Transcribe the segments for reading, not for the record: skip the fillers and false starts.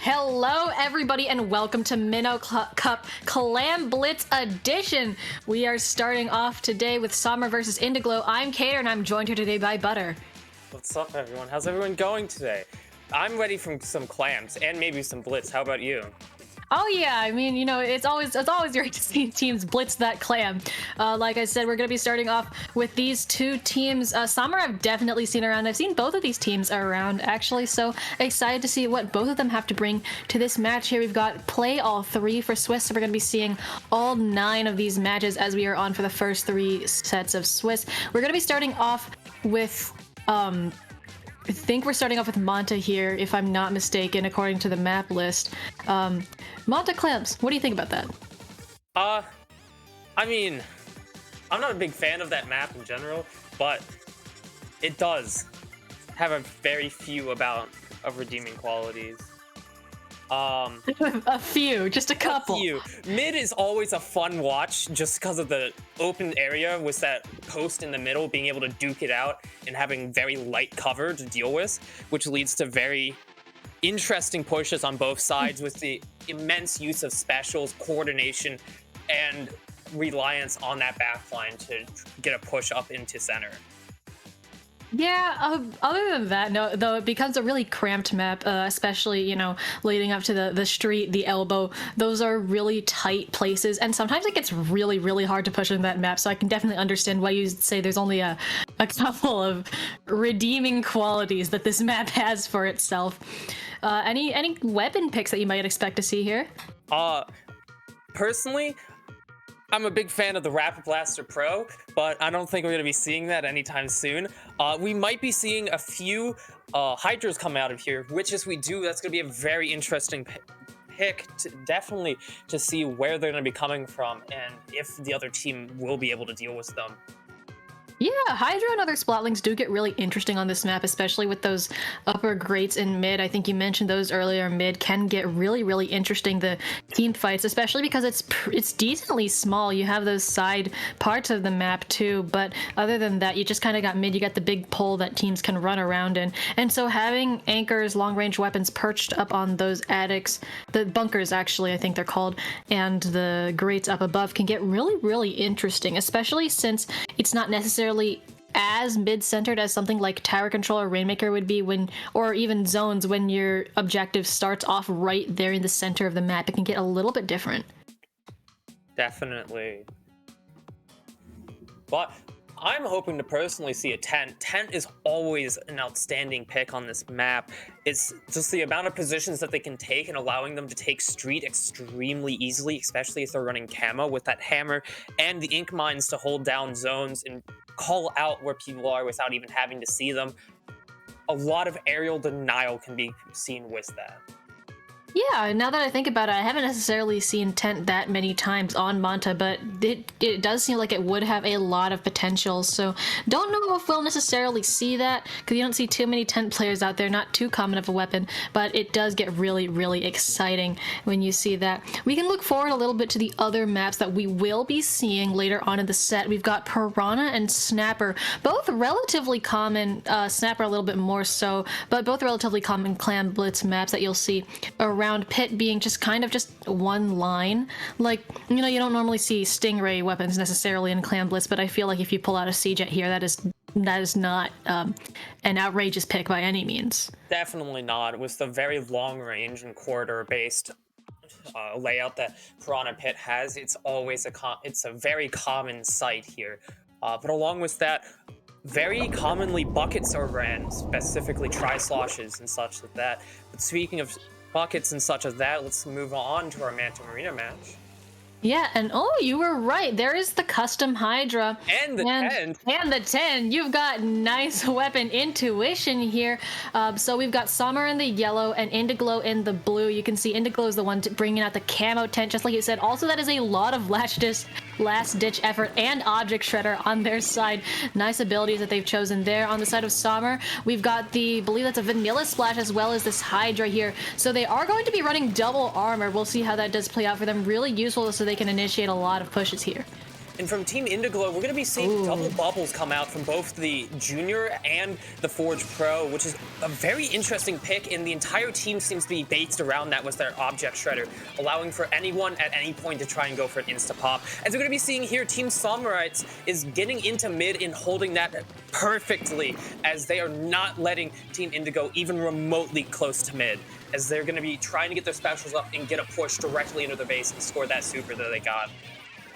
Hello, everybody, and welcome to Minnow Cup Clam Blitz Edition. We are starting off today with Summer versus Indiglo. I'm Cater, and I'm joined here today by Butter. What's up, everyone? How's everyone going today? I'm ready for some clams and maybe some blitz. How about you? Oh yeah, I mean, you know, it's always great to see teams blitz that clam. Like I said, we're gonna be starting off with these two teams. Summer I've definitely seen around. I've seen both of these teams around actually, so excited to see what both of them have to bring to this match here. We've got play all three for Swiss, so we're gonna be seeing all 9 of these matches as we are on for the first 3 sets of Swiss. We're gonna be starting off with I think we're starting off with Manta here, if I'm not mistaken, according to the map list. Manta Clams, what do you think about that? I mean, I'm not a big fan of that map in general, but it does have a very few amount of redeeming qualities. A few, just a couple. A few. Mid is always a fun watch just because of the open area with that post in the middle, being able to duke it out and having very light cover to deal with, which leads to very interesting pushes on both sides with the immense use of specials, coordination, and reliance on that backline to get a push up into center. Yeah, other than that, no, though it becomes a really cramped map, especially, you know, leading up to the street, the elbow. Those are really tight places, and sometimes it gets really, really hard to push in that map, so I can definitely understand why you say there's only a couple of redeeming qualities that this map has for itself. Any weapon picks that you might expect to see here? Personally, I'm a big fan of the Rapid Blaster Pro, but I don't think we're going to be seeing that anytime soon. We might be seeing a few Hydras come out of here, which if we do, that's going to be a very interesting pick, definitely to see where they're going to be coming from and if the other team will be able to deal with them. Yeah, Hydra and other Splatlings do get really interesting on this map, especially with those upper grates in mid. I think you mentioned those earlier. Mid can get really, really interesting, the team fights, especially because it's decently small. You have those side parts of the map too, but other than that, you just kind of got mid. You got the big pole that teams can run around in. And so having anchors, long-range weapons perched up on those attics, the bunkers actually, I think they're called, and the grates up above can get really, really interesting, especially since it's not necessarily as mid-centered as something like Tower Control or Rainmaker would be or even Zones when your objective starts off right there in the center of the map. It can get a little bit different. Definitely. But I'm hoping to personally see a tent. Tent is always an outstanding pick on this map. It's just the amount of positions that they can take and allowing them to take street extremely easily, especially if they're running camo with that hammer and the ink mines to hold down zones and call out where people are without even having to see them. A lot of aerial denial can be seen with that. Yeah, now that I think about it, I haven't necessarily seen Tent that many times on Manta, but it does seem like it would have a lot of potential, so don't know if we'll necessarily see that, because you don't see too many Tent players out there, not too common of a weapon, but it does get really, really exciting when you see that. We can look forward a little bit to the other maps that we will be seeing later on in the set. We've got Piranha and Snapper, both relatively common, Snapper a little bit more so, but both relatively common Clam Blitz maps that you'll see around Pit being just kind of just one line. Like, you know, you don't normally see Stingray weapons necessarily in Clam Blitz, but I feel like if you pull out a Seajet here, that is not an outrageous pick by any means. Definitely not. With the very long range and corridor based layout that Piranha Pit has, it's always it's a very common sight here. But along with that, very commonly buckets are ran, specifically tri-sloshes and such like that. But speaking of buckets and such as that, let's move on to our Manta Marina match. Yeah, and oh, you were right. There is the custom Hydra. And the 10. And the 10. You've got nice weapon intuition here. So we've got Summer in the yellow and Indiglo in the blue. You can see Indiglo is the one bringing out the camo tent, just like you said. Also, that is a lot of last-ditch effort and object shredder on their side. Nice abilities that they've chosen there. On the side of Summer, we've got I believe that's a vanilla splash as well as this Hydra here. So they are going to be running double armor. We'll see how that does play out for them. Really useful so they can initiate a lot of pushes here. And from Team Indigo, we're going to be seeing double bubbles come out from both the Junior and the Forge Pro, which is a very interesting pick, and the entire team seems to be based around that with their Object Shredder, allowing for anyone at any point to try and go for an insta-pop. As we're going to be seeing here, Team Samurites is getting into mid and holding that perfectly, as they are not letting Team Indigo even remotely close to mid, as they're going to be trying to get their specials up and get a push directly into their base and score that super that they got.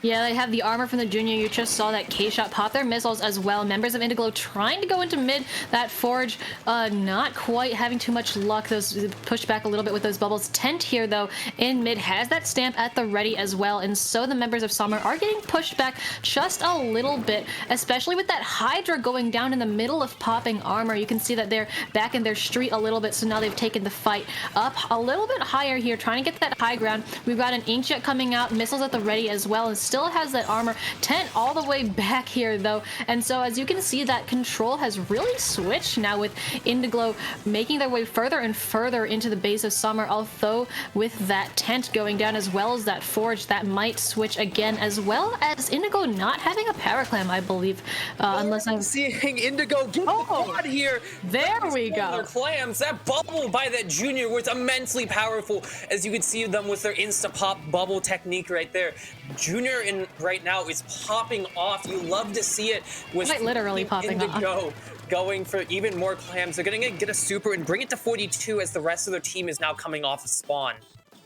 Yeah, they have the armor from the Junior. You just saw that K-Shot pop their missiles as well. Members of Indiglo trying to go into mid. That Forge not quite having too much luck. Those pushed back a little bit with those bubbles. Tent here, though, in mid has that stamp at the ready as well. And so the members of Summer are getting pushed back just a little bit, especially with that Hydra going down in the middle of popping armor. You can see that they're back in their street a little bit, so now they've taken the fight up a little bit higher here, trying to get that high ground. We've got an Inkjet coming out, missiles at the ready as well, and still has that armor. Tent all the way back here, though, and so as you can see, that control has really switched now, with Indiglo making their way further and further into the base of Summer, although with that Tent going down as well as that Forge, that might switch again, as well as Indigo not having a power clam, I believe, unless I'm seeing Indigo get the quad here. There we go. Their clams. That bubble by that Junior was immensely powerful, as you can see them with their insta-pop bubble technique right there. Junior in right now is popping off. You love to see it with quite literally popping Indigo off. going for even more clams. They're gonna get a super and bring it to 42 as the rest of their team is now coming off of spawn.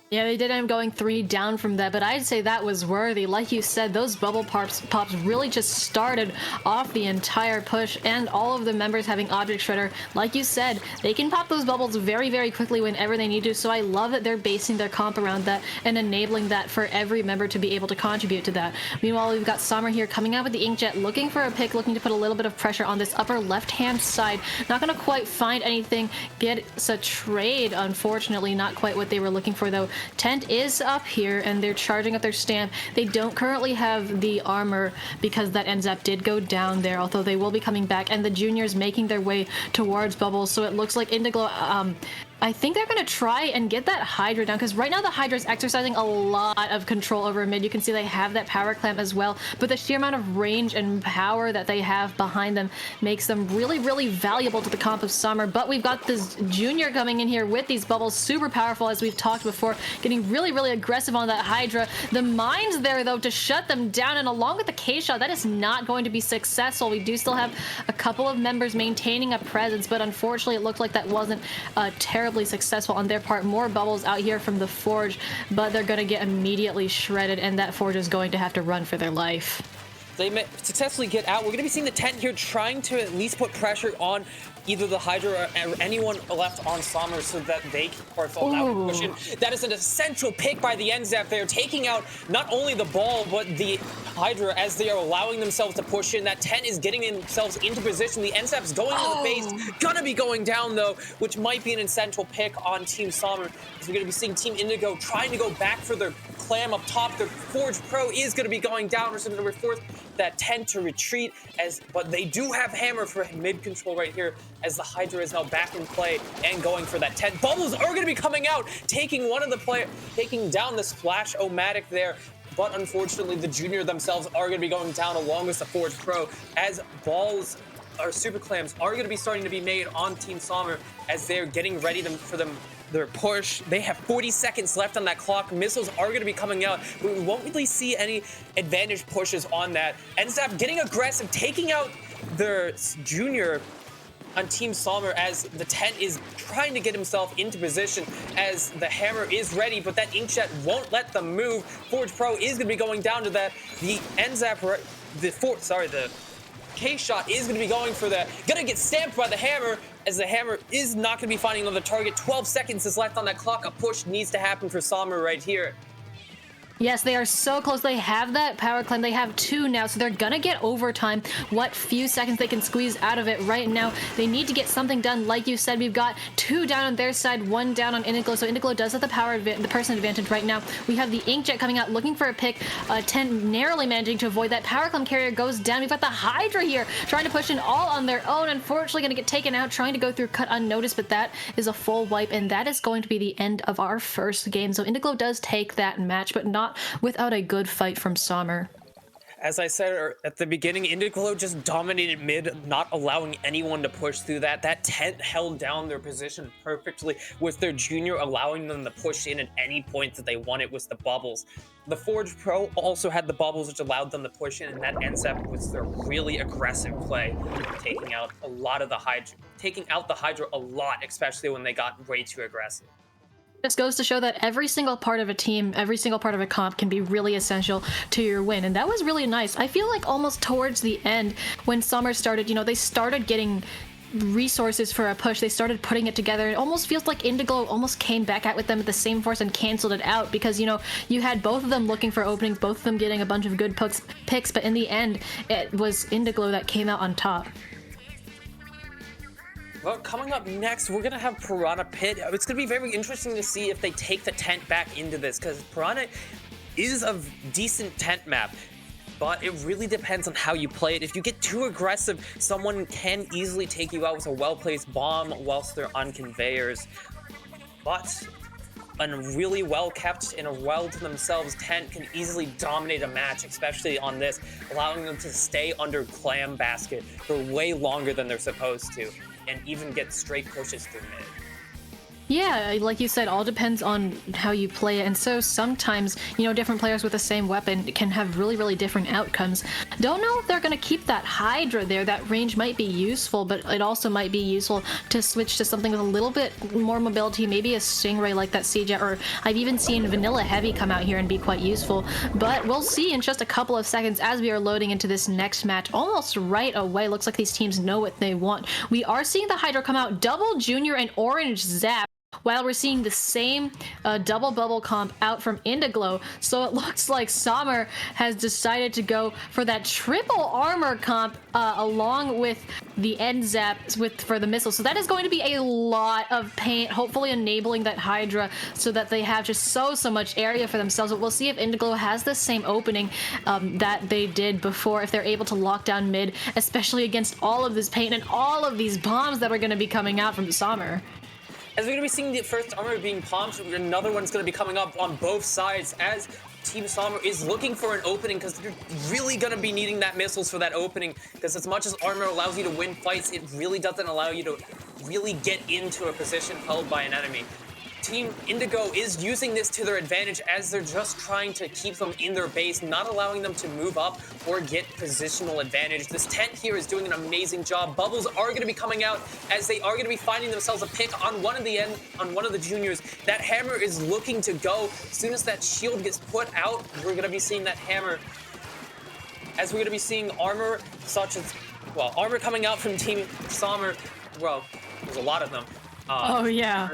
Yeah, they did end up going 3 down from that, but I'd say that was worthy. Like you said, those bubble pops really just started off the entire push, and all of the members having Object Shredder. Like you said, they can pop those bubbles very, very quickly whenever they need to, so I love that they're basing their comp around that and enabling that for every member to be able to contribute to that. Meanwhile, we've got Summer here coming out with the Inkjet, looking for a pick, looking to put a little bit of pressure on this upper left-hand side. Not going to quite find anything. Gets a trade, unfortunately. Not quite what they were looking for, though. Tent is up here, and they're charging up their stamp. They don't currently have the armor because that NZAP did go down there, although they will be coming back, and the Juniors making their way towards Bubbles, so it looks like Indigo I think they're going to try and get that Hydra down, because right now the Hydra is exercising a lot of control over mid. You can see they have that power clamp as well, but the sheer amount of range and power that they have behind them makes them really, really valuable to the comp of Summer. But we've got this Junior coming in here with these bubbles, super powerful, as we've talked before, getting really, really aggressive on that Hydra. The mines there, though, to shut them down, and along with the K-Shot, that is not going to be successful. We do still have a couple of members maintaining a presence, but unfortunately it looked like that wasn't terribly successful on their part. More bubbles out here from the Forge, but they're going to get immediately shredded, and that Forge is going to have to run for their life. They may successfully get out. We're going to be seeing the Tent here trying to at least put pressure on either the Hydra or anyone left on Sommer so that they are pushing. That is an essential pick by the NZAP. They're taking out not only the ball, but the Hydra as they are allowing themselves to push in. That Tent is getting themselves into position. The NZAP's going to the base. Gonna be going down, though, which might be an essential pick on Team Sommer. We're going to be seeing Team Indigo trying to go back for their Clam up top. Their Forge Pro is going to be going down. We're going to force that Tent to retreat, but they do have Hammer for mid control right here, as the Hydra is now back in play and going for that Tent. Bubbles are going to be coming out, taking one of the players, taking down the Splash-O-Matic there. But unfortunately, the Junior themselves are going to be going down along with the Forge Pro, as balls or super clams are going to be starting to be made on Team Sommer as they're getting ready for their push. They have 40 seconds left on that clock. Missiles are going to be coming out, but we won't really see any advantage pushes on that. NZAP getting aggressive, taking out their Junior on Team Sommer, as the Tent is trying to get himself into position, as the Hammer is ready, but that Inkjet won't let them move. Forge Pro is going to be going down to that. The NZAP, the K-Shot is going to be going for that. Going to get stamped by the Hammer, as the Hammer is not going to be finding another target. 12 seconds is left on that clock. A push needs to happen for Sommer right here. Yes, they are so close. They have that power climb. They have 2 now, so they're gonna get overtime. What few seconds they can squeeze out of it right now. They need to get something done. Like you said, we've got 2 down on their side, 1 down on Indiglo. So Indiglo does have the person advantage right now. We have the Inkjet coming out, looking for a pick. 10 narrowly managing to avoid that. Power climb carrier goes down. We've got the Hydra here, trying to push in all on their own. Unfortunately, gonna get taken out, trying to go through cut unnoticed, but that is a full wipe, and that is going to be the end of our first game. So Indiglo does take that match, but not without a good fight from Sommer. As I said at the beginning, Indigo just dominated mid, not allowing anyone to push through that. That tent held down their position perfectly, with their junior allowing them to push in at any point that they wanted with the bubbles. The Forge Pro also had the bubbles, which allowed them to push in, and that NZEP was their really aggressive play, taking out a lot of the Hydra, taking out the Hydra a lot, especially when they got way too aggressive. This goes to show that every single part of a team, every single part of a comp can be really essential to your win. And that was really nice. I feel like almost towards the end, when Summer started, they started getting resources for a push. They started putting it together. It almost feels like Indigo almost came back out with them at the same force and canceled it out because, you had both of them looking for openings, both of them getting a bunch of good picks, but in the end, it was Indigo that came out on top. Well, coming up next, we're going to have Piranha Pit. It's going to be very interesting to see if they take the tent back into this, because Piranha is a decent tent map, but it really depends on how you play it. If you get too aggressive, someone can easily take you out with a well-placed bomb whilst they're on conveyors. But a really well-kept and a well-to-themselves tent can easily dominate a match, especially on this, allowing them to stay under Clam basket for way longer than they're supposed to, and even get straight pushes through mid. Yeah, like you said, all depends on how you play it, and so sometimes, different players with the same weapon can have really, really different outcomes. Don't know if they're going to keep that Hydra there. That range might be useful, but it also might be useful to switch to something with a little bit more mobility, maybe a Stingray like that CJ, or I've even seen Vanilla Heavy come out here and be quite useful, but we'll see in just a couple of seconds as we are loading into this next match almost right away. Looks like these teams know what they want. We are seeing the Hydra come out, double Junior and Orange Zap, while we're seeing the same double bubble comp out from Indiglo. So it looks like Summer has decided to go for that triple armor comp along with the end zap for the missile. So that is going to be a lot of paint, hopefully enabling that Hydra so that they have just so much area for themselves. But we'll see if Indiglo has the same opening that they did before, if they're able to lock down mid, especially against all of this paint and all of these bombs that are going to be coming out from Summer. As we're going to be seeing the first armor being pumped, another one's going to be coming up on both sides as Team Summer is looking for an opening, because they're really going to be needing that missiles for that opening, because as much as armor allows you to win fights, it really doesn't allow you to really get into a position held by an enemy. Team Indigo is using this to their advantage as they're just trying to keep them in their base, not allowing them to move up or get positional advantage. This tent here is doing an amazing job. Bubbles are going to be coming out as they are going to be finding themselves a pick on one of the juniors. That hammer is looking to go. As soon as that shield gets put out, we're going to be seeing that hammer. As we're going to be seeing armor armor coming out from Team Summer. Well, there's a lot of them. Oh yeah.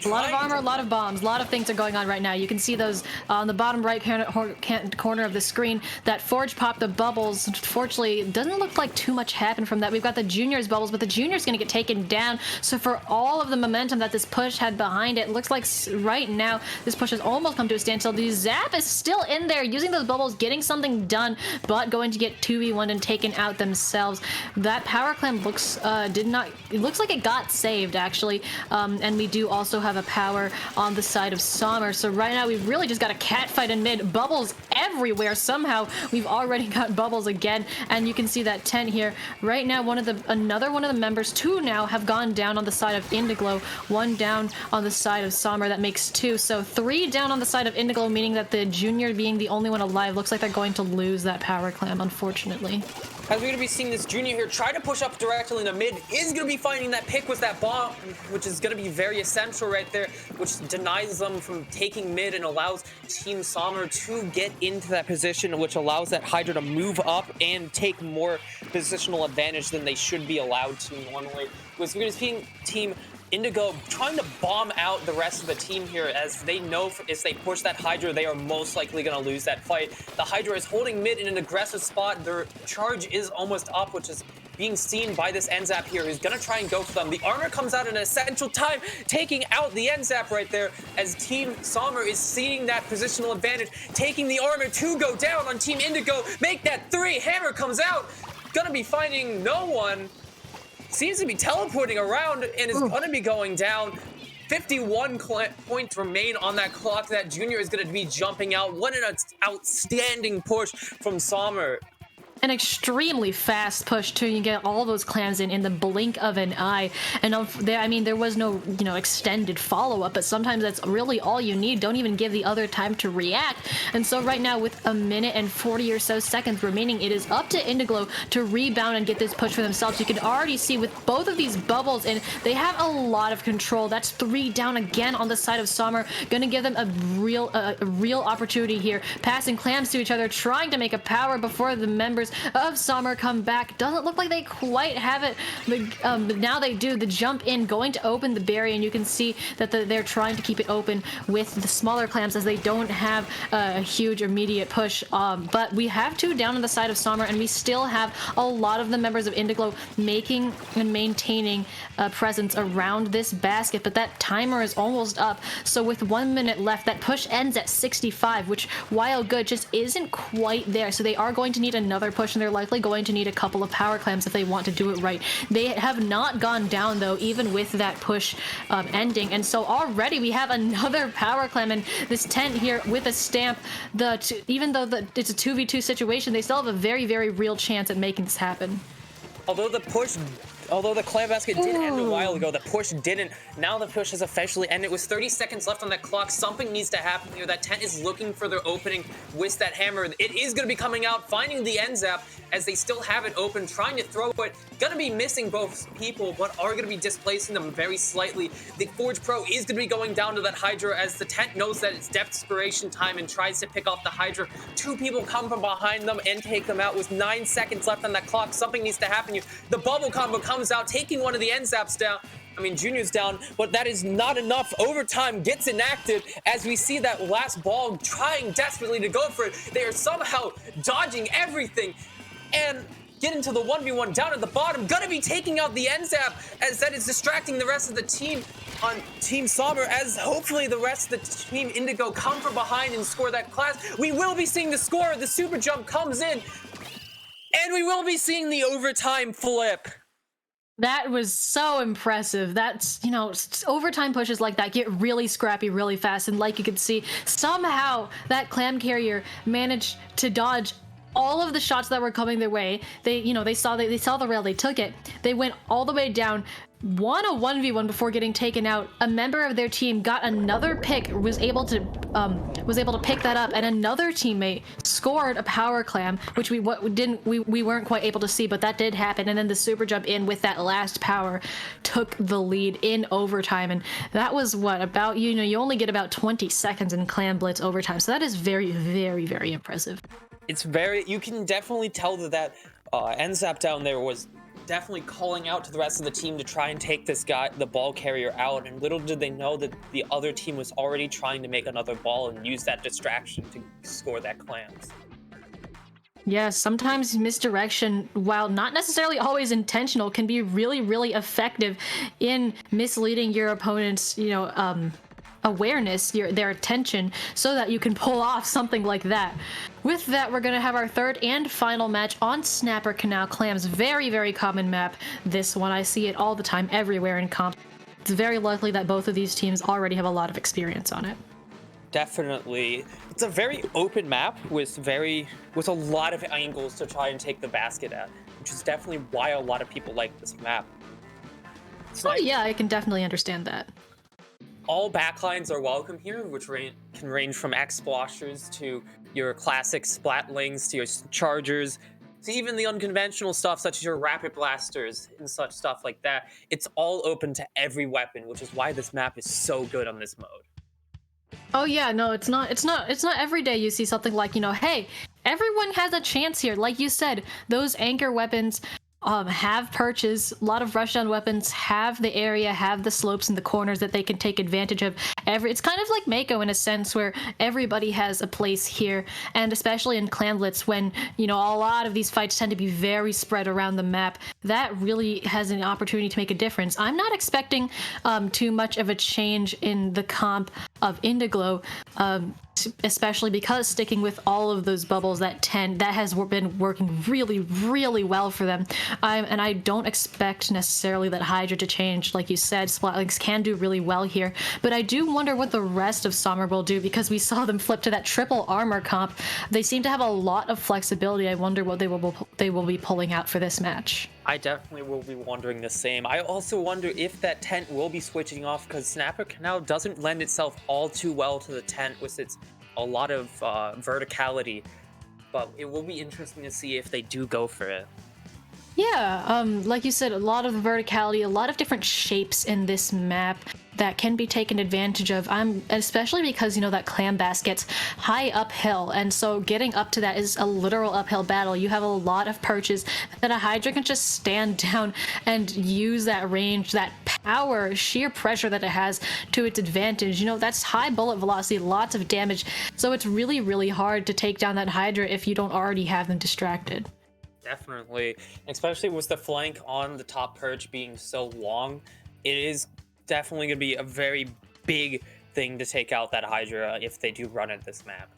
A lot of armor, a lot of bombs, a lot of things are going on right now. You can see those on the bottom right corner of the screen. That Forge popped the bubbles. Unfortunately, it doesn't look like too much happened from that. We've got the Junior's bubbles, but the Junior's going to get taken down. So for all of the momentum that this push had behind it, looks like right now this push has almost come to a standstill. The Zap is still in there, using those bubbles, getting something done, but going to get 2v1 and taken out themselves. That Power Clam looks it looks like it got saved, actually. And we do also have a power on the side of Summer. So right now we've really just got a cat fight in mid. Bubbles everywhere. Somehow we've already got bubbles again, and you can see that 10 here. Right now another one of the members, two now, have gone down on the side of Indiglo, one down on the side of Summer. That makes two. So 3 down on the side of Indiglo, meaning that the Junior, being the only one alive, looks like they're going to lose that Power Clam, unfortunately. As we're going to be seeing this Junior here try to push up directly into mid, is going to be finding that pick with that bomb, which is going to be very essential right there, which denies them from taking mid and allows Team Summer to get into that position, which allows that Hydra to move up and take more positional advantage than they should be allowed to normally. Because we're going to be seeing Team Indigo trying to bomb out the rest of the team here, as they know if they push that Hydra, they are most likely going to lose that fight. The Hydra is holding mid in an aggressive spot. Their charge is almost up, which is being seen by this NZAP here, who's going to try and go for them. The armor comes out in an essential time, taking out the NZAP right there, as Team Summer is seeing that positional advantage, taking the armor to go down on Team Indigo. Make that 3. Hammer comes out. Going to be finding no one. Seems to be teleporting around and is going to be going down. 51 points remain on that clock. That Junior is going to be jumping out. What an outstanding push from Sommer. An extremely fast push too. You get all those clams in the blink of an eye, and I mean, there was no extended follow-up, but sometimes that's really all you need. Don't even give the other time to react. And so right now, with a minute and 40 or so seconds remaining, it is up to Indiglo to rebound and get this push for themselves. You can already see with both of these bubbles, and they have a lot of control. That's 3 down again on the side of Sommer, gonna give them a real opportunity here, passing clams to each other, trying to make a power before the members of Sommer come back. Doesn't look like they quite have it, but now they do. The jump in going to open the barrier, and you can see that they're trying to keep it open with the smaller clams as they don't have a huge immediate push. But we have 2 down on the side of Sommer, and we still have a lot of the members of Indiglo making and maintaining a presence around this basket, but that timer is almost up. So with 1 minute left, that push ends at 65, which, while good, just isn't quite there. So they are going to need another push, and they're likely going to need a couple of power clams if they want to do it right. They have not gone down, though, even with that push ending. And so already we have another power clam, and this tent here with a stamp, even though it's a 2v2 situation, they still have a very, very real chance at making this happen. Although the clam basket did end a while ago, the push didn't. Now the push has officially ended. With 30 seconds left on that clock, something needs to happen here. That tent is looking for their opening with that hammer. It is going to be coming out, finding the end zap as they still have it open, trying to throw it. Going to be missing both people, but are going to be displacing them very slightly. The Forge Pro is going to be going down to that Hydra as the tent knows that it's desperation time and tries to pick off the Hydra. 2 people come from behind them and take them out with 9 seconds left on that clock. Something needs to happen here. The bubble combo comes out, taking one of the end zaps down. Junior's down, but that is not enough. Overtime gets enacted as we see that last ball trying desperately to go for it. They are somehow dodging everything and get into the 1v1 down at the bottom. Gonna be taking out the end zap as that is distracting the rest of the team on Team Sommer, as hopefully the rest of the Team Indigo come from behind and score that class. We will be seeing the score. The super jump comes in, and we will be seeing the overtime flip. That was so impressive. That's, overtime pushes like that get really scrappy really fast. And like you could see, somehow that clam carrier managed to dodge all of the shots that were coming their way. They saw the rail, they took it. They went all the way down, won a 1v1 before getting taken out. A member of their team got another pick, was able to pick that up, and another teammate scored a power clam, which we weren't quite able to see, but that did happen. And then the super jump in with that last power took the lead in overtime, and that was about you only get about 20 seconds in Clam Blitz overtime, so that is very, very, very impressive. You can definitely tell that NZAP down there was definitely calling out to the rest of the team to try and take this guy, the ball carrier, out, and little did they know that the other team was already trying to make another ball and use that distraction to score that clams. Yeah, sometimes misdirection, while not necessarily always intentional, can be really, really effective in misleading your opponent's, awareness, their attention, so that you can pull off something like that. With that, we're going to have our third and final match on Snapper Canal Clams. Very, very common map. This one, I see it all the time, everywhere in comp. It's very likely that both of these teams already have a lot of experience on it. Definitely. It's a very open map with a lot of angles to try and take the basket at, which is definitely why a lot of people like this map. Yeah, I can definitely understand that. All backlines are welcome here, which can range from X-Splashers to your classic Splatlings to your Chargers to even the unconventional stuff such as your Rapid Blasters and such stuff like that. It's all open to every weapon, which is why this map is so good on this mode. Oh yeah, no, it's not every day you see something like, hey, everyone has a chance here. Like you said, those anchor weapons have perches. A lot of rushdown weapons have the area, have the slopes and the corners that they can take advantage of. It's kind of like Mako in a sense, where everybody has a place here, and especially in Clam Blitz, when a lot of these fights tend to be very spread around the map, that really has an opportunity to make a difference. I'm not expecting too much of a change in the comp of Indiglo, especially because sticking with all of those bubbles that has been working really, really well for them. And I don't expect necessarily that Hydra to change. Like you said, Splatlinks can do really well here, but I do wonder what the rest of Summer will do, because we saw them flip to that triple armor comp. They seem to have a lot of flexibility. I wonder what they will be pulling out for this match. I definitely will be wondering the same. I also wonder if that tent will be switching off, because Snapper Canal doesn't lend itself all too well to the tent with its a lot of verticality, but it will be interesting to see if they do go for it. Yeah, like you said, a lot of verticality, a lot of different shapes in this map that can be taken advantage of. Especially because, you know, that Clam Bass gets high uphill, and so getting up to that is a literal uphill battle. You have a lot of perches that a Hydra can just stand down and use that range, that power, sheer pressure that it has to its advantage. You know, that's high bullet velocity, lots of damage, so it's really, really hard to take down that Hydra if you don't already have them distracted. Definitely, especially with the flank on the top perch being so long, it is definitely going to be a very big thing to take out that Hydra if they do run at this map.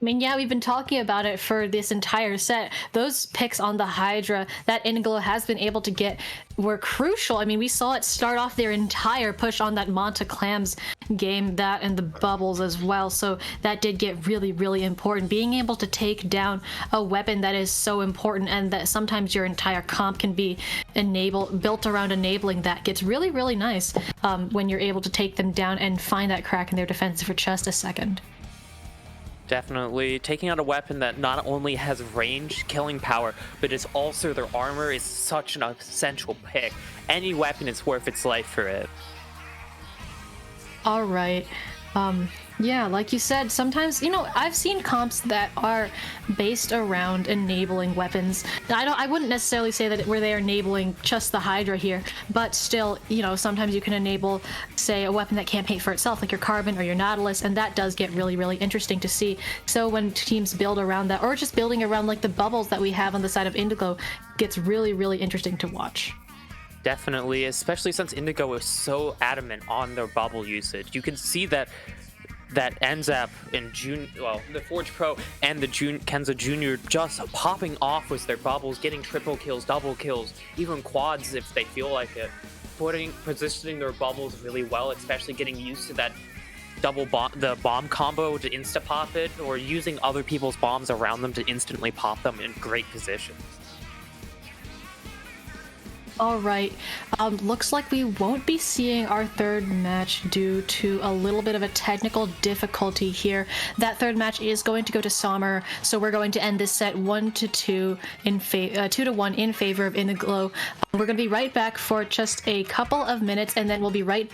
I mean, yeah, we've been talking about it for this entire set. Those picks on the Hydra that Indiglo has been able to get were crucial. I mean, we saw it start off their entire push on that Manta Clams game, that and the bubbles as well. So that did get really, really important. Being able to take down a weapon that is so important, and that sometimes your entire comp can be built around enabling that, gets really, really nice when you're able to take them down and find that crack in their defense for just a second. Definitely. Taking out a weapon that not only has range, killing power, but is also their armor is such an essential pick. Any weapon is worth its life for it. All right. Yeah, like you said, sometimes, you know, I've seen comps that are based around enabling weapons. I wouldn't necessarily say that where they are enabling just the Hydra here, but still, you know, sometimes you can enable, say, a weapon that can't paint for itself, like your Carbon or your Nautilus, and that does get really, really interesting to see. So when teams build around that, or just building around like the bubbles that we have on the side of Indigo, gets really, really interesting to watch. Definitely, especially since Indigo is so adamant on their bubble usage. You can see that NZAP in June, well, the Forge Pro and the Kenza Jr. just popping off with their bubbles, getting triple kills, double kills, even quads if they feel like it. Positioning their bubbles really well, especially getting used to that the bomb combo to insta pop it, or using other people's bombs around them to instantly pop them in great positions. All right, looks like we won't be seeing our third match due to a little bit of a technical difficulty here. That third match is going to go to Sommer, so we're going to end this set 1-2 2-1 in favor of Indiglo. We're going to be right back for just a couple of minutes, and then we'll be right.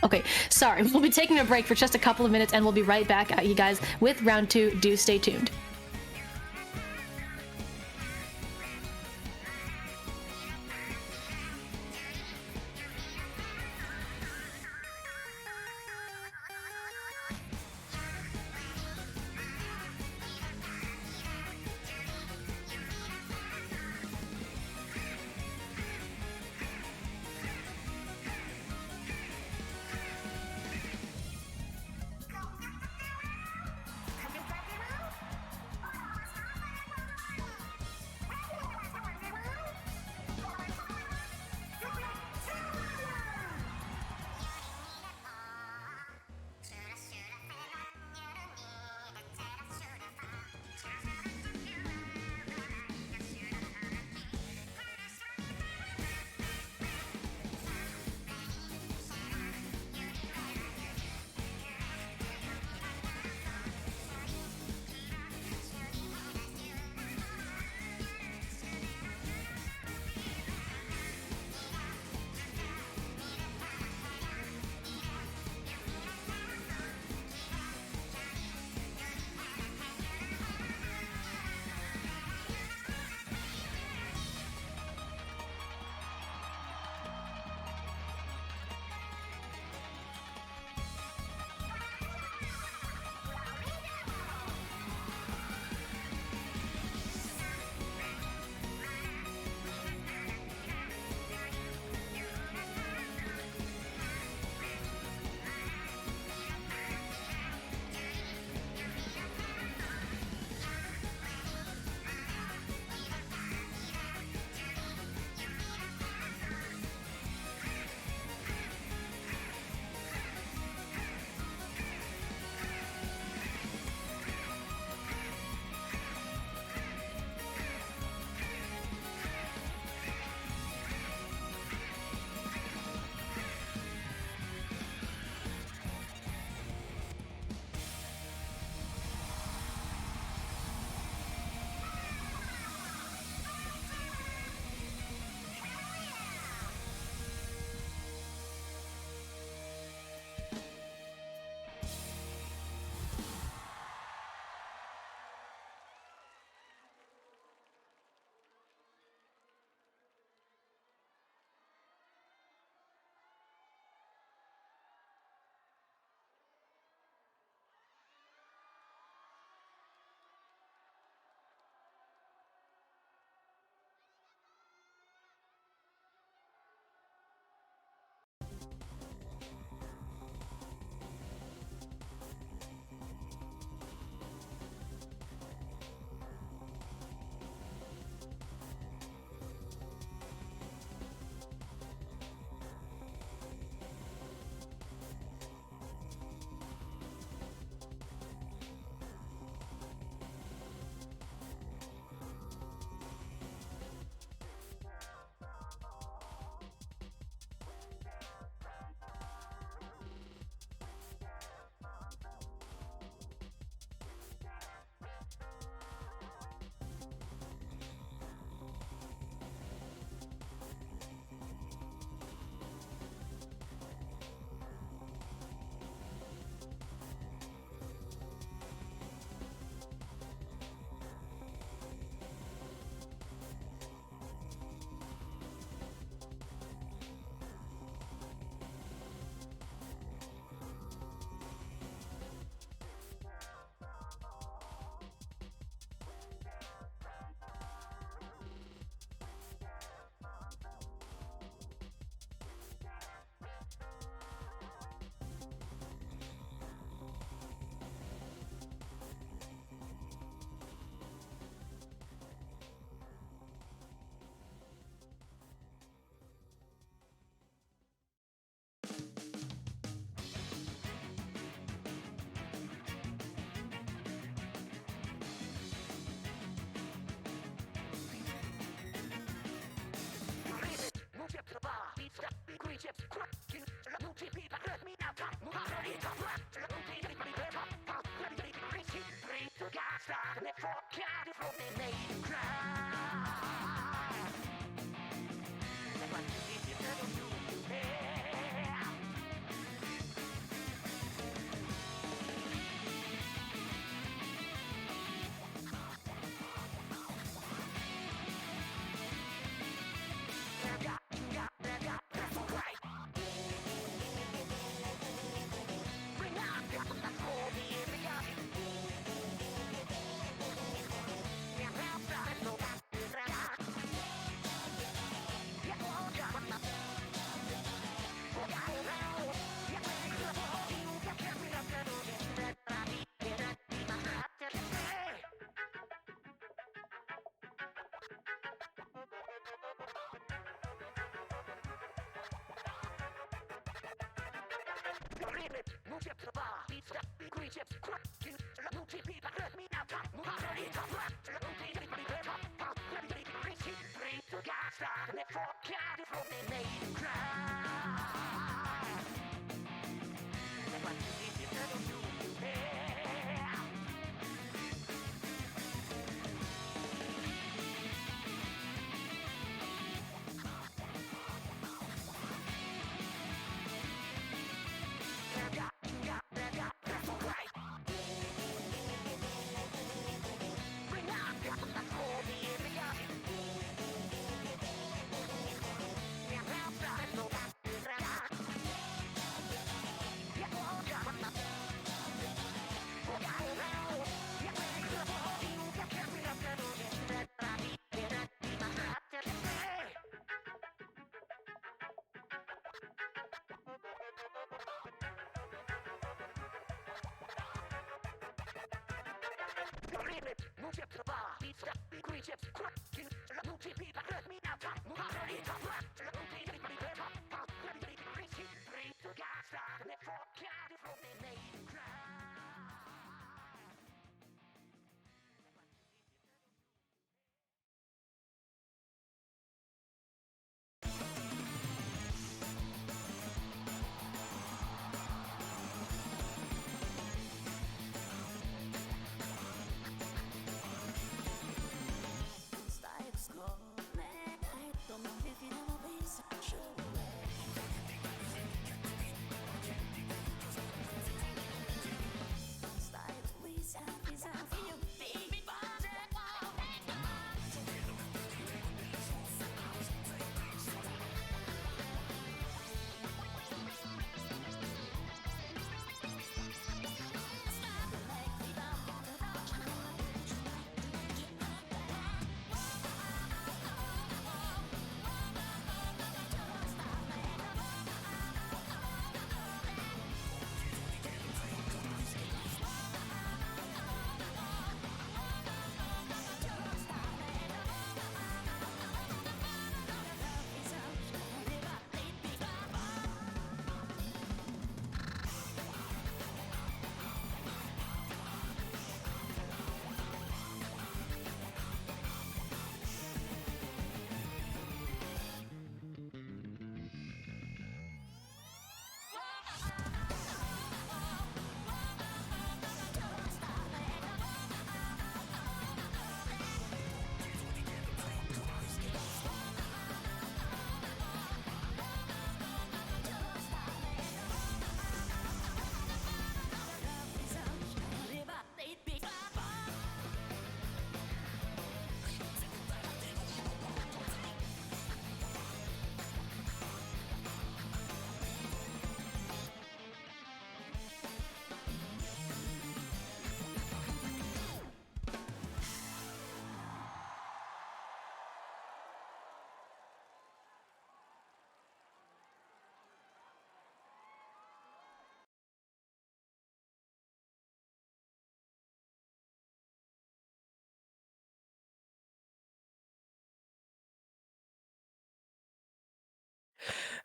Okay, sorry, we'll be taking a break for just a couple of minutes, and we'll be right back at you guys with round 2. Do stay tuned.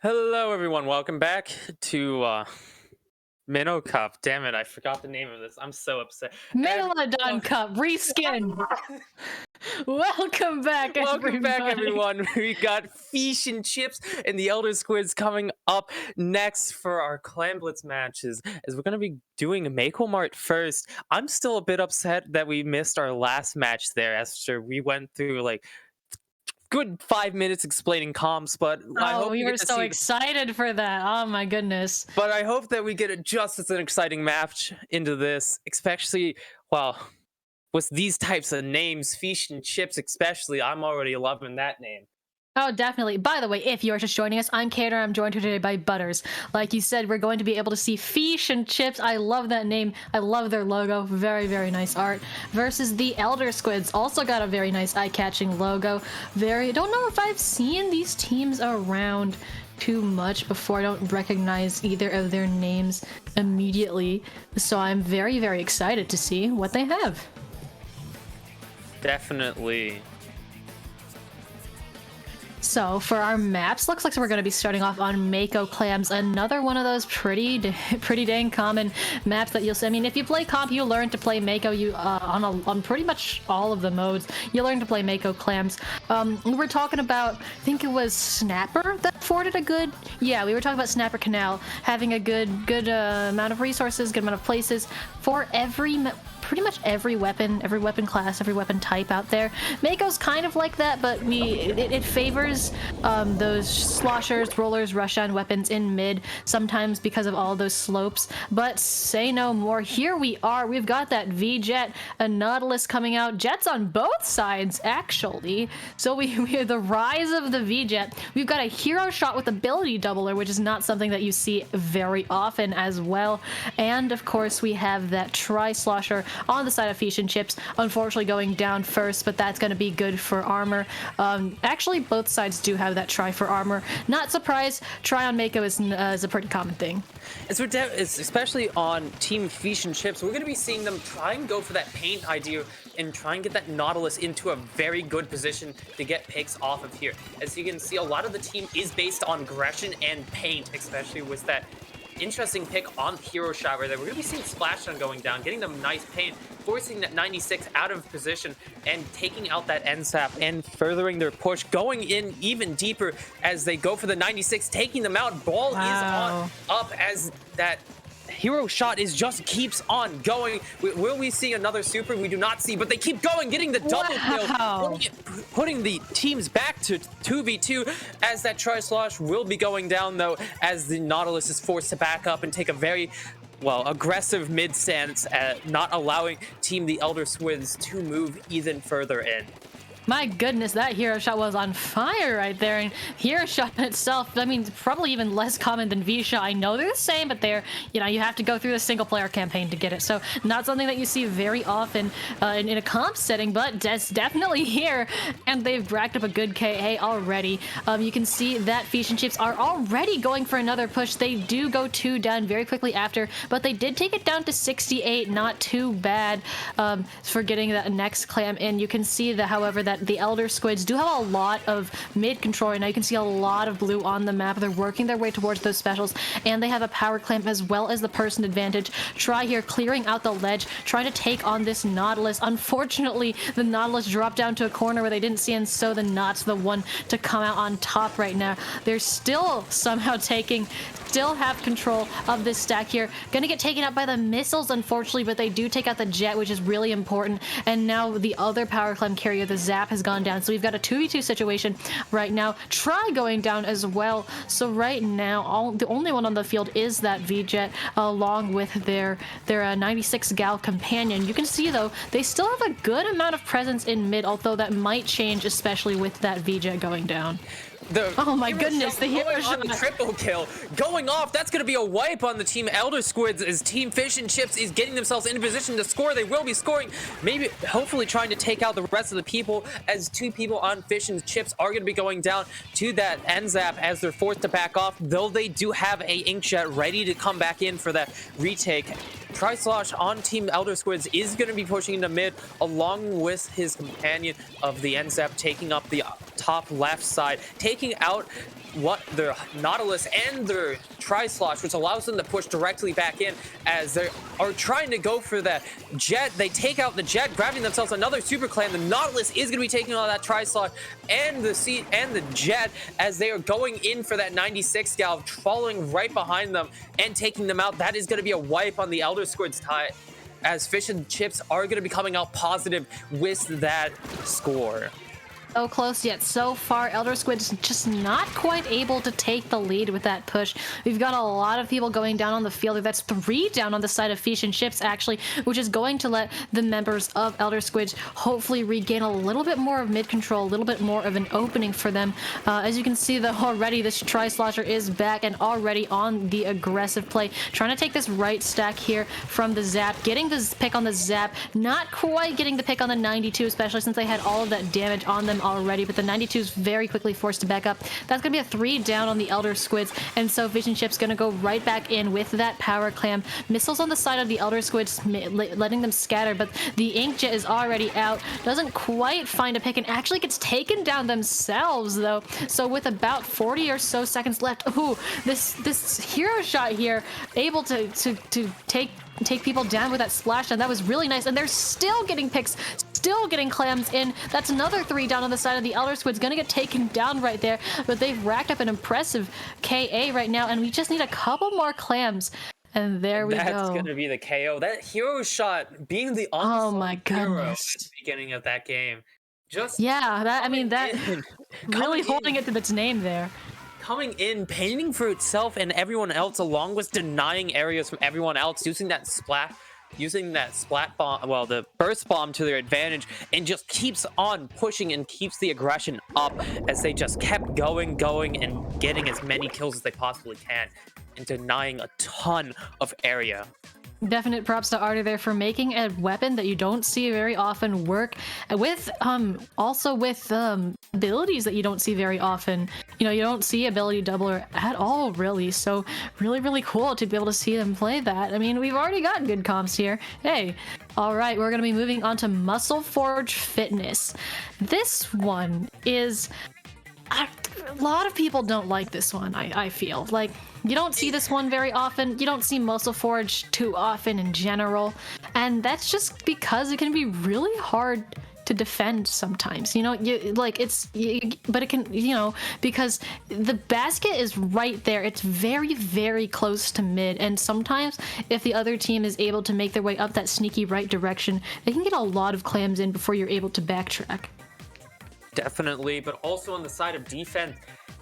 Hello, everyone. Welcome back to Minnow Cup. Damn it, I forgot the name of this. I'm so upset. Megalodon Cup reskin. Welcome back, Welcome back, everybody. everyone. We got Fish and Chips and the Elder Squids coming up next for our Clam Blitz matches, as we're going to be doing a Mako Mart first. I'm still a bit upset that we missed our last match there, Esther. We went through like good 5 minutes explaining comps, but I Oh, hope we we were get to so see. excited for that. Oh my goodness. But I hope that we get just as an exciting match into this, especially, well, with these types of names, Fish and Chips especially. I'm already loving that name. Oh, definitely. By the way, if you're just joining us, I'm Kater. I'm joined today by Butters. Like you said, we're going to be able to see Fish and Chips. I love that name. I love their logo. Very, very nice art. Versus the Elder Squids. Also got a very nice eye-catching logo. Don't know if I've seen these teams around too much before. I don't recognize either of their names immediately. So I'm very, very excited to see what they have. Definitely. So for our maps, looks like we're going to be starting off on Mako Clams, another one of those pretty dang common maps that you'll see. I mean, if you play comp, you learn to play Mako. On pretty much all of the modes, you learn to play Mako Clams. We were talking about, I think it was Snapper that afforded a good. Yeah, we were talking about Snapper Canal having a good amount of resources, good amount of places for pretty much every weapon class, every weapon type out there. Mako's kind of like that, but it favors those sloshers, rollers, rush-on weapons in mid, sometimes because of all those slopes. But say no more. Here we are. We've got that V-Jet, a Nautilus coming out. Jets on both sides, actually. So we have the rise of the V-Jet. We've got a hero shot with ability doubler, which is not something that you see very often as well. And of course, we have that tri-slosher on the side of Fish and Chips, unfortunately going down first, but that's going to be good for armor. Actually, both sides do have that try for armor. Not surprised, try on Mako is a pretty common thing. It's especially on Team Fish and Chips, we're going to be seeing them try and go for that paint idea and try and get that Nautilus into a very good position to get picks off of here. As you can see, a lot of the team is based on aggression and paint, especially with that interesting pick on hero shot right there. We're going to be seeing Splashdown going down, getting them nice paint, forcing that 96 out of position and taking out that NSAP and furthering their push, going in even deeper as they go for the 96, taking them out. Ball is on up as that hero shot just keeps on going. Will we see another super? We do not see, but they keep going, getting the double kill, putting the teams back to 2v2 as that tri-slosh will be going down, though, as the Nautilus is forced to back up and take a very aggressive mid stance, not allowing Team the Elder Squids to move even further in. My goodness, that hero shot was on fire right there. And hero shot in itself, I mean, probably even less common than V shot. I know they're the same, but you have to go through the single player campaign to get it. So not something that you see very often in a comp setting, but that's definitely here. And they've racked up a good KA already. You can see that Fish and Chips are already going for another push. They do go 2 down very quickly after, but they did take it down to 68. Not too bad for getting that next clam in. You can see that, however, that the Elder Squids do have a lot of mid control right now. You can see a lot of blue on the map. They're working their way towards those specials, and they have a power clamp as well as the person advantage. Try here clearing out the ledge, trying to take on this Nautilus. Unfortunately, the Nautilus dropped down to a corner where they didn't see, and so the Naught's the one to come out on top right now. They're still somehow still have control of this stack here. Gonna get taken out by the missiles, unfortunately, but they do take out the jet, which is really important. And now the other power clam carrier, the Zap, has gone down. So we've got a 2v2 situation right now. Try going down as well. So right now, the only one on the field is that V-Jet, along with their 96 gal companion. You can see, though, they still have a good amount of presence in mid, although that might change, especially with that V-Jet going down. Oh my goodness, the hero shot. On the triple kill going off. That's going to be a wipe on the Team Elder Squids as Team Fish and Chips is getting themselves in position to score. They will be scoring, maybe hopefully trying to take out the rest of the people, as 2 people on Fish and Chips are going to be going down to that NZAP as they're forced to back off, though they do have a Inkjet ready to come back in for that retake. Tri-Slosh on Team Elder Squids is going to be pushing into mid, along with his companion of the NZAP taking up the top left side, taking out what their Nautilus and their Tri-Slosh, which allows them to push directly back in as they are trying to go for that Jet. They take out the Jet, grabbing themselves another Super Clam. The Nautilus is going to be taking on that Tri-Slosh and the Jet as they are going in for that 96 gal, following right behind them and taking them out. That is going to be a wipe on the Elder Squid's tie, as Fish and Chips are going to be coming out positive with that score. So close yet so far. Elder Squid's just not quite able to take the lead with that push. We've got a lot of people going down on the field. That's 3 down on the side of Fish and Chips, actually, which is going to let the members of Elder Squid hopefully regain a little bit more of mid control, a little bit more of an opening for them. As you can see, though, already this Tri-Slosher is back and already on the aggressive play, trying to take this right stack here from the Zap, getting this pick on the Zap, not quite getting the pick on the 92, especially since they had all of that damage on them already, but the 92 is very quickly forced to back up. That's gonna be a 3 down on the Elder Squids, and so Vision Chip's gonna go right back in with that Power Clam. Missiles on the side of the Elder Squids, letting them scatter, but the Inkjet is already out. Doesn't quite find a pick and actually gets taken down themselves, though. So with about 40 or so seconds left, ooh, this hero shot here, able to take people down with that splash, and that was really nice. And they're still getting picks, still getting clams in. That's another 3 down on the side of the Elder Squid's gonna get taken down right there, but they've racked up an impressive KA right now, and we just need a couple more clams. And there we go. That's gonna be the KO. That hero shot being the oh my hero at goodness the beginning of that game. Just yeah, that, I mean, that really holding in. it to its name there. Coming in, painting for itself and everyone else, along with denying areas from everyone else, using that splat bomb, well, the burst bomb to their advantage, and just keeps on pushing and keeps the aggression up as they just kept going, and getting as many kills as they possibly can, and denying a ton of area. Definite props to Artie there for making a weapon that you don't see very often work with also with abilities that you don't see very often. You know, you don't see ability doubler at all, really. So really cool to be able to see them play that. I mean, we've already got good comps here. Hey, all right, we're gonna be moving on to Muscle Forge Fitness. This one is a lot of people don't like this one. I feel like you don't see this one very often. You don't see Muscle Forge too often in general, and that's just because it can be really hard to defend sometimes. You know, but it can, you know, because the basket is right there. It's very close to mid, and sometimes if the other team is able to make their way up that sneaky right direction, they can get a lot of clams in before you're able to backtrack. Definitely, but also on the side of defense,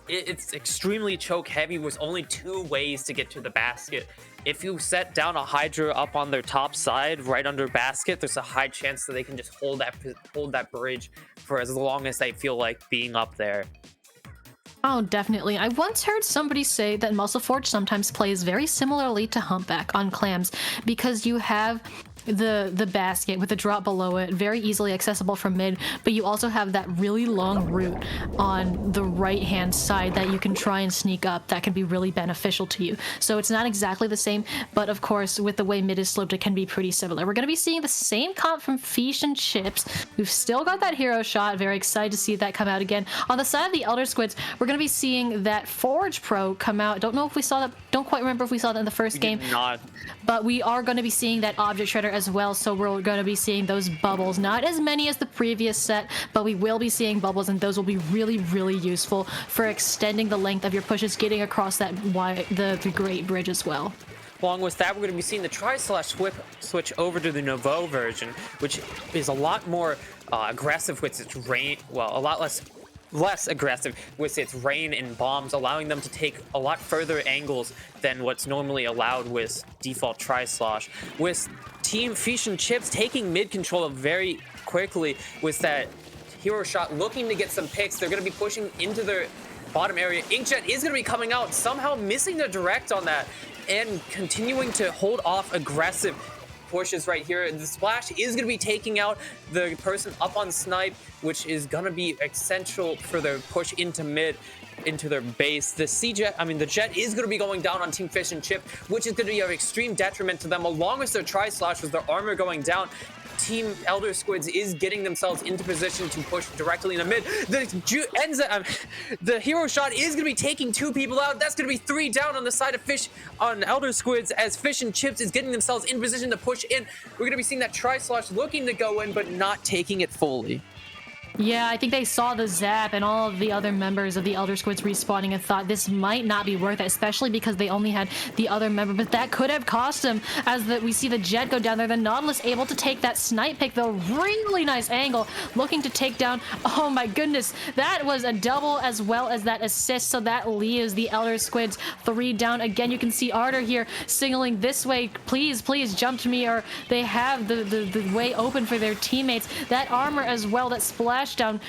it's extremely choke heavy with only 2 ways to get to the basket. If you set down a Hydra up on their top side right under basket, there's a high chance that they can just hold that bridge for as long as they feel like being up there. Oh, definitely. I once heard somebody say that Muscle Forge sometimes plays very similarly to Humpback on clams, because you have the basket with the drop below it, very easily accessible from mid, but you also have that really long route on the right hand side that you can try and sneak up that can be really beneficial to you. So it's not exactly the same, but of course with the way mid is sloped, it can be pretty similar. We're going to be seeing the same comp from Fish and Chips. We've still got that hero shot, very excited to see that come out again. On the side of the Elder Squids, we're going to be seeing that Forge Pro come out. Don't know if we saw that, don't quite remember if we saw that in the first game. Not. But we are going to be seeing that Object Shredder as well, so we're going to be seeing those bubbles. Not as many as the previous set, but we will be seeing bubbles, and those will be really useful for extending the length of your pushes, getting across that the Great Bridge as well. Along with that, we're going to be seeing the Tri-Slash switch over to the Nouveau version, which is a lot more aggressive with its rain, well, a lot less aggressive with its rain and bombs, allowing them to take a lot further angles than what's normally allowed with default Tri-Slosh. With Team Fish and Chips taking mid control very quickly with that hero shot, looking to get some picks. They're going to be pushing into their bottom area. Inkjet is going to be coming out, somehow missing the direct on that, and continuing to hold off aggressive pushes right here. The splash is going to be taking out the person up on snipe, which is going to be essential for their push into mid, into their base. The Jet is going to be going down on Team Fish and Chip, which is going to be of extreme detriment to them, along with their Tri-Slash with their armor going down. Team Elder Squids is getting themselves into position to push directly in the mid. The hero shot is going to be taking 2 people out. That's going to be 3 down on the side of on Elder Squids, as Fish and Chips is getting themselves in position to push in. We're going to be seeing that Tri-Slosh looking to go in, but not taking it fully. Yeah, I think they saw the zap and all of the other members of the Elder Squids respawning and thought this might not be worth it, especially because they only had the other member, but that could have cost them, as we see the Jet go down there. The Nautilus able to take that snipe pick, though. Really nice angle, looking to take down. Oh my goodness, that was a double as well as that assist, so that leaves the Elder Squids 3 down. Again, you can see Ardor here signaling this way, please jump to me, or they have the way open for their teammates. That armor as well, that splash down,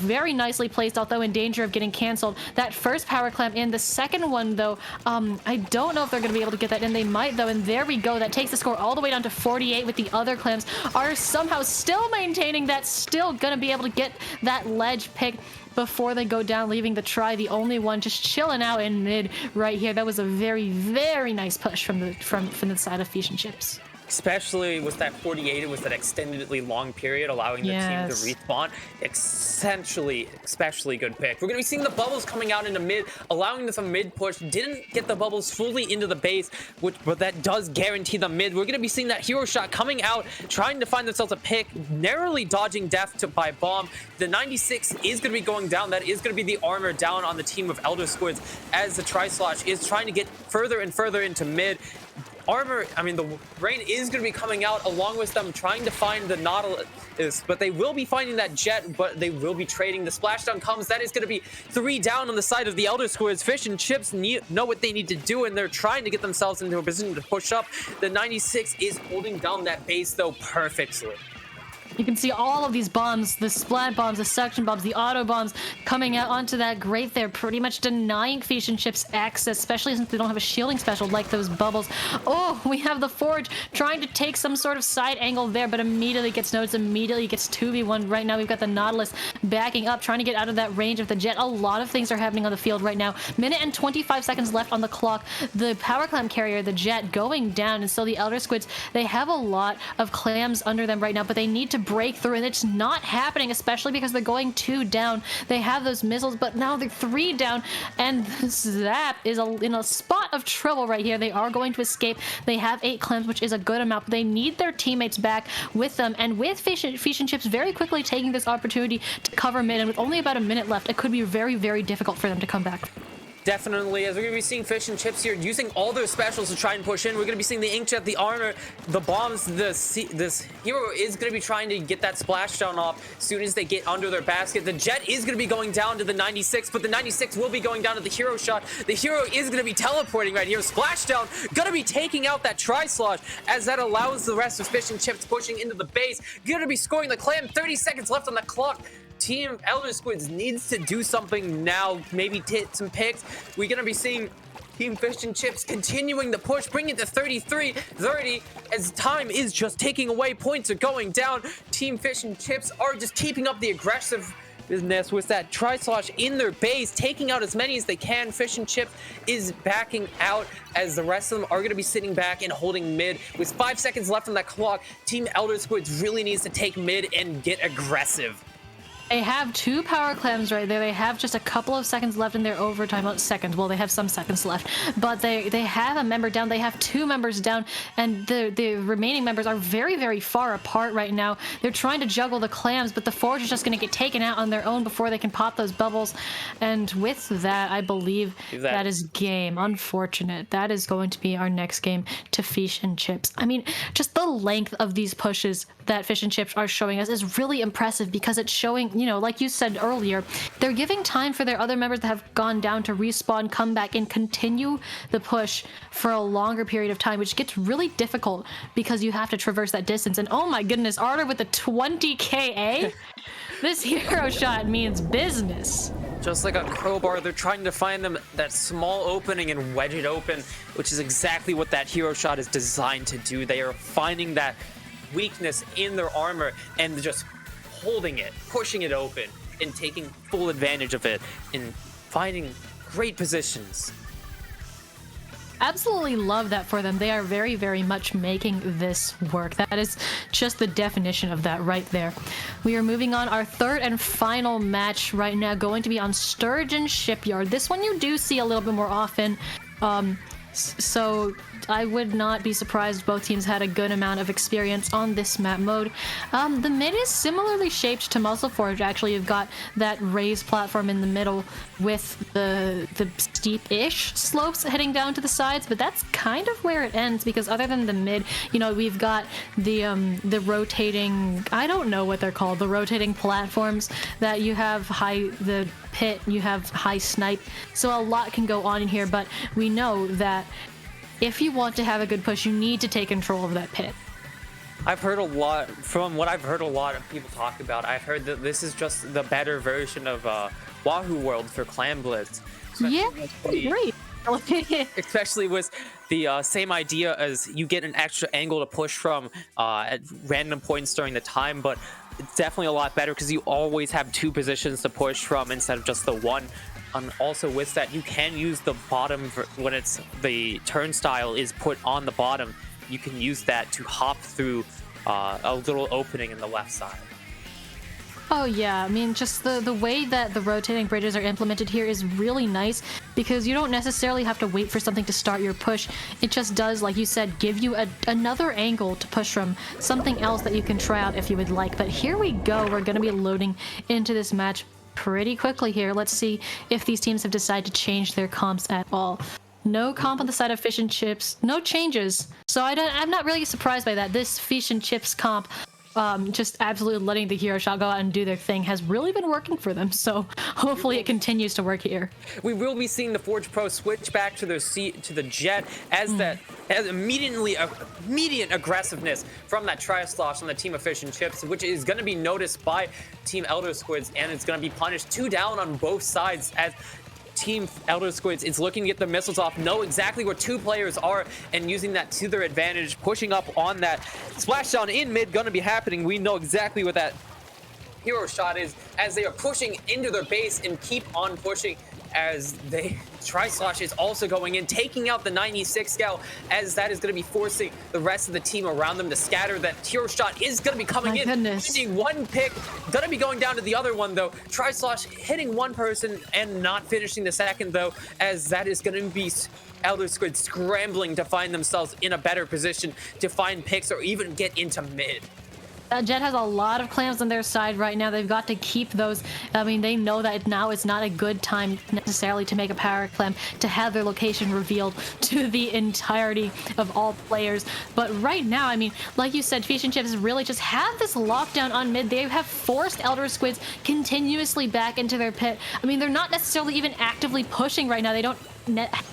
very nicely placed, although in danger of getting canceled. That first power clamp in. The second one, though, I don't know if they're going to be able to get that in. They might, though, and there we go. That takes the score all the way down to 48, with the other clamps are somehow still maintaining that, still going to be able to get that ledge pick before they go down, leaving the Tri the only one just chilling out in mid right here. That was a very, very nice push from the side of Fish and Chips. Especially with that 48, it was that extendedly long period, allowing the team to respawn. Especially good pick. We're going to be seeing the bubbles coming out into mid, allowing this a mid push. Didn't get the bubbles fully into the base, but that does guarantee the mid. We're going to be seeing that hero shot coming out, trying to find themselves a pick, narrowly dodging death by bomb. The 96 is going to be going down. That is going to be the armor down on the team of Elder Squids, as the Tri-Slosh is trying to get further and further into mid. The rain is going to be coming out along with them trying to find the Nautilus, but they will be finding that Jet, but they will be trading. The splashdown comes. That is going to be 3 down on the side of the Elder Squids. Fish and Chips know what they need to do, and they're trying to get themselves into a position to push up. The 96 is holding down that base, though, perfectly. You can see all of these bombs, the splat bombs, the suction bombs, the auto bombs coming out onto that grate there, pretty much denying Fish and Chips access, especially since they don't have a shielding special like those bubbles. Oh, we have the Forge trying to take some sort of side angle there, but immediately gets noticed, immediately gets 2v1. Right now we've got the Nautilus backing up, trying to get out of that range of the Jet. A lot of things are happening on the field right now. Minute and 25 seconds left on the clock. The power clam carrier, the Jet, going down, and so the Elder Squids, they have a lot of clams under them right now, but they need to break through, and it's not happening, especially because they're going 2 down. They have those missiles, but now they're 3 down, and Zap is in a spot of trouble right here. They are going to escape. They have 8 clams, which is a good amount, but they need their teammates back with them, and with Fish and Chips very quickly taking this opportunity to cover mid, and with only about a minute left, it could be very, very difficult for them to come back. Definitely, as we're going to be seeing Fish and Chips here using all their specials to try and push in. We're going to be seeing the Inkjet, the armor, the bombs. This hero is going to be trying to get that splashdown off as soon as they get under their basket. The Jet is going to be going down to the 96, but the 96 will be going down to the hero shot. The hero is going to be teleporting right here. Splashdown, going to be taking out that Tri-Slosh, as that allows the rest of Fish and Chips pushing into the base. Going to be scoring the Clam. 30 seconds left on the clock. Team Elder Squids needs to do something now, maybe hit some picks. We're going to be seeing Team Fish and Chips continuing the push, bring it to 33-30, as time is just taking away. Points are going down. Team Fish and Chips are just keeping up the aggressiveness with that Tri-Slosh in their base, taking out as many as they can. Fish and Chips is backing out, as the rest of them are going to be sitting back and holding mid. With 5 seconds left on that clock, Team Elder Squids really needs to take mid and get aggressive. They have 2 power clams right there. They have just a couple of seconds left in their overtime. Seconds. Well, they have some seconds left. But they have a member down. They have 2 members down. And the remaining members are very, very far apart right now. They're trying to juggle the clams, but the Forge is just going to get taken out on their own before they can pop those bubbles. And with that, I believe that is game. Unfortunate. That is going to be our next game to Fish and Chips. I mean, just the length of these pushes that Fish and Chips are showing us is really impressive, because it's showing, you know, like you said earlier, they're giving time for their other members that have gone down to respawn, come back, and continue the push for a longer period of time, which gets really difficult because you have to traverse that distance. And oh my goodness, Ardor with the 20 KA? This hero shot means business. Just like a crowbar, they're trying to find them that small opening and wedge it open, which is exactly what that hero shot is designed to do. They are finding that weakness in their armor and just holding it, pushing it open, and taking full advantage of it, and finding great positions. Absolutely love that for them. They are very, very much making this work. That is just the definition of that right there. We are moving on. Our third and final match right now going to be on Sturgeon Shipyard. This one you do see a little bit more often. So I would not be surprised both teams had a good amount of experience on this map mode. The mid is similarly shaped to Muzzle Forge. Actually, you've got that raised platform in the middle with the steep-ish slopes heading down to the sides, but that's kind of where it ends, because other than the mid, you know, we've got the rotating, I don't know what they're called, the rotating platforms that you have the pit, you have high snipe, so a lot can go on in here, but we know that if you want to have a good push, you need to take control of that pit. I've heard a lot, from what I've heard a lot of people talk about, I've heard that this is just the better version of Wahoo World for Clam Blitz. Yeah, great. Especially with the same idea as you get an extra angle to push from at random points during the time, but it's definitely a lot better because you always have two positions to push from instead of just the one. Also with that, you can use the bottom when it's the turnstile is put on the bottom. You can use that to hop through a little opening in the left side. Oh yeah, I mean, just the way that the rotating bridges are implemented here is really nice, because you don't necessarily have to wait for something to start your push. It just does, like you said, give you another angle to push from, something else that you can try out if you would like. But here we go, we're going to be loading into this match pretty quickly here. Let's see if these teams have decided to change their comps at all. No comp on the side of Fish and Chips, no changes. So I'm not really surprised by that. This Fish and Chips comp, just absolutely letting the hero shot go out and do their thing, has really been working for them, so hopefully it continues to work here. We will be seeing the Forge Pro switch back to their the Jet as immediate aggressiveness from that Tri-Slosh on the team of Fish and Chips, which is going to be noticed by Team Elder Squids, and it's going to be punished 2 down on both sides as Team Elder Squids is looking to get the missiles off, know exactly where 2 players are, and using that to their advantage, pushing up on that splashdown in mid. Gonna be happening. We know exactly what that hero shot is as they are pushing into their base and keep on pushing as they Tri-Slosh is also going in, taking out the 96 scout, as that is going to be forcing the rest of the team around them to scatter. That hero shot is going to be coming in. Finding one pick, going to be going down to the other one though. Tri-Slosh hitting one person and not finishing the second though, as that is going to be Elder Squid scrambling to find themselves in a better position to find picks or even get into mid. Jet has a lot of clams on their side right now. They've got to keep those. I mean, they know that now is not a good time necessarily to make a power clam, to have their location revealed to the entirety of all players. But right now, I mean, like you said, Fish and Chips really just have this lockdown on mid. They have forced Elder Squids continuously back into their pit. I mean, they're not necessarily even actively pushing right now. They don't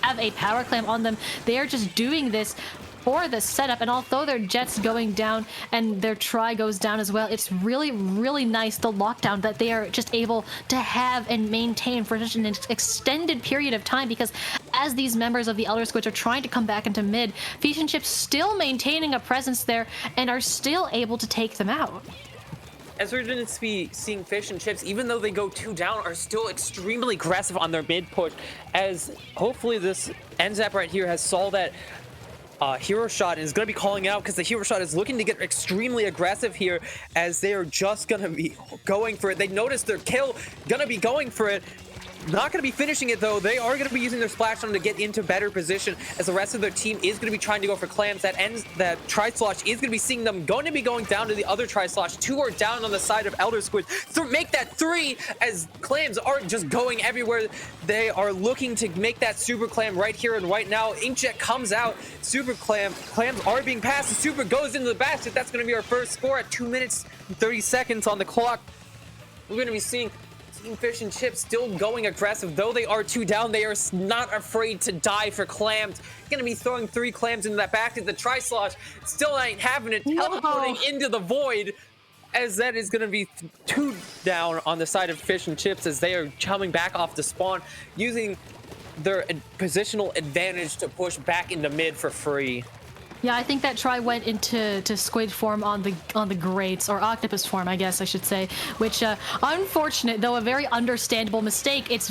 have a power clam on them. They are just doing this for the setup, and although their Jet's going down and their Tri goes down as well, it's really, really nice, the lockdown that they are just able to have and maintain for such an extended period of time, because as these members of the Elder Squids are trying to come back into mid, Fish and Chips still maintaining a presence there and are still able to take them out. As we're going to be seeing Fish and Chips, even though they go 2 down, are still extremely aggressive on their mid push, as hopefully this NZAP right here has saw that hero shot and is going to be calling out, because the hero shot is looking to get extremely aggressive here, as they are just going to be going for it. They notice their kill, going to be going for it. Not going to be finishing it though. They are going to be using their splashdown to get into better position, as the rest of their team is going to be trying to go for clams. That Tri-Slosh is going to be seeing them going to be going down to the other Tri-Slosh. 2 are down on the side of Elder Squid. Make that 3, as clams aren't just going everywhere. They are looking to make that super clam right here and right now. Inkjet comes out. Super clams are being passed. The super goes into the basket. That's going to be our first score at 2 minutes and 30 seconds on the clock. We're going to be seeing Fish and Chips still going aggressive. Though they are 2 down, they are not afraid to die for clams. Gonna be throwing 3 clams into that basket. The Tri-Slosh still ain't having it, teleporting into the void, as that is gonna be 2 down on the side of Fish and Chips, as they are coming back off the spawn, using their positional advantage to push back into mid for free. Yeah, I think that try went into squid form on the grates, or octopus form, I guess I should say. Which, unfortunate, though a very understandable mistake. It's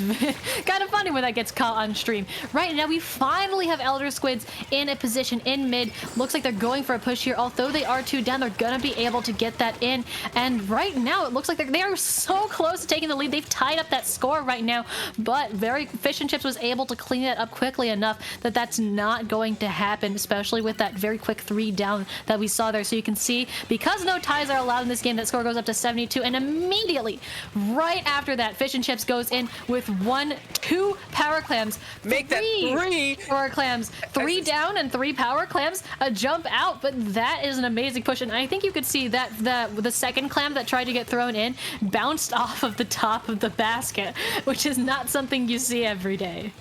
kind of funny when that gets caught on stream. Right now, we finally have Elder Squids in a position in mid. Looks like they're going for a push here. Although they are 2 down, they're gonna be able to get that in. And right now, it looks like they are so close to taking the lead. They've tied up that score right now, but Fish and Chips was able to clean that up quickly enough that that's not going to happen, especially with that very quick 3 down that we saw there. So you can see, because no ties are allowed in this game, that score goes up to 72, and immediately right after that, Fish and Chips goes in with 2 power clams. Make that 3 power clams, 3 down and 3 power clams, a jump out. But that is an amazing push, and I think you could see that the second clam that tried to get thrown in bounced off of the top of the basket, which is not something you see every day.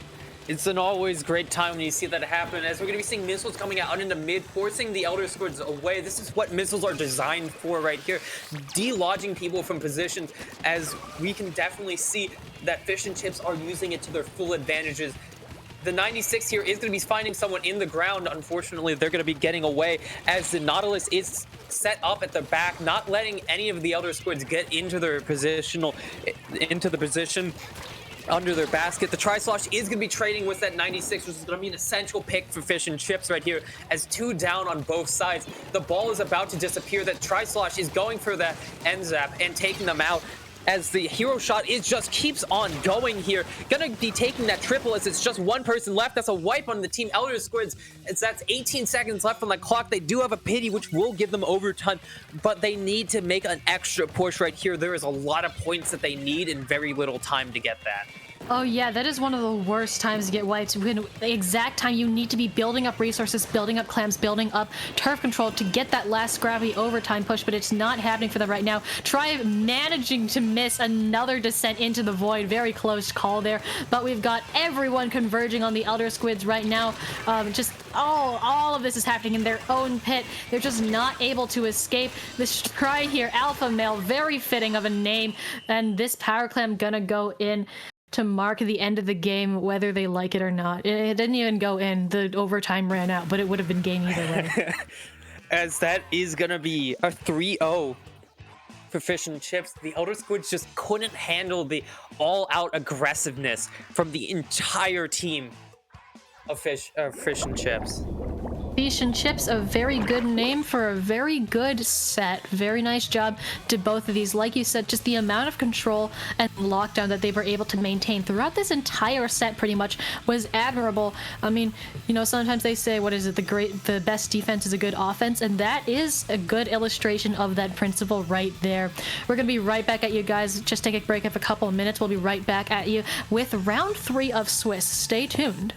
It's an always great time when you see that happen, as we're going to be seeing missiles coming out into mid, forcing the Elder Squids away. This is what missiles are designed for right here, delodging people from positions, as we can definitely see that Fish and Chips are using it to their full advantages. The 96 here is going to be finding someone in the ground. Unfortunately, they're going to be getting away, as the Nautilus is set up at the back, not letting any of the Elder Squids get into their position under their basket. The Tri-Slosh is going to be trading with that 96, which is going to be an essential pick for Fish and Chips right here, as 2 down on both sides. The ball is about to disappear. That Tri-Slosh is going for that end zap and taking them out, as the hero shot just keeps on going here. Gonna be taking that triple, as it's just 1 person left. That's a wipe on the team Elder Squids. That's 18 seconds left on the clock. They do have a pity, which will give them overtime, but they need to make an extra push right here. There is a lot of points that they need in very little time to get that. Oh yeah, that is one of the worst times to get wiped. When the exact time you need to be building up resources, building up clams, building up turf control to get that last gravity overtime push, but it's not happening for them right now. Try managing to miss another descent into the void. Very close call there, but we've got everyone converging on the Elder Squids right now. Just all of this is happening in their own pit. They're just not able to escape. This try here, Alpha Male, very fitting of a name, and this power clam gonna go in to mark the end of the game, whether they like it or not. It didn't even go in. The overtime ran out, but it would have been game either way. As that is going to be a 3-0 for Fish and Chips. The Elder Squids just couldn't handle the all-out aggressiveness from the entire team of Fish and Chips. Fish and Chips, a very good name for a very good set. Very nice job to both of these. Like you said, just the amount of control and lockdown that they were able to maintain throughout this entire set pretty much was admirable. I mean, you know, sometimes they say, what is it, the best defense is a good offense, and that is a good illustration of that principle right there. We're gonna be right back at you guys. Just take a break of a couple of minutes. We'll be right back at you with round 3 of Swiss. Stay tuned.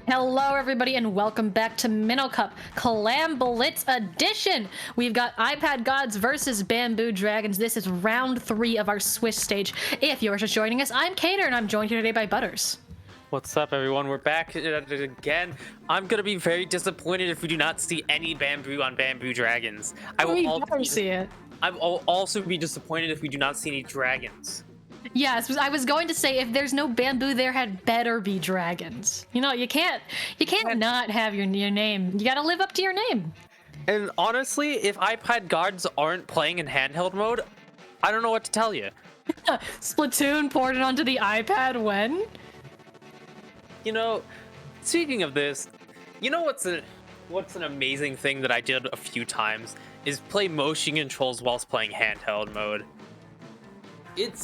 Hello, everybody, and welcome back to Minnow Cup Clam Blitz Edition. We've got iPad Gods versus Bamboo Dragons. This is round 3 of our Swiss stage. If you're just joining us, I'm Cater, and I'm joined here today by Butters. What's up, everyone? We're back at it again. I'm gonna be very disappointed if we do not see any bamboo on Bamboo Dragons. We never see it. I will also be disappointed if we do not see any dragons. Yes, I was going to say if there's no bamboo, there had better be dragons. You know, you can't not have your name. You gotta live up to your name. And honestly, if iPad Gods aren't playing in handheld mode, I don't know what to tell you. Splatoon ported onto the iPad when? You know, speaking of this, you know what's an amazing thing that I did a few times is play motion controls whilst playing handheld mode.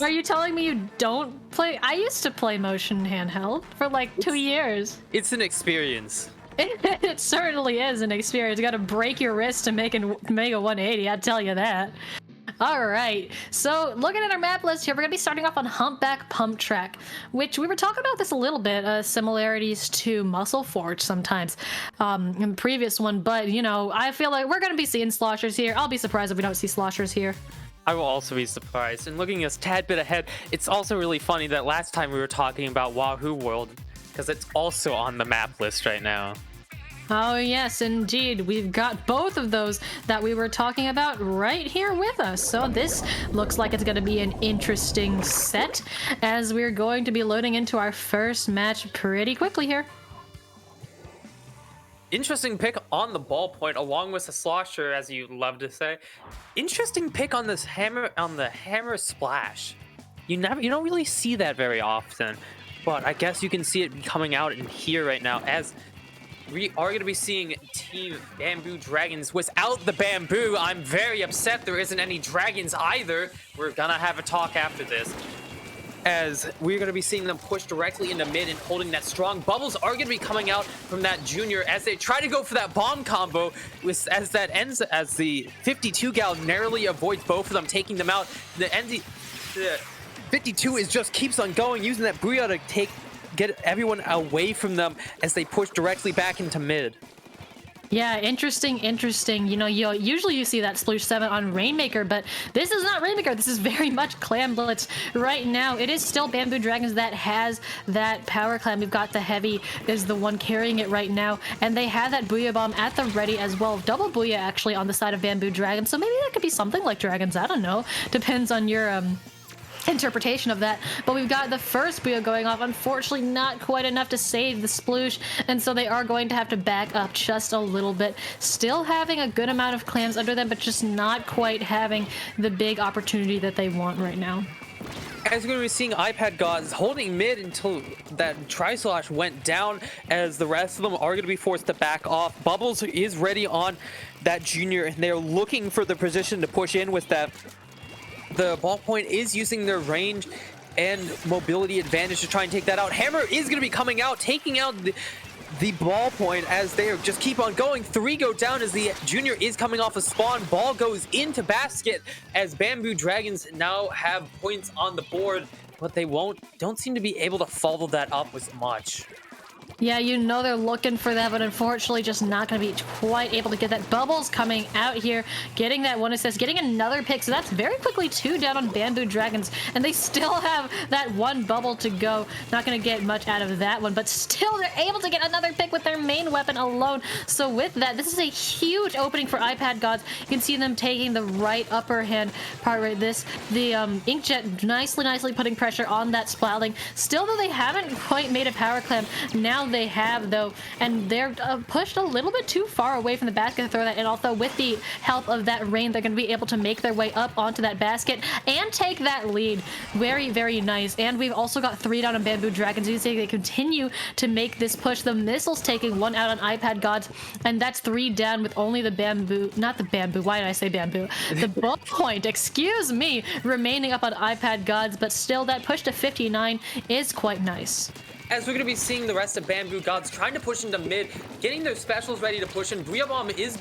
Are you telling me you don't play? I used to play motion handheld for like 2 years. It's an experience. It certainly is an experience. You gotta break your wrist to make a 180, I'd tell you that. Alright, so looking at our map list here, we're gonna be starting off on Humpback Pump Track, which we were talking about this a little bit, similarities to Muscle Forge sometimes in the previous one, but you know, I feel like we're gonna be seeing sloshers here. I'll be surprised if we don't see sloshers here. I will also be surprised. And looking a tad bit ahead, it's also really funny that last time we were talking about Wahoo World, because it's also on the map list right now. Oh yes, indeed. We've got both of those that we were talking about right here with us. So this looks like it's going to be an interesting set as we're going to be loading into our first match pretty quickly here. Interesting pick on the ballpoint, along with the slosher, as you love to say. Interesting pick on this hammer, on the hammer splash. You don't really see that very often, but I guess you can see it coming out in here right now, as we are going to be seeing Team Bamboo Dragons without the bamboo. I'm very upset there isn't any dragons either. We're gonna have a talk after this, as we're going to be seeing them push directly into mid and holding that strong. Bubbles are going to be coming out from that junior as they try to go for that bomb combo, as that ends, as the 52 gal narrowly avoids both of them, taking them out. The 52 just keeps on going, using that Booyah to get everyone away from them as they push directly back into mid. Yeah, interesting. You know, usually you see that Sploosh 7 on Rainmaker, but this is not Rainmaker. This is very much Clam Blitz right now. It is still Bamboo Dragons that has that power clam. We've got the Heavy is the one carrying it right now, and they have that Booyah Bomb at the ready as well. Double Booyah actually on the side of Bamboo Dragons, so maybe that could be something like Dragons. I don't know. Depends on your interpretation of that. But we've got the first Booyah going off, unfortunately not quite enough to save the Sploosh, and so they are going to have to back up just a little bit, still having a good amount of clams under them, but just not quite having the big opportunity that they want right now. As we're going to be seeing iPad Gods holding mid until that Tri-Slash went down, as the rest of them are going to be forced to back off. Bubbles is ready on that junior, and they're looking for the position to push in with that. The ballpoint is using their range and mobility advantage to try and take that out. Hammer is going to be coming out, taking out the ballpoint as they just keep on going. 3 go down as the junior is coming off a spawn. Ball goes into basket as Bamboo Dragons now have points on the board, but they don't seem to be able to follow that up with much. Yeah, you know they're looking for that, but unfortunately just not going to be quite able to get that. Bubbles coming out here, getting that 1 assist, getting another pick, so that's very quickly 2 down on Bamboo Dragons, and they still have that 1 bubble to go. Not going to get much out of that one, but still they're able to get another pick with their main weapon alone. So with that, this is a huge opening for iPad Gods. You can see them taking the right upper hand part right this. The Inkjet nicely putting pressure on that Splatling. Still, though, they haven't quite made a power clam. Now they have, though, and they're pushed a little bit too far away from the basket to throw that in. Also, with the help of that rain, they're going to be able to make their way up onto that basket and take that lead. Very nice. And we've also got 3 down on Bamboo Dragons. You see they continue to make this push. The missiles taking 1 out on iPad Gods, and that's 3 down with only the bamboo, not the bamboo, why did I say bamboo? The ballpoint, excuse me, remaining up on iPad Gods, but still that push to 59 is quite nice. as we're going to be seeing the rest of Bamboo Gods trying to push into mid, getting their specials ready to push in. Booyah Bomb is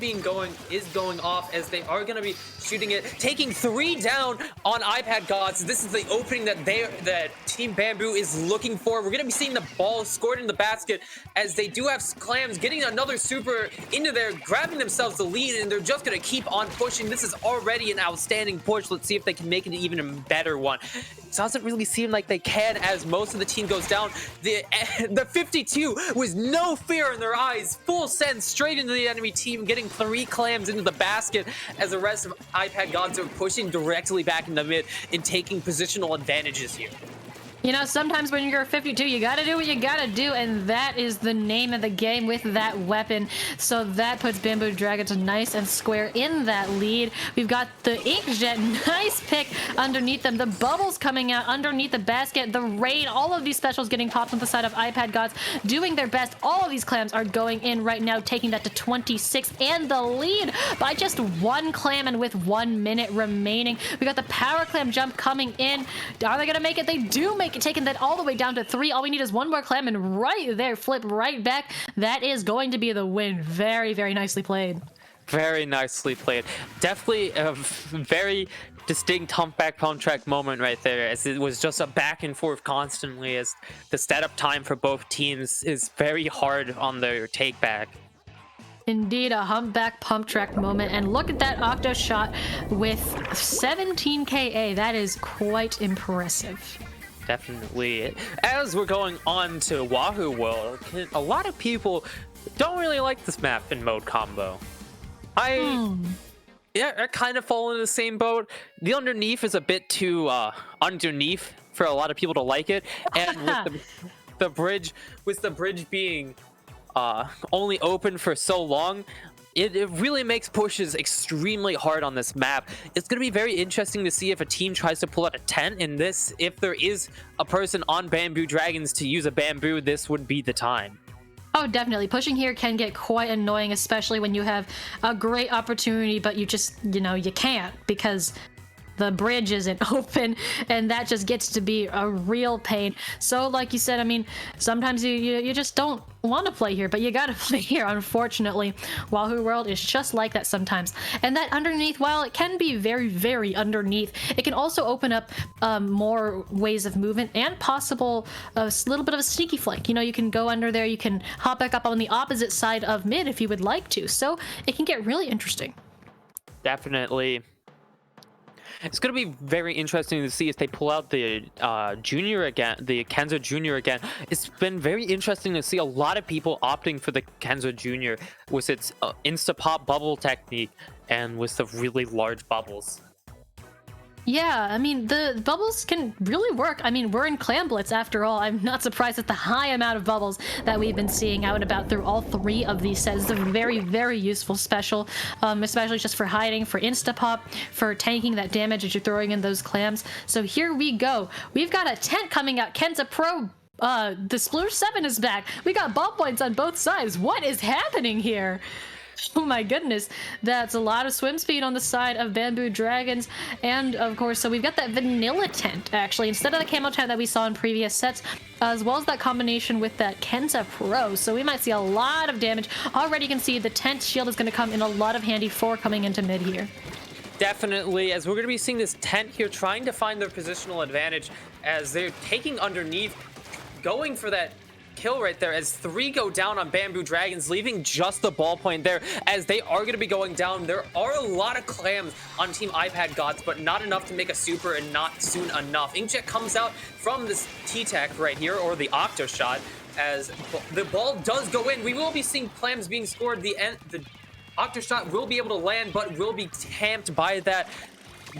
going off as they are going to be shooting it, taking 3 down on iPad Gods. This is the opening that Team Bamboo is looking for. We're going to be seeing the ball scored in the basket as they do have Clams getting another super into there, grabbing themselves the lead, and they're just going to keep on pushing. This is already an outstanding push. Let's see if they can make it even a better one. It doesn't really seem like they can, as most of the team goes down. The 52 with no fear in their eyes, full send straight into the enemy team, getting 3 Clams into the basket as the rest of iPad Gods are pushing directly back in the mid and taking positional advantages here. You know, sometimes when you're 52, you gotta do what you gotta do, and that is the name of the game with that weapon. So that puts Bamboo Dragons nice and square in that lead. We've got the Inkjet, nice pick underneath them. The bubbles coming out underneath the basket. The rain, all of these specials getting popped on the side of iPad Gods, doing their best. All of these Clams are going in right now, taking that to 26, and the lead by just 1 Clam, and with 1 minute remaining. We got the Power Clam jump coming in. Are they gonna make it? They do make it, taking that all the way down to 3. All we need is 1 more Clam, and right there, flip right back. That is going to be the win. Very, very nicely played. Very nicely played. Definitely a very distinct humpback pump track moment right there, as it was just a back and forth constantly, as the setup time for both teams is very hard on their take back. Indeed, a humpback pump track moment. And look at that octo shot with 17 KA. That is quite impressive. Definitely. As we're going on to Wahoo World, a lot of people don't really like this map in mode combo. I kind of fall in the same boat. The underneath is a bit too underneath for a lot of people to like it, and with the bridge being only open for so long, it really makes pushes extremely hard on this map. It's going to be very interesting to see if a team tries to pull out a tent in this. If there is a person on Bamboo Dragons to use a bamboo, this would be the time. Oh, definitely. Pushing here can get quite annoying, especially when you have a great opportunity, but you just, you can't because the bridge isn't open, and that just gets to be a real pain. So like you said, I mean, sometimes you just don't want to play here, but you gotta play here, unfortunately. Wahoo World is just like that sometimes. And that underneath, while it can be very, very underneath, it can also open up more ways of movement and possible a little bit of a sneaky flank. You can go under there, you can hop back up on the opposite side of mid if you would like to. So it can get really interesting. Definitely. It's going to be very interesting to see if they pull out the junior again, the Kenzo Junior again. It's been very interesting to see a lot of people opting for the Kenzo Junior with its insta-pop bubble technique and with the really large bubbles. Yeah, I mean, the bubbles can really work. I mean, we're in Clam Blitz after all. I'm not surprised at the high amount of bubbles that we've been seeing out and about through all 3 of these sets. It's a very, very useful special, especially just for hiding, for insta-pop, for tanking that damage as you're throwing in those clams. So here we go. We've got a tent coming out. Kenza Pro, the Sploosh 7 is back. We got ball points on both sides. What is happening here? Oh my goodness, that's a lot of swim speed on the side of Bamboo Dragons. And of course, so we've got that vanilla tent actually instead of the camo tent that we saw in previous sets, as well as that combination with that Kenza Pro. So we might see a lot of damage. Already you can see the tent shield is going to come in a lot of handy for coming into mid here. Definitely, as we're going to be seeing this tent here trying to find their positional advantage as they're taking underneath, going for that kill right there, as 3 go down on Bamboo Dragons, leaving just the ball point there as they are going to be going down. There are a lot of Clams on Team iPad Gods, but not enough to make a super, and not soon enough. Inkjet comes out from this T-Tech right here, or the Octo Shot, as the ball does go in. We will be seeing Clams being scored. The Octo Shot will be able to land, but will be tamped by that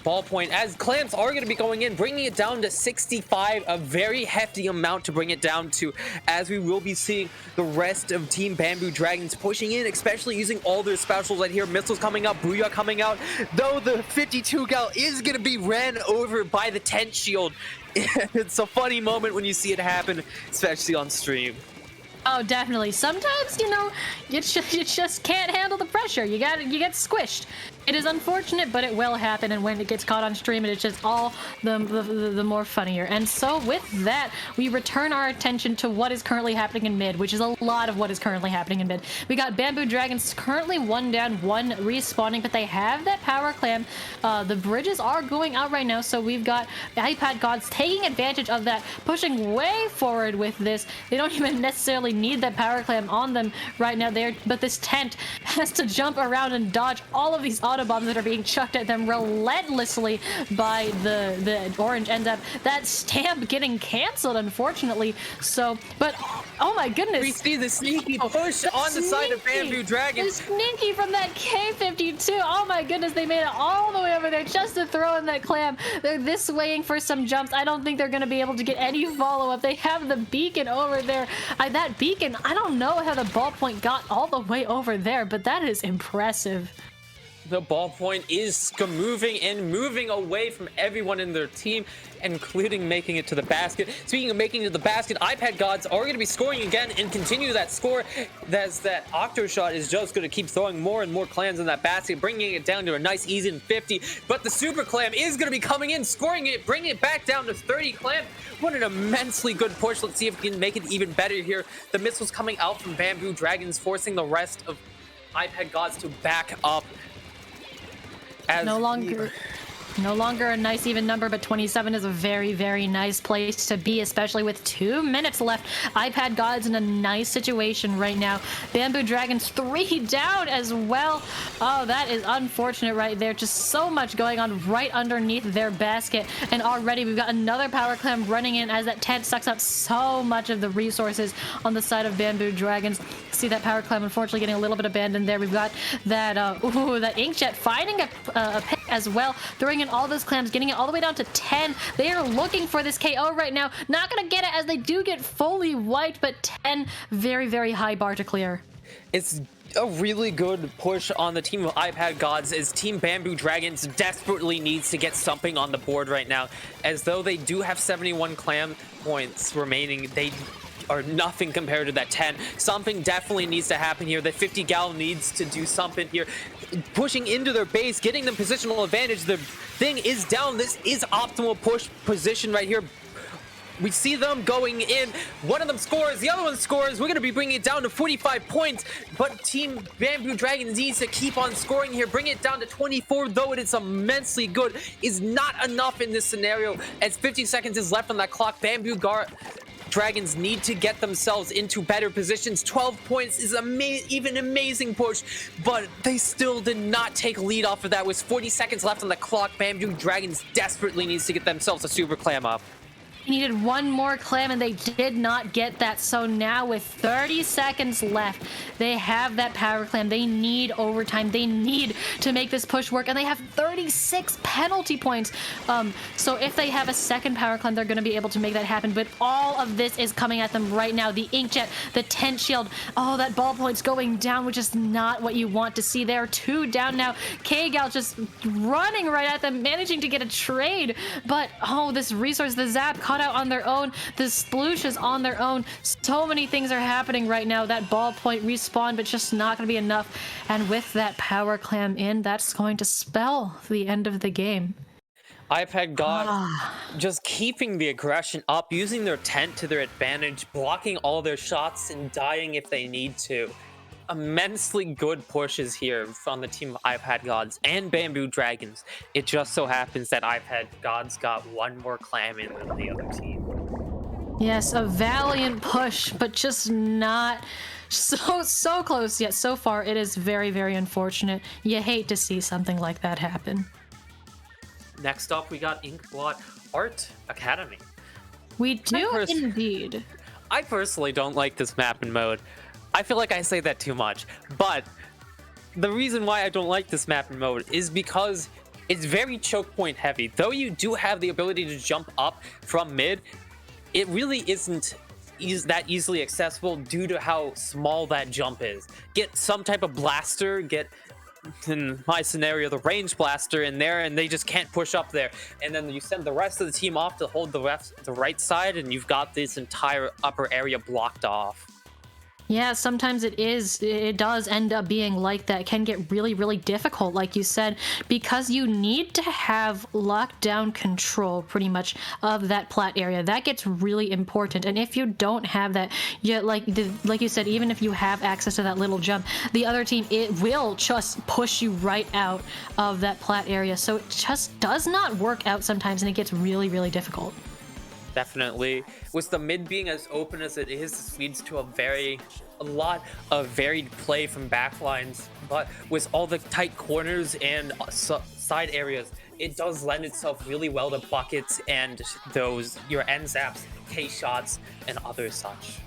ball point, as Clams are going to be going in, bringing it down to 65, a very hefty amount to bring it down to, as we will be seeing the rest of Team Bamboo Dragons pushing in, especially using all their specials right here. Missiles coming up, Booyah coming out, though the 52 gal is going to be ran over by the tent shield. It's a funny moment when you see it happen, especially on stream. Oh, definitely. Sometimes, you just can't handle the pressure. You get squished. It is unfortunate, but it will happen, and when it gets caught on stream, it's just all the more funnier. And so with that, we return our attention to what is currently happening in mid, which is a lot of what is currently happening in mid. We got Bamboo Dragons currently 1 down, 1 respawning, but they have that power clam. The bridges are going out right now, so we've got iPad Gods taking advantage of that, pushing way forward with this. They don't even necessarily need that power clam on them right now there, but this tent has to jump around and dodge all of these autobombs that are being chucked at them relentlessly by the orange ends up that stamp getting canceled, unfortunately. So, but oh my goodness, We see the sneaky push on the side of Bamboo Dragons. The sneaky from that K-52. Oh my goodness, they made it all the way over there just to throw in that clam. They're this waiting for some jumps. I don't think they're going to be able to get any follow-up. They have the beacon over there. That beacon, I don't know how the ballpoint got all the way over there, but that is impressive. The ballpoint is moving away from everyone in their team, including making it to the basket. Speaking of making it to the basket, iPad Gods are going to be scoring again and continue that score. That Octo Shot is just going to keep throwing more and more clams in that basket, bringing it down to a nice easy 50. But the Super Clam is going to be coming in, scoring it, bringing it back down to 30 clam. What an immensely good push. Let's see if we can make it even better here. The missiles coming out from Bamboo Dragons, forcing the rest of iPad Gods to back up. No longer a nice even number, but 27 is a very, very nice place to be, especially with 2 minutes left. iPad God's in a nice situation right now. Bamboo Dragons 3 down as well. Oh, that is unfortunate right there. Just so much going on right underneath their basket. And already we've got another power clam running in as that tent sucks up so much of the resources on the side of Bamboo Dragons. See that power clam unfortunately getting a little bit abandoned there. We've got that, that inkjet finding a pick as well, throwing in all those clams, getting it all the way down to 10. They are looking for this KO right now. Not gonna get it as they do get fully wiped, but 10, very, very high bar to clear. It's a really good push on the team of iPad Gods, as Team Bamboo Dragons desperately needs to get something on the board right now. As though they do have 71 clam points remaining, they are nothing compared to that 10. Something definitely needs to happen here. The 50 gal needs to do something here. Pushing into their base, getting them positional advantage. The thing is down. This is optimal push position right here. We see them going in. One of them scores, the other one scores. We're going to be bringing it down to 45 points, but Team Bamboo Dragons needs to keep on scoring here. Bring it down to 24, though it is immensely good, is not enough in this scenario. As 50 seconds is left on that clock, Dragons need to get themselves into better positions. 12 points is even amazing push, but they still did not take lead off of that. With 40 seconds left on the clock, Bamboo Dragons desperately needs to get themselves a super clam up. They needed one more clam and they did not get that. So now with 30 seconds left, they have that power clam. They need overtime. They need to make this push work, and they have 36 penalty points. So if they have a second power clam, they're going to be able to make that happen. But all of this is coming at them right now. The inkjet, the tent shield. Oh, that ballpoint's going down, which is not what you want to see. There, 2 down now. K-Gal just running right at them, managing to get a trade. But oh, this resource, the zap caught out on their own. The sploosh is on their own. So many things are happening right now. That ballpoint respawn, but just not going to be enough. And with that power clam in, that's going to spell the end of the game. iPad God just keeping the aggression up, using their tent to their advantage, blocking all their shots and dying if they need to. Immensely good pushes here from the team of iPad Gods and Bamboo Dragons. It just so happens that iPad Gods got one more clam in than the other team. Yes, a valiant push, but just not so close yet. So far, it is very, very unfortunate. You hate to see something like that happen. Next up, we got Inkblot Art Academy. We do indeed. I personally don't like this map and mode. I feel like I say that too much, but the reason why I don't like this map and mode is because it's very choke point heavy. Though you do have the ability to jump up from mid, it really isn't that easily accessible due to how small that jump is. Get some type of blaster, get, in my scenario, the range blaster in there, and they just can't push up there. And then you send the rest of the team off to hold the right side, and you've got this entire upper area blocked off. Yeah, sometimes it does end up being like that. It can get really, really difficult, like you said, because you need to have lockdown control pretty much of that plat area. That gets really important. And if you don't have that, like you said, even if you have access to that little jump, the other team, it will just push you right out of that plat area. So it just does not work out sometimes, and it gets really, really difficult. Definitely. With the mid being as open as it is, this leads to a lot of varied play from backlines. But with all the tight corners and side areas, it does lend itself really well to buckets and your end zaps, K shots, and other such.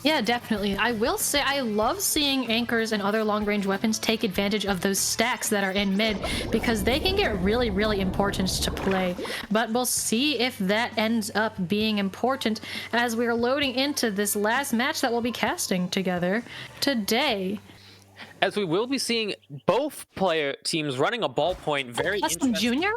Yeah, definitely. I will say I love seeing anchors and other long-range weapons take advantage of those stacks that are in mid, because they can get really, really important to play. But we'll see if that ends up being important as we're loading into this last match that we'll be casting together today. As we will be seeing both player teams running a ballpoint very Custom Junior?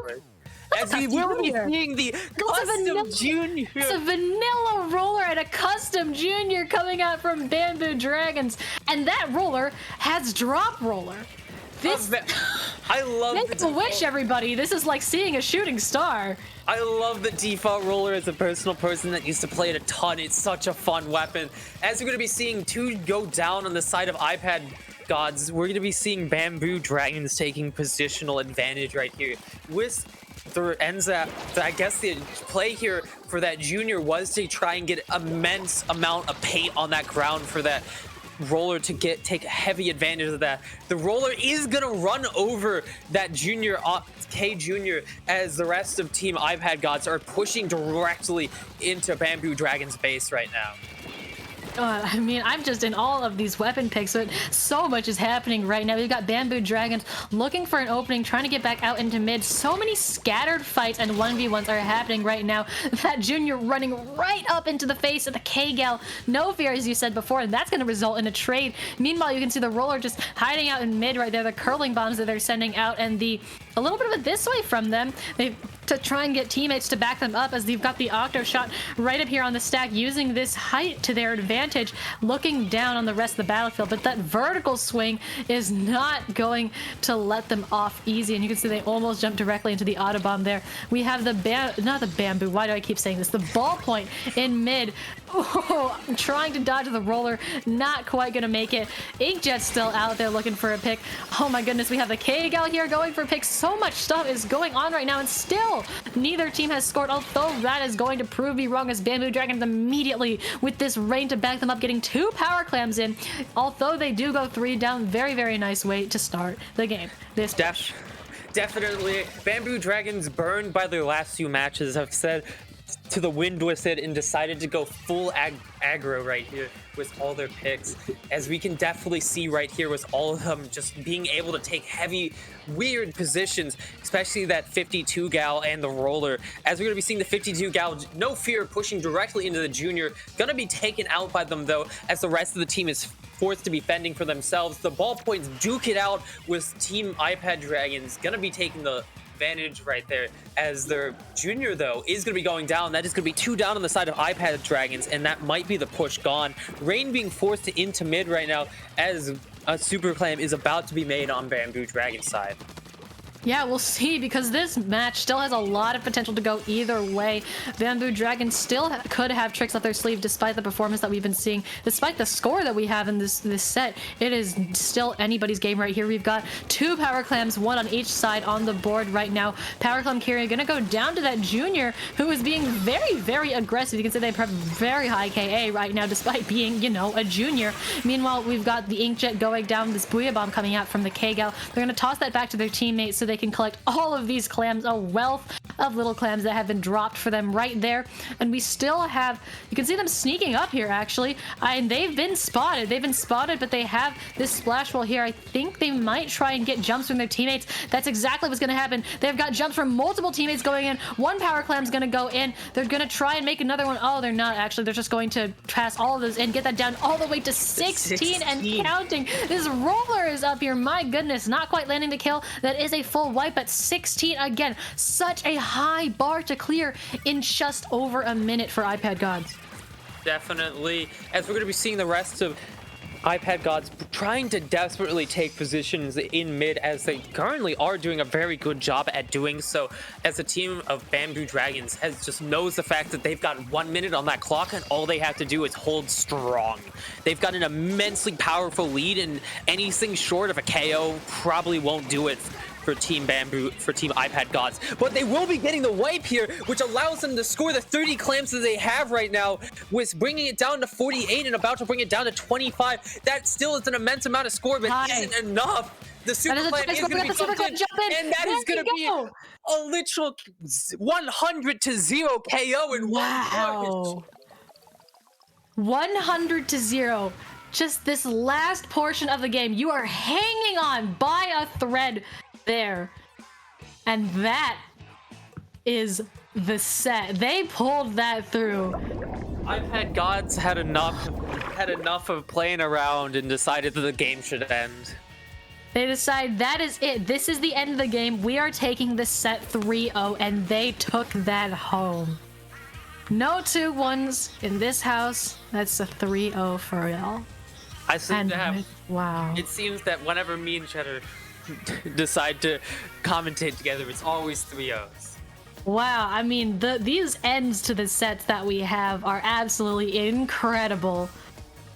As we will be seeing the Custom Junior. It's a vanilla roller and a Custom Junior coming out from Bamboo Dragons. And that roller has drop roller. This I love Make a wish, everybody. This is like seeing a shooting star. I love the default roller as a personal person that used to play it a ton. It's such a fun weapon. As we're going to be seeing two go down on the side of iPad Gods, we're going to be seeing Bamboo Dragons taking positional advantage right here. With the ends that I guess the play here for that junior was to try and get immense amount of paint on that ground for that roller to take heavy advantage of that. The roller is gonna run over that junior K junior as the rest of team iPad Gods are pushing directly into Bamboo Dragon's base right now. I mean, I'm just in all of these weapon picks, but so much is happening right now. We've got Bamboo Dragons looking for an opening, trying to get back out into mid. So many scattered fights and 1v1s are happening right now. That junior running right up into the face of the K-Gal. No fear, as you said before, and that's going to result in a trade. Meanwhile, you can see the roller just hiding out in mid right there, the curling bombs that they're sending out, and a little bit of a this way from them. To try and get teammates to back them up, as they've got the Octo shot right up here on the stack, using this height to their advantage, looking down on the rest of the battlefield. But that vertical swing is not going to let them off easy, and you can see they almost jumped directly into the auto bomb there. We have not the bamboo, why do I keep saying this? The ballpoint in mid. Oh, I'm trying to dodge the roller, not quite gonna make it. Inkjet's still out there looking for a pick. Oh my goodness, we have the K-Gal here going for a pick. So much stuff is going on right now, and still neither team has scored, although that is going to prove me wrong, as Bamboo Dragons immediately, with this rain to back them up, getting 2 power clams in. Although they do go 3 down, very, very nice way to start the game. Definitely. Bamboo Dragons, burned by their last few matches, have said to the wind with it and decided to go full aggro right here with all their picks, as we can definitely see right here with all of them just being able to take heavy, weird positions, especially that 52 gal and the roller. As we're going to be seeing the 52 gal, no fear, pushing directly into the junior, going to be taken out by them though, as the rest of the team is forced to be fending for themselves. The ballpoints duke it out with team iPad Dragons, going to be taking the advantage right there, as their junior though is going to be going down. That is going to be 2 down on the side of iPad Dragons, and that might be the push gone. Rain being forced into mid right now, as a super clam is about to be made on Bamboo Dragon's side. Yeah, we'll see, because this match still has a lot of potential to go either way. Bamboo Dragons still could have tricks up their sleeve, despite the performance that we've been seeing, despite the score that we have in this set. It is still anybody's game right here. We've got 2 power clams, 1 on each side on the board right now. Power clam carrier gonna go down to that junior, who is being very, very aggressive. You can see they have very high KA right now, despite being, you know, a junior. Meanwhile, we've got the Inkjet going down, this Booyah Bomb coming out from the K-Gal. They're gonna toss that back to their teammates so they can collect all of these clams, a wealth of little clams that have been dropped for them right there. And we still have, you can see them sneaking up here actually, and they've been spotted, but they have this splash wall here. I think they might try and get jumps from their teammates. That's exactly what's going to happen. They've got jumps from multiple teammates going in. 1 power clam's going to go in. They're going to try and make another one. Oh, they're not actually. They're just going to pass all of those and get that down all the way to 16 and counting. This roller is up here. My goodness, not quite landing the kill. That is a full wipe, but 16 again. Such a high bar to clear in just over a minute for iPad Gods. Definitely. As we're going to be seeing the rest of iPad Gods trying to desperately take positions in mid, as they currently are doing a very good job at doing so, as a team of Bamboo Dragons has just knows the fact that they've got 1 minute on that clock and all they have to do is hold strong. They've got an immensely powerful lead, and anything short of a KO probably won't do it for Team Bamboo, for Team iPad Gods. But they will be getting the wipe here, which allows them to score the 30 clams that they have right now, with bringing it down to 48 and about to bring it down to 25. That still is an immense amount of score, but isn't enough. The super clam is going to be jumped in, and that is going to be a literal 100-0 KO in one push. 100-0. Just this last portion of the game, you are hanging on by a thread there, and that is the set. They pulled that through. iPad Gods had enough of playing around and decided that the game should end. They decide that is it. This is the end of the game. We are taking this set 3-0, and they took that home. No 2-1s in this house. That's a 3-0 for y'all. I seem to have. Wow. It seems that whenever me and Cheddar decide to commentate together, it's always 3-0s. Wow. I mean, these ends to the sets that we have are absolutely incredible.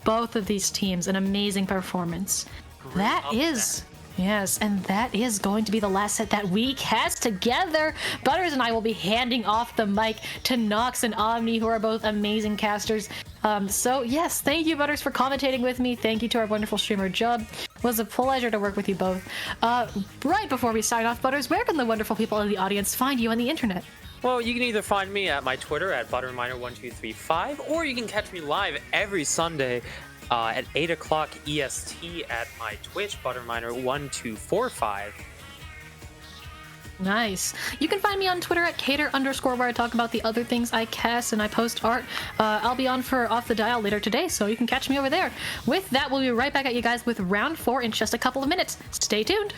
Both of these teams, an amazing performance. Yes, and that is going to be the last set that we cast together. Butters and I will be handing off the mic to Nox and Omni, who are both amazing casters. So yes, thank you, Butters, for commentating with me. Thank you to our wonderful streamer, Jub. It was a pleasure to work with you both. Right before we sign off, Butters, where can the wonderful people in the audience find you on the internet? Well, you can either find me at my Twitter at butterminer1235, or you can catch me live every Sunday at 8 o'clock EST at my Twitch, butterminer1245. Nice. You can find me on Twitter at Cater_, where I talk about the other things I cast and I post art. I'll be on for Off the Dial later today, so you can catch me over there. With that, we'll be right back at you guys with round 4 in just a couple of minutes. Stay tuned.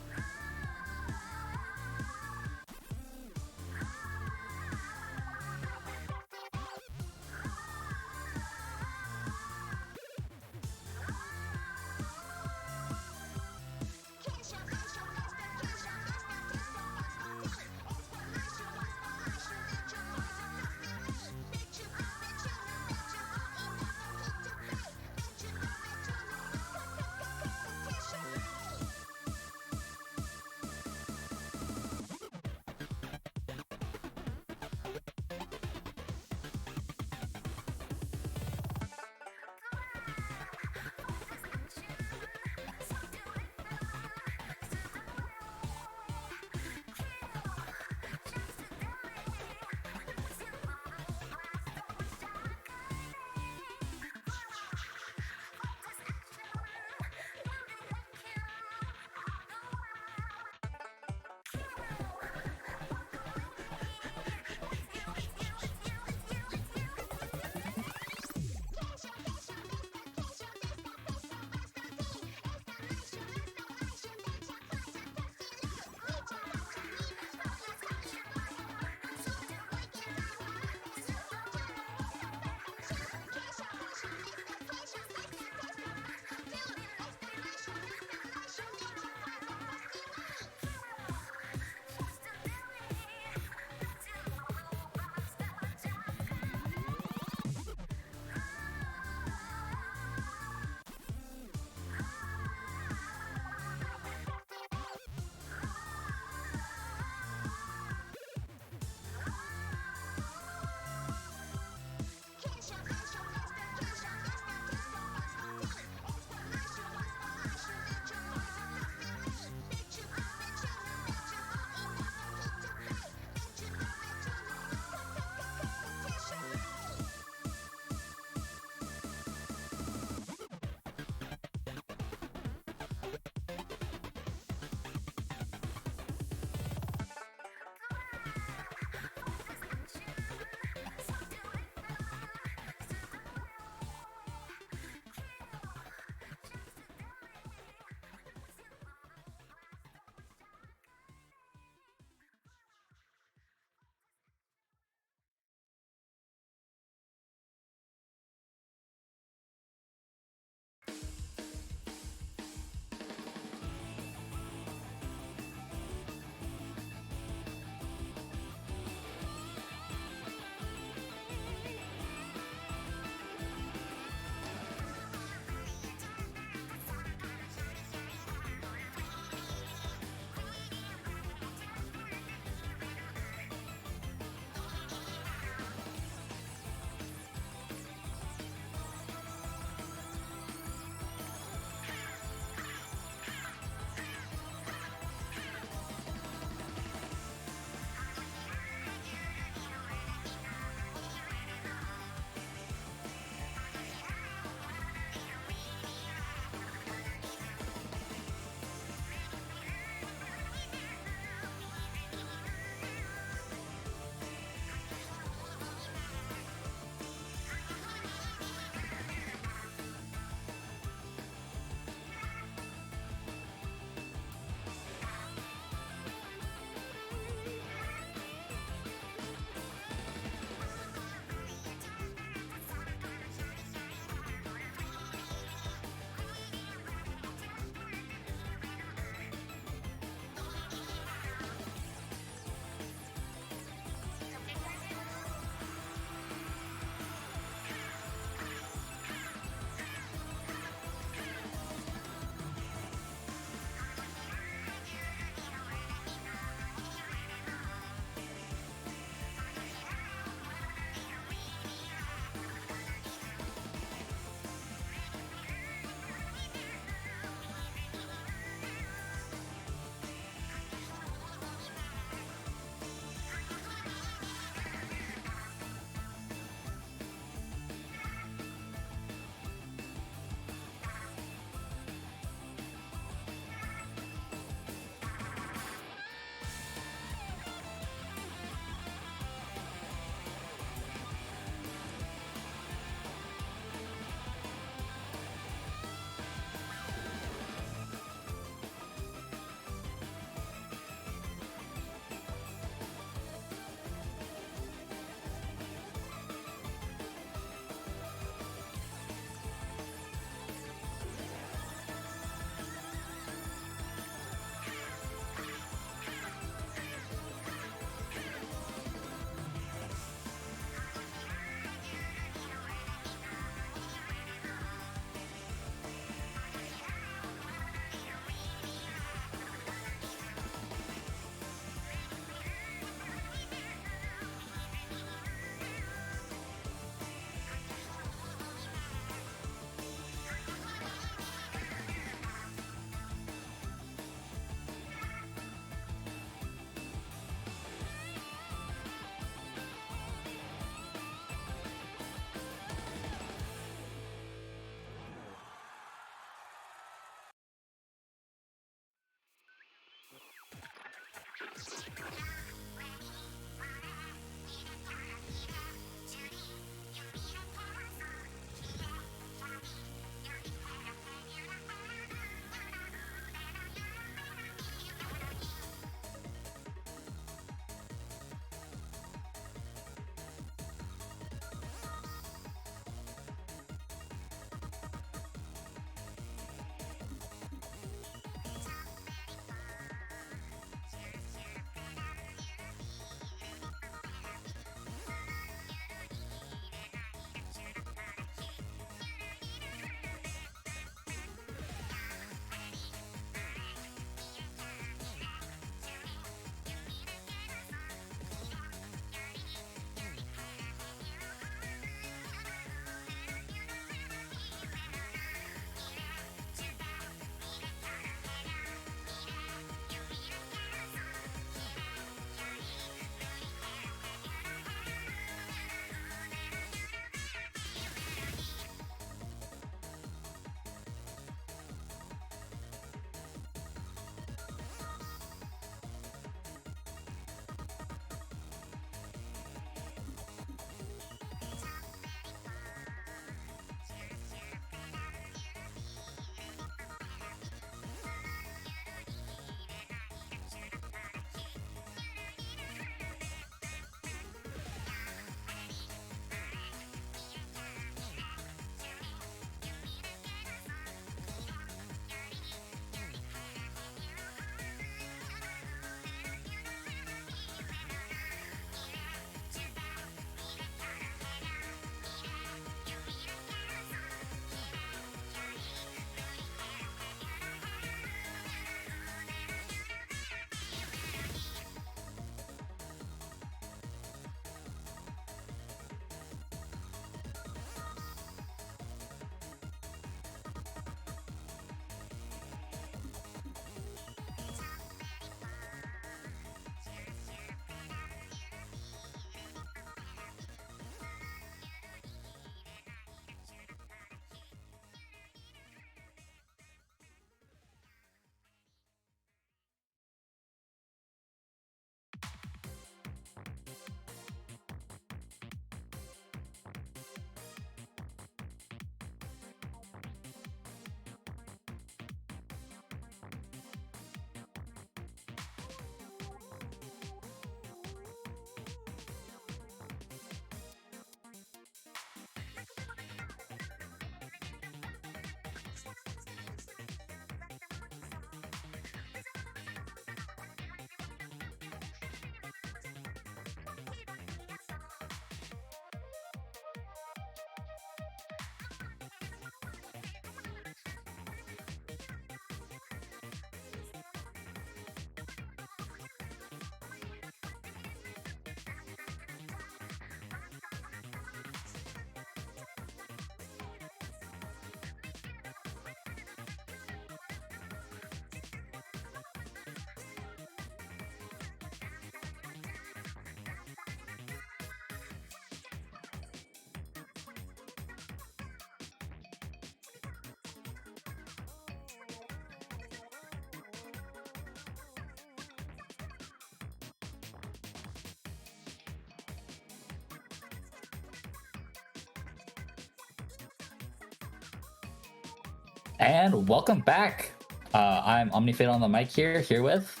And welcome back. I'm OmniFate on the mic here with.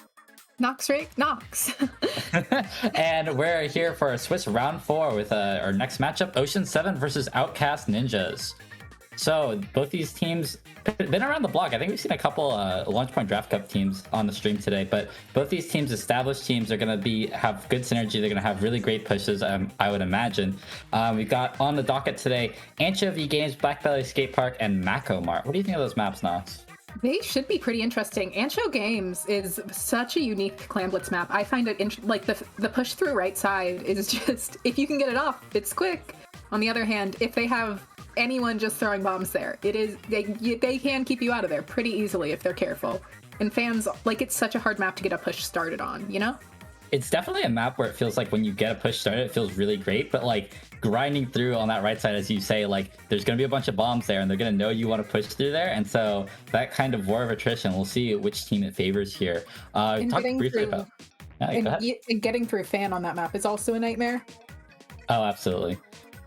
Knox, Rick, Knox. And we're here for a Swiss round 4 with our next matchup, Ocean 7 versus Outcast Ninjas. So both these teams been around the block. I think we've seen a couple Launch Point Draft Cup teams on the stream today, but both these teams, established teams, are going to have good synergy. They're going to have really great pushes, I would imagine. We've got on the docket today Anchovy Games, Black Belly Skate Park, and Mako Mart. What do you think of those maps, Knox? They should be pretty interesting. Ancho Games is such a unique Clam Blitz map. I find it like the push through right side is just, if you can get it off, it's quick. On the other hand, if they have anyone just throwing bombs there, they can keep you out of there pretty easily if they're careful. And fans, like, it's such a hard map to get a push started on, you know? It's definitely a map where it feels like when you get a push started, it feels really great, but like grinding through on that right side, as you say, like there's going to be a bunch of bombs there and they're going to know you want to push through there. And so that kind of war of attrition, we'll see which team it favors here. Talk briefly about... And getting through fan on that map is also a nightmare. Oh, absolutely.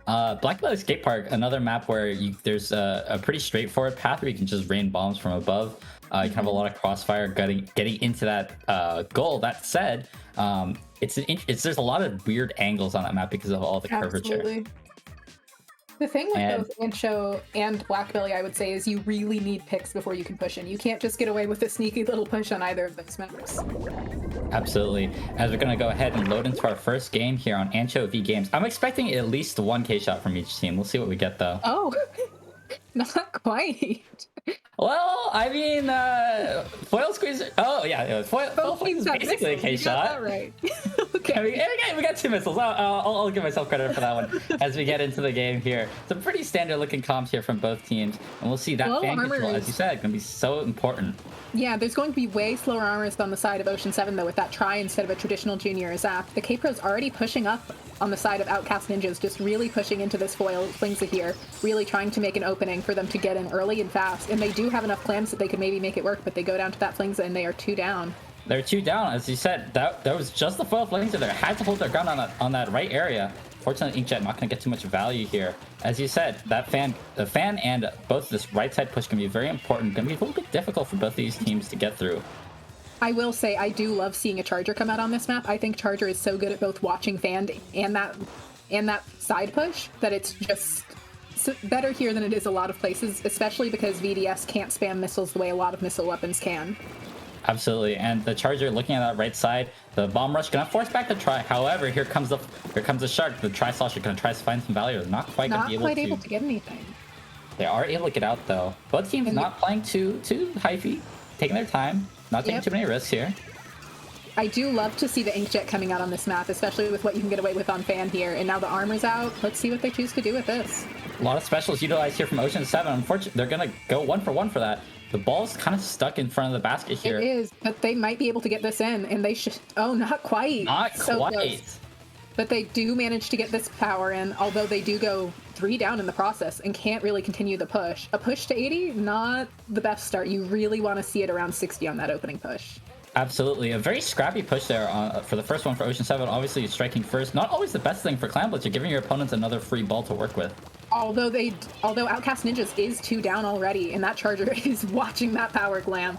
Black Belly Skate Park, another map where there's a pretty straightforward path where you can just rain bombs from above. You can have a lot of crossfire getting into that goal. That said, there's a lot of weird angles on that map because of all the curvature. Absolutely. The thing with both Ancho and Black Belly, I would say, is you really need picks before you can push in. You can't just get away with a sneaky little push on either of those maps. Absolutely. As we're going to go ahead and load into our first game here on Anchovy Games, I'm expecting at least one K shot from each team. We'll see what we get, though. Oh, not quite. Well, I mean, foil squeezer. Oh yeah, foil squeeze is basically a K shot. Right. Okay. We got 2 missiles. I'll give myself credit for that one as we get into the game here. Some pretty standard looking comps here from both teams, and we'll see that fan control, as you said, going to be so important. Yeah, there's going to be way slower armors on the side of Ocean 7, though, with that try instead of a traditional junior zap. The K-Pro's already pushing up on the side of Outcast Ninjas, just really pushing into this foil Flingza here, really trying to make an opening for them to get in early and fast. And they do have enough clams that they could maybe make it work, but they go down to that Flingza and they are 2 down. They're 2 down, as you said. That was just the foil Flingza there. Had to hold their ground on that right area. Fortunately, Inkjet not going to get too much value here. As you said, the fan and both this right side push can be very important. Going to be a little bit difficult for both these teams to get through. I will say I do love seeing a Charger come out on this map. I think Charger is so good at both watching fan and that side push that it's just better here than it is a lot of places, especially because VDS can't spam missiles the way a lot of missile weapons can. Absolutely, and the Charger looking at that right side, the bomb rush gonna force back the try. However, here comes the shark. The Tri-Slosher gonna try to find some value. They're not quite gonna be able to get anything. They are able to get out though. Both teams not playing too hyphy, taking their time, not taking too many risks here. I do love to see the Inkjet coming out on this map, especially with what you can get away with on fan here. And now the armor's out. Let's see what they choose to do with this. A lot of specials utilized here from Ocean 7. Unfortunately, they're gonna go 1 for 1 for that. The ball's kind of stuck in front of the basket here. It is, but they might be able to get this in, and they should... Oh, not quite. Not so quite. Close. But they do manage to get this power in, although they do go 3 down in the process and can't really continue the push. A push to 80, not the best start. You really want to see it around 60 on that opening push. Outcast A very scrappy push there for the first one for Ocean 7. Obviously, striking first. Not always the best thing for Clam Blitz. You're giving your opponents another free ball to work with. Although Outcast Ninjas is 2 down already, and that Charger is watching that power Clam.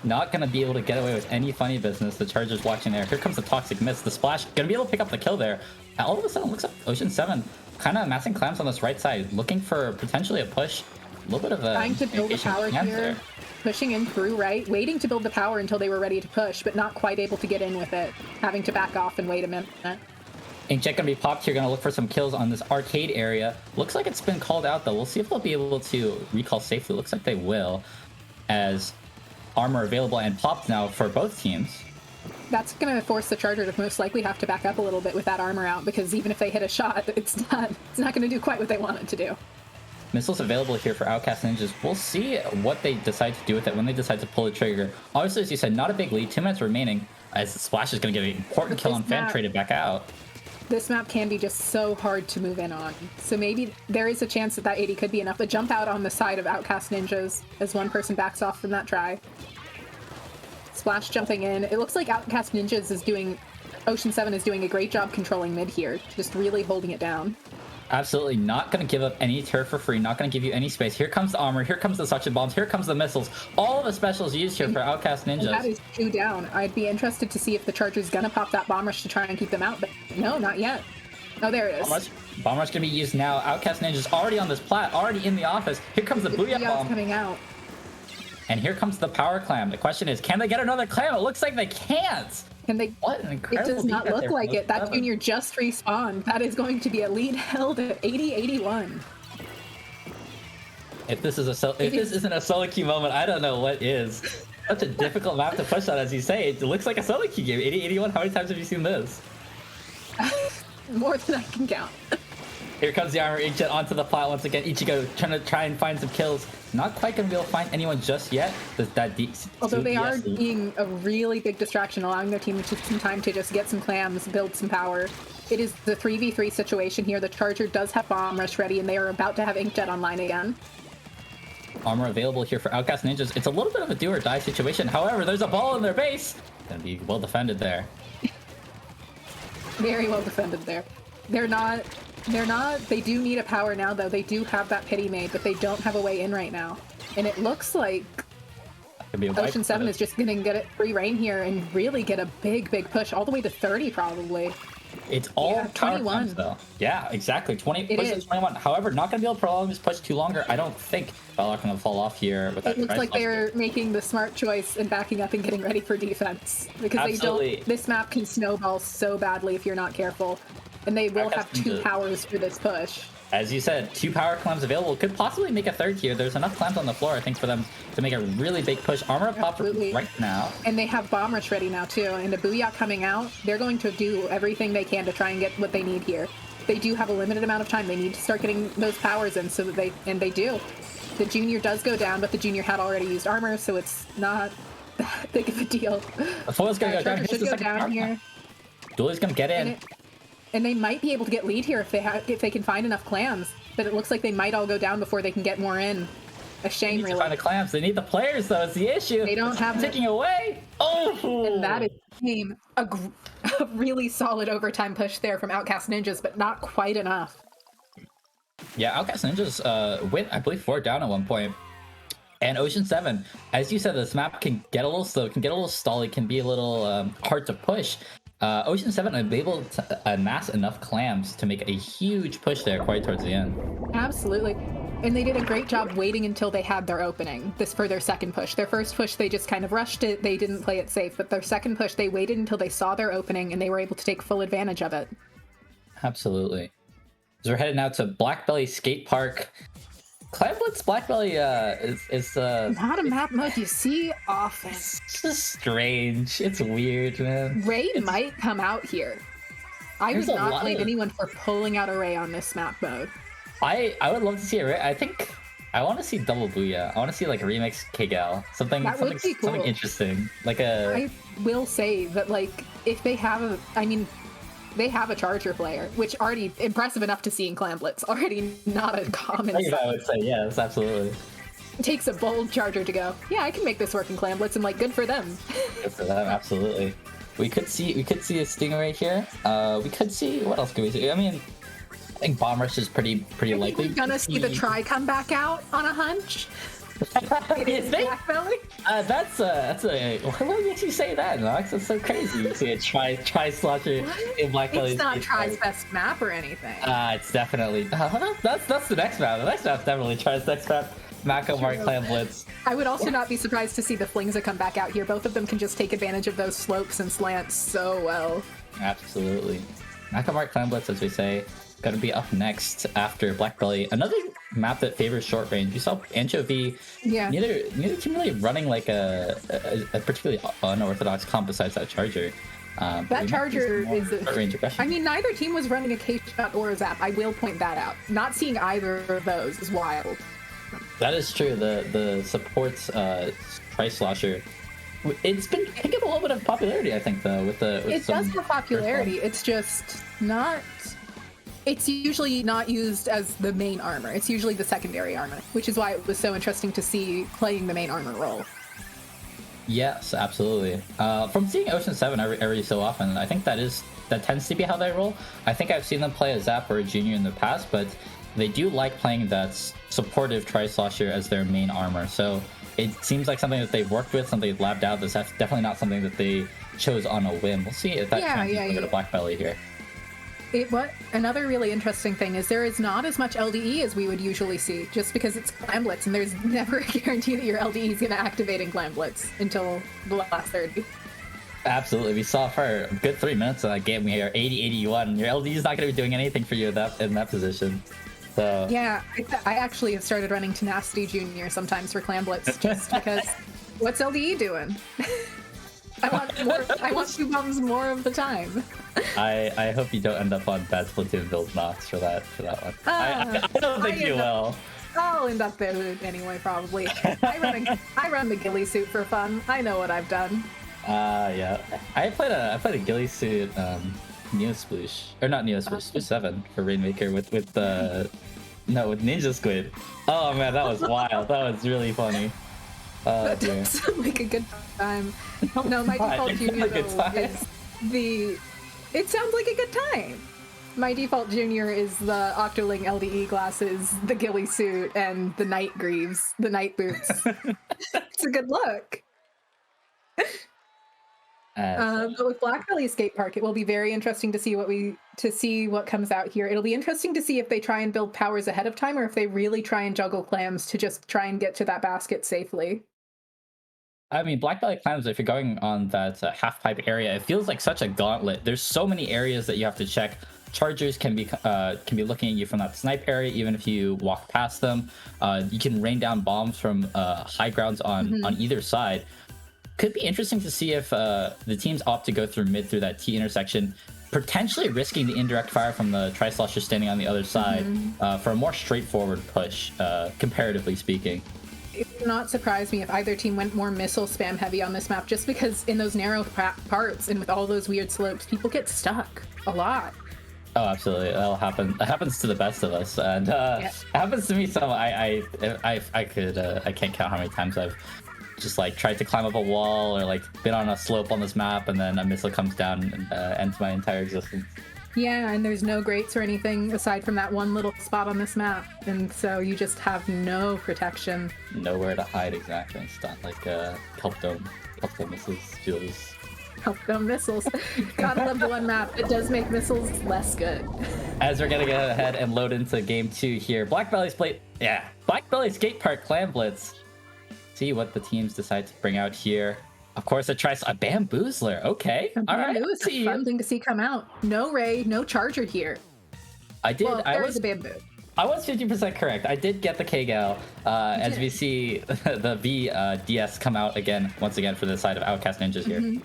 Not going to be able to get away with any funny business. The Charger's watching there. Here comes the Toxic Mist. The Splash going to be able to pick up the kill there. And all of a sudden, it looks like Ocean 7 kind of amassing Clams on this right side, looking for potentially a push. A little bit of a... Trying to build the power here. There. Pushing in through right, waiting to build the power until they were ready to push, but not quite able to get in with it. Having to back off and wait a minute. Inkjet gonna be popped here, gonna look for some kills on this arcade area. Looks like it's been called out though. We'll see if they'll be able to recall safely. Looks like they will, as armor available and popped now for both teams. That's gonna force the Charger to most likely have to back up a little bit with that armor out, because even if they hit a shot, it's not gonna do quite what they want it to do. Missiles available here for Outcast Ninjas. We'll see what they decide to do with it when they decide to pull the trigger. Obviously, as you said, not a big lead. 2 minutes remaining, as the Splash is going to get an important kill on fan traded back out. This map can be just so hard to move in on. So maybe there is a chance that that 80 could be enough. A jump out on the side of Outcast Ninjas as one person backs off from that try. Splash jumping in. It looks like Outcast Ninjas is doing... Ocean 7 is doing a great job controlling mid here. Just really holding it down. Absolutely not going to give up any turf for free, not going to give you any space. Here comes the armor, here comes the suction bombs, here comes the missiles. All of the specials used here for Outcast And that Ninjas. is 2 down. I'd be interested to see if the Charger's gonna pop that bomb rush to try and keep them out, but no, not yet. Oh, there it is. Bomb rush going to be used now. Outcast Ninjas already on this plat, already in the office. Here comes the Booyah Booyah's Bomb. coming out. And here comes the Power Clam. The question is, can they get another Clam? It looks like they can't. And they, What an it incredible does not defense look there like from it. That 07. Junior just respawned. That is going to be a lead held at 80-81. If this isn't a solo queue moment, I don't know what is. Such a difficult map to push on, as you say. It looks like a solo queue game. 80-81. How many times have you seen this? More than I can count. Here comes the armor inkjet onto the plat once again. Ichigo try and find some kills. Not quite gonna be able to find anyone just yet. Although they are being a really big distraction, allowing their team some time to just get some clams, build some power. It is the 3v3 situation here. The Charger does have Bomb Rush ready, and they are about to have Inkjet online again. Armor available here for Outcast Ninjas. It's a little bit of a do or die situation. However, there's a ball in their base. Gonna be well defended there. Very well defended there. They do need a power now, though. They do have that pity made, but they don't have a way in right now. And it looks like Could be a wipe Ocean 7 is just going to get it free reign here and really get a big push, all the way to 30 probably. It's all Yeah, power 21. clams, though. Yeah, exactly. 20 It pushes is. 21. However, not going to be able to prolong this push too longer. I don't think Belloc going to fall off here with that. It looks price like loss. they're making the smart choice and backing up and getting ready for defense. Because Absolutely. this map can snowball so badly if you're not careful. And they will have Outcast 2 Ninjas. powers for this push. As you said, 2 power clams available. Could possibly make a third here. There's enough clams on the floor, I think, for them to make a really big push. Armor pop Absolutely. right now. And they have Bomb Rush ready now too, and a Booyah coming out. They're going to do everything they can to try and get what they need here. They do have a limited amount of time. They need to start getting those powers in, so that they do. The Junior does go down, but the Junior had already used armor, so it's not that big of a deal. The foil's going to go down. Charger Here's should the go second down power here. clam. Dooley's going to get in. And they might be able to get lead here if they can find enough clams. But it looks like they might all go down before they can get more in. A shame, Need to really. find the clams. They need the players, though. It's the issue. They don't have taking away. Oh, And that is a shame. A really solid overtime push there from Outcast Ninjas, but not quite enough. Yeah, Outcast Ninjas went, I believe, 4 down at one point. And Ocean 7, as you said, this map can get a little slow, can get a little stally, can be a little hard to push. Ocean 7 are able to amass enough clams to make a huge push there quite towards the end. Absolutely. And they did a great job waiting until they had their opening, this for their second push. Their first push, they just kind of rushed it. They didn't play it safe. But their second push, they waited until they saw their opening, and they were able to take full advantage of it. Absolutely. So we're headed now to Blackbelly Skate Park. Clam Blitz Blackbelly is Not a map mode you see often. it's just strange. It's weird, man. Ray might come out here. I would There's a not lot blame of- anyone for pulling out a Ray on this map mode. I would love to see it. I think I want to see Double Booyah. I want to see like remix Kgal. Something That would be cool. something interesting. Like a I will say that, like, if they have a, they have a Charger player, which already impressive enough to see in Clam Blitz. Already not a common I sight. would say yes, absolutely. It takes a bold Charger to go, yeah, I can make this work in Clam Blitz, and like, good for them. Good for them, absolutely. We could see a Stingray here. We could see what else could we see? I mean, I think Bomb Rush is pretty likely. We're gonna see the Try come back out on a hunch. It is Blackbelly. That's a. What makes you say that, Nox? That's so crazy. You see a try slotcher in Blackbelly. It's not Try's best map or anything. It's definitely. That's the next map. The next map's definitely Try's next map. Mako Mark Clam Blitz. I would also not be surprised to see the Flingsa come back out here. Both of them can just take advantage of those slopes and slants so well. Absolutely. Mako Mark Clam Blitz, as we say, gonna be up next after Blackbelly. Another map that favors short range. You saw Anchovy. Yeah. Neither team really running like a particularly unorthodox comp besides that Charger. That Charger is. short range aggression. I mean, neither team was running a K-Shot or a Zap. I will point that out. Not seeing either of those is wild. That is true. The supports Price Slosher. It's been picking up a little bit of popularity, I think, though. With It some does have popularity. It's just not. It's usually not used as the main armor. It's usually the secondary armor, which is why it was so interesting to see playing the main armor role. Yes, absolutely. From seeing Ocean 7 every so often, I think that tends to be how they roll. I think I've seen them play a Zap or a Junior in the past, but they do like playing that supportive Tri-Slosher as their main armor. So it seems like something that they've worked with, something they've labbed out. That's definitely not something that they chose on a whim. We'll see if that translates into Black Belly here. Another really interesting thing is there is not as much LDE as we would usually see, just because it's Clam Blitz, and there's never a guarantee that your LDE is going to activate in Clam Blitz until the last 30. Absolutely. We saw for a good 3 minutes in that game, we are 80-81. Your LDE is not going to be doing anything for you in that position. So yeah, I actually have started running Tenacity Junior sometimes for Clam Blitz, just because what's LDE doing? I want 2 bombs more of the time. I hope you don't end up on bad Splatoon build Nox for that one. I don't think you will. I'll end up there anyway, probably. I run the ghillie suit for fun. I know what I've done. Yeah. I played a ghillie suit Neo Sploosh. Or not Neo Sploosh, Sploosh 7 for Rainmaker with Ninja Squid. Oh man, that was wild. That was really funny. That does sound like a good time. No, my default junior though is it sounds like a good time. My default junior is the Octoling LDE glasses, the ghillie suit, and the night greaves, the night boots. It's a good look. But with Black Belly Skate Park, it will be very interesting to see what comes out here. It'll be interesting to see if they try and build powers ahead of time, or if they really try and juggle clams to just try and get to that basket safely. I mean, Black Belly Clams, if you're going on that half pipe area, it feels like such a gauntlet. There's so many areas that you have to check. Chargers can be looking at you from that snipe area, even if you walk past them. You can rain down bombs from high grounds on either side. Could be interesting to see if the teams opt to go through mid through that T intersection, potentially risking the indirect fire from the Tri-Slosher standing on the other side for a more straightforward push, comparatively speaking. It would not surprise me if either team went more missile spam heavy on this map, just because in those narrow parts and with all those weird slopes, people get stuck a lot. Oh, absolutely. That'll happen. It happens to the best of us, and it happens to me. So I can't count how many times I've just like tried to climb up a wall or like been on a slope on this map, and then a missile comes down and ends my entire existence. Yeah, and there's no grates or anything aside from that one little spot on this map, and so you just have no protection. Nowhere to hide, exactly. It's not like Kelp Dome missiles feels. Kelp Dome missiles. Gotta love the one map. It does make missiles less good. As we're gonna go ahead and load into game 2 here, Black Belly Skate Park Clam Blitz. See what the teams decide to bring out here. Of course, a Bamboozler. Okay, all right. It's a fun thing to see come out. No Ray, no Charger here. There is a Bamboo. I was 50% correct. I did get the K-Gal as we see the DS come out once again for the side of Outcast Ninjas here.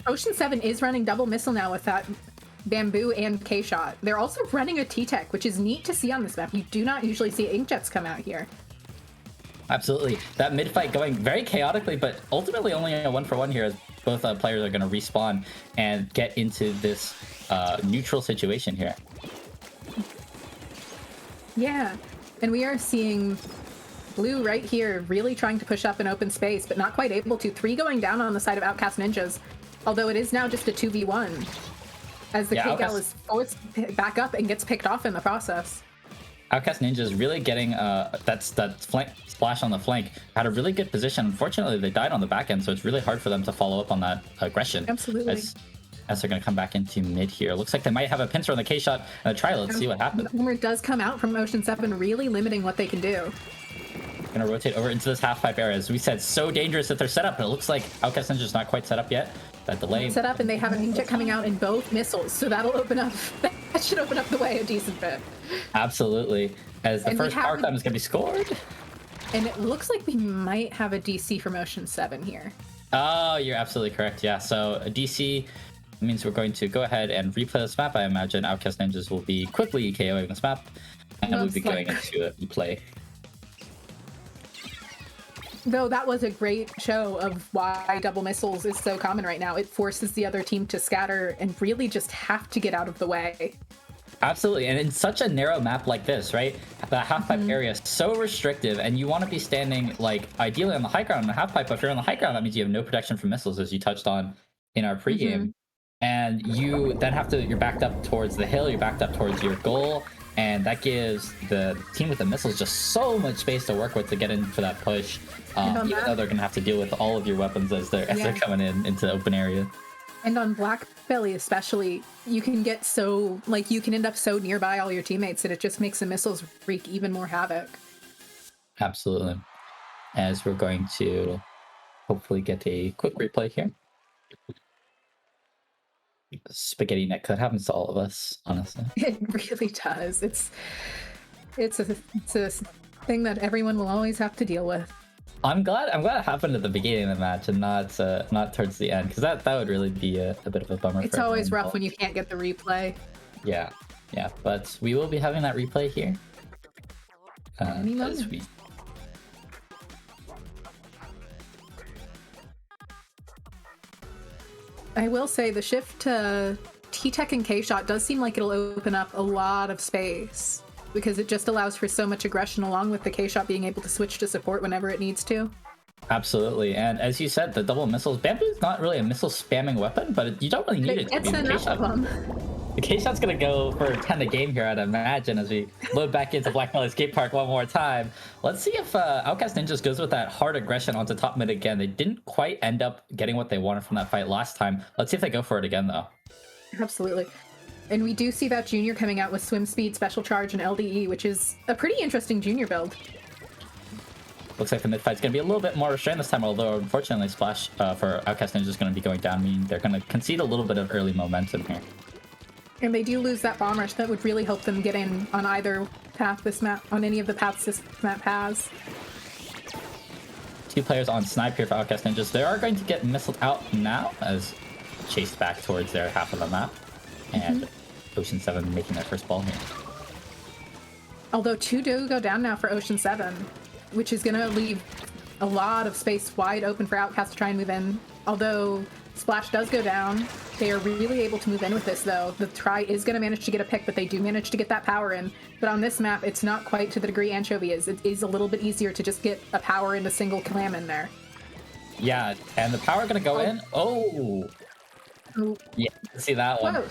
Ocean 7 is running double missile now with that Bamboo and K-Shot. They're also running a T-Tech, which is neat to see on this map. You do not usually see Inkjets come out here. Absolutely. That mid-fight going very chaotically, but ultimately only a 1-for-1 here as both players are going to respawn and get into this neutral situation here. Yeah, and we are seeing Blue right here really trying to push up an open space, but not quite able to. 3 going down on the side of Outcast Ninjas, although it is now just a 2v1, as the K-Gal is forced back up and gets picked off in the process. Outcast Ninjas really getting that flank splash on the flank. Had a really good position. Unfortunately, they died on the back end, so it's really hard for them to follow up on that aggression. Absolutely. As they're going to come back into mid here. Looks like they might have a pincer on the K-Shot and a try. Let's see what happens. The armor does come out from Ocean 7, really limiting what they can do. Going to rotate over into this half-pipe area. As we said, so dangerous that they're set up, but it looks like Outcast Ninja's not quite set up yet. That delay. Set up, and they have an Inkjet coming out in both missiles, so that'll open up. That should open up the way a decent bit. Absolutely. As the first power time is going to be scored. And it looks like we might have a DC from Ocean 7 here. Oh, you're absolutely correct. Yeah, so a DC means we're going to go ahead and replay this map. I imagine Outcast Ninjas will be quickly KOing this map, and we'll be going into a replay. Though that was a great show of why double missiles is so common right now. It forces the other team to scatter and really just have to get out of the way. Absolutely, and in such a narrow map like this, right? The half pipe area is so restrictive, and you want to be standing like ideally on the high ground on the half pipe. But if you're on the high ground, that means you have no protection from missiles, as you touched on in our pregame. And you then you're backed up towards the hill, you're backed up towards your goal, and that gives the team with the missiles just so much space to work with to get in for that push. Even though they're gonna have to deal with all of your weapons as they're coming into the open area. And on Black Belly especially, you can get so, like, you can end up so nearby all your teammates that it just makes the missiles wreak even more havoc. Absolutely. As we're going to hopefully get a quick replay here. Spaghetti neck code happens to all of us, honestly. It really does. It's a thing that everyone will always have to deal with. I'm glad it happened at the beginning of the match and not towards the end, because that would really be a bit of a bummer. It's always rough when you can't get the replay. Yeah, but we will be having that replay here. As we... I will say the shift to T-Tech and K-Shot does seem like it'll open up a lot of space, because it just allows for so much aggression, along with the K-Shot being able to switch to support whenever it needs to. Absolutely, and as you said, the double missiles, Bamboo is not really a missile spamming weapon, but you don't really need it to be the K-Shot. The K-Shot's gonna go for 10 a game here, I'd imagine, as we load back into Black Valley Skate Park one more time. Let's see if Outcast Ninjas goes with that hard aggression onto top mid again. They didn't quite end up getting what they wanted from that fight last time. Let's see if they go for it again, though. Absolutely. And we do see that Junior coming out with Swim Speed, Special Charge, and LDE, which is a pretty interesting Junior build. Looks like the mid fight's going to be a little bit more restrained this time, although unfortunately Splash for Outcast Ninja is going to be going down, meaning they're going to concede a little bit of early momentum here. And they do lose that bomb rush. That would really help them get in on either path this map, on any of the paths this map has. 2 players on snipe here for Outcast Ninjas. They are going to get missiled out now as chased back towards their half of the map. And Ocean 7 making their first ball here. Although 2 do go down now for Ocean 7, which is going to leave a lot of space wide open for Outcast to try and move in. Although Splash does go down, they are really able to move in with this, though. The try is going to manage to get a pick, but they do manage to get that power in. But on this map, it's not quite to the degree Anchovy is. It is a little bit easier to just get a power in a single Clam in there. Yeah, and the power going to go in. Oh! Yeah, see that one.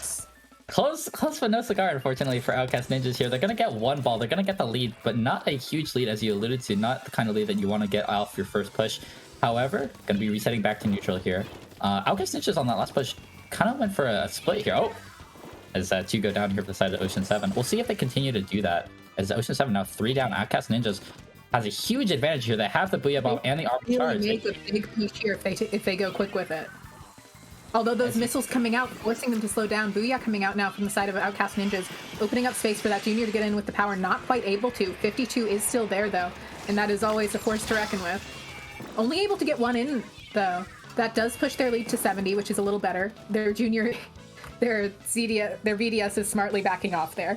Close but no cigar, unfortunately, for Outcast Ninjas here. They're going to get 1 ball. They're going to get the lead, but not a huge lead, as you alluded to. Not the kind of lead that you want to get off your first push. However, going to be resetting back to neutral here. Outcast Ninjas on that last push kind of went for a split here. Oh! As 2 go down here for the side of Ocean 7. We'll see if they continue to do that. As Ocean 7 now 3 down, Outcast Ninjas has a huge advantage here. They have the Booyah Bomb and the Armor Charge. They make a big push here if they go quick with it. Although those missiles coming out, forcing them to slow down. Booyah coming out now from the side of Outcast Ninjas, opening up space for that Junior to get in with the power. Not quite able to. 52 is still there, though, and that is always a force to reckon with. Only able to get 1 in, though. That does push their lead to 70, which is a little better. Their Junior, their VDS is smartly backing off there.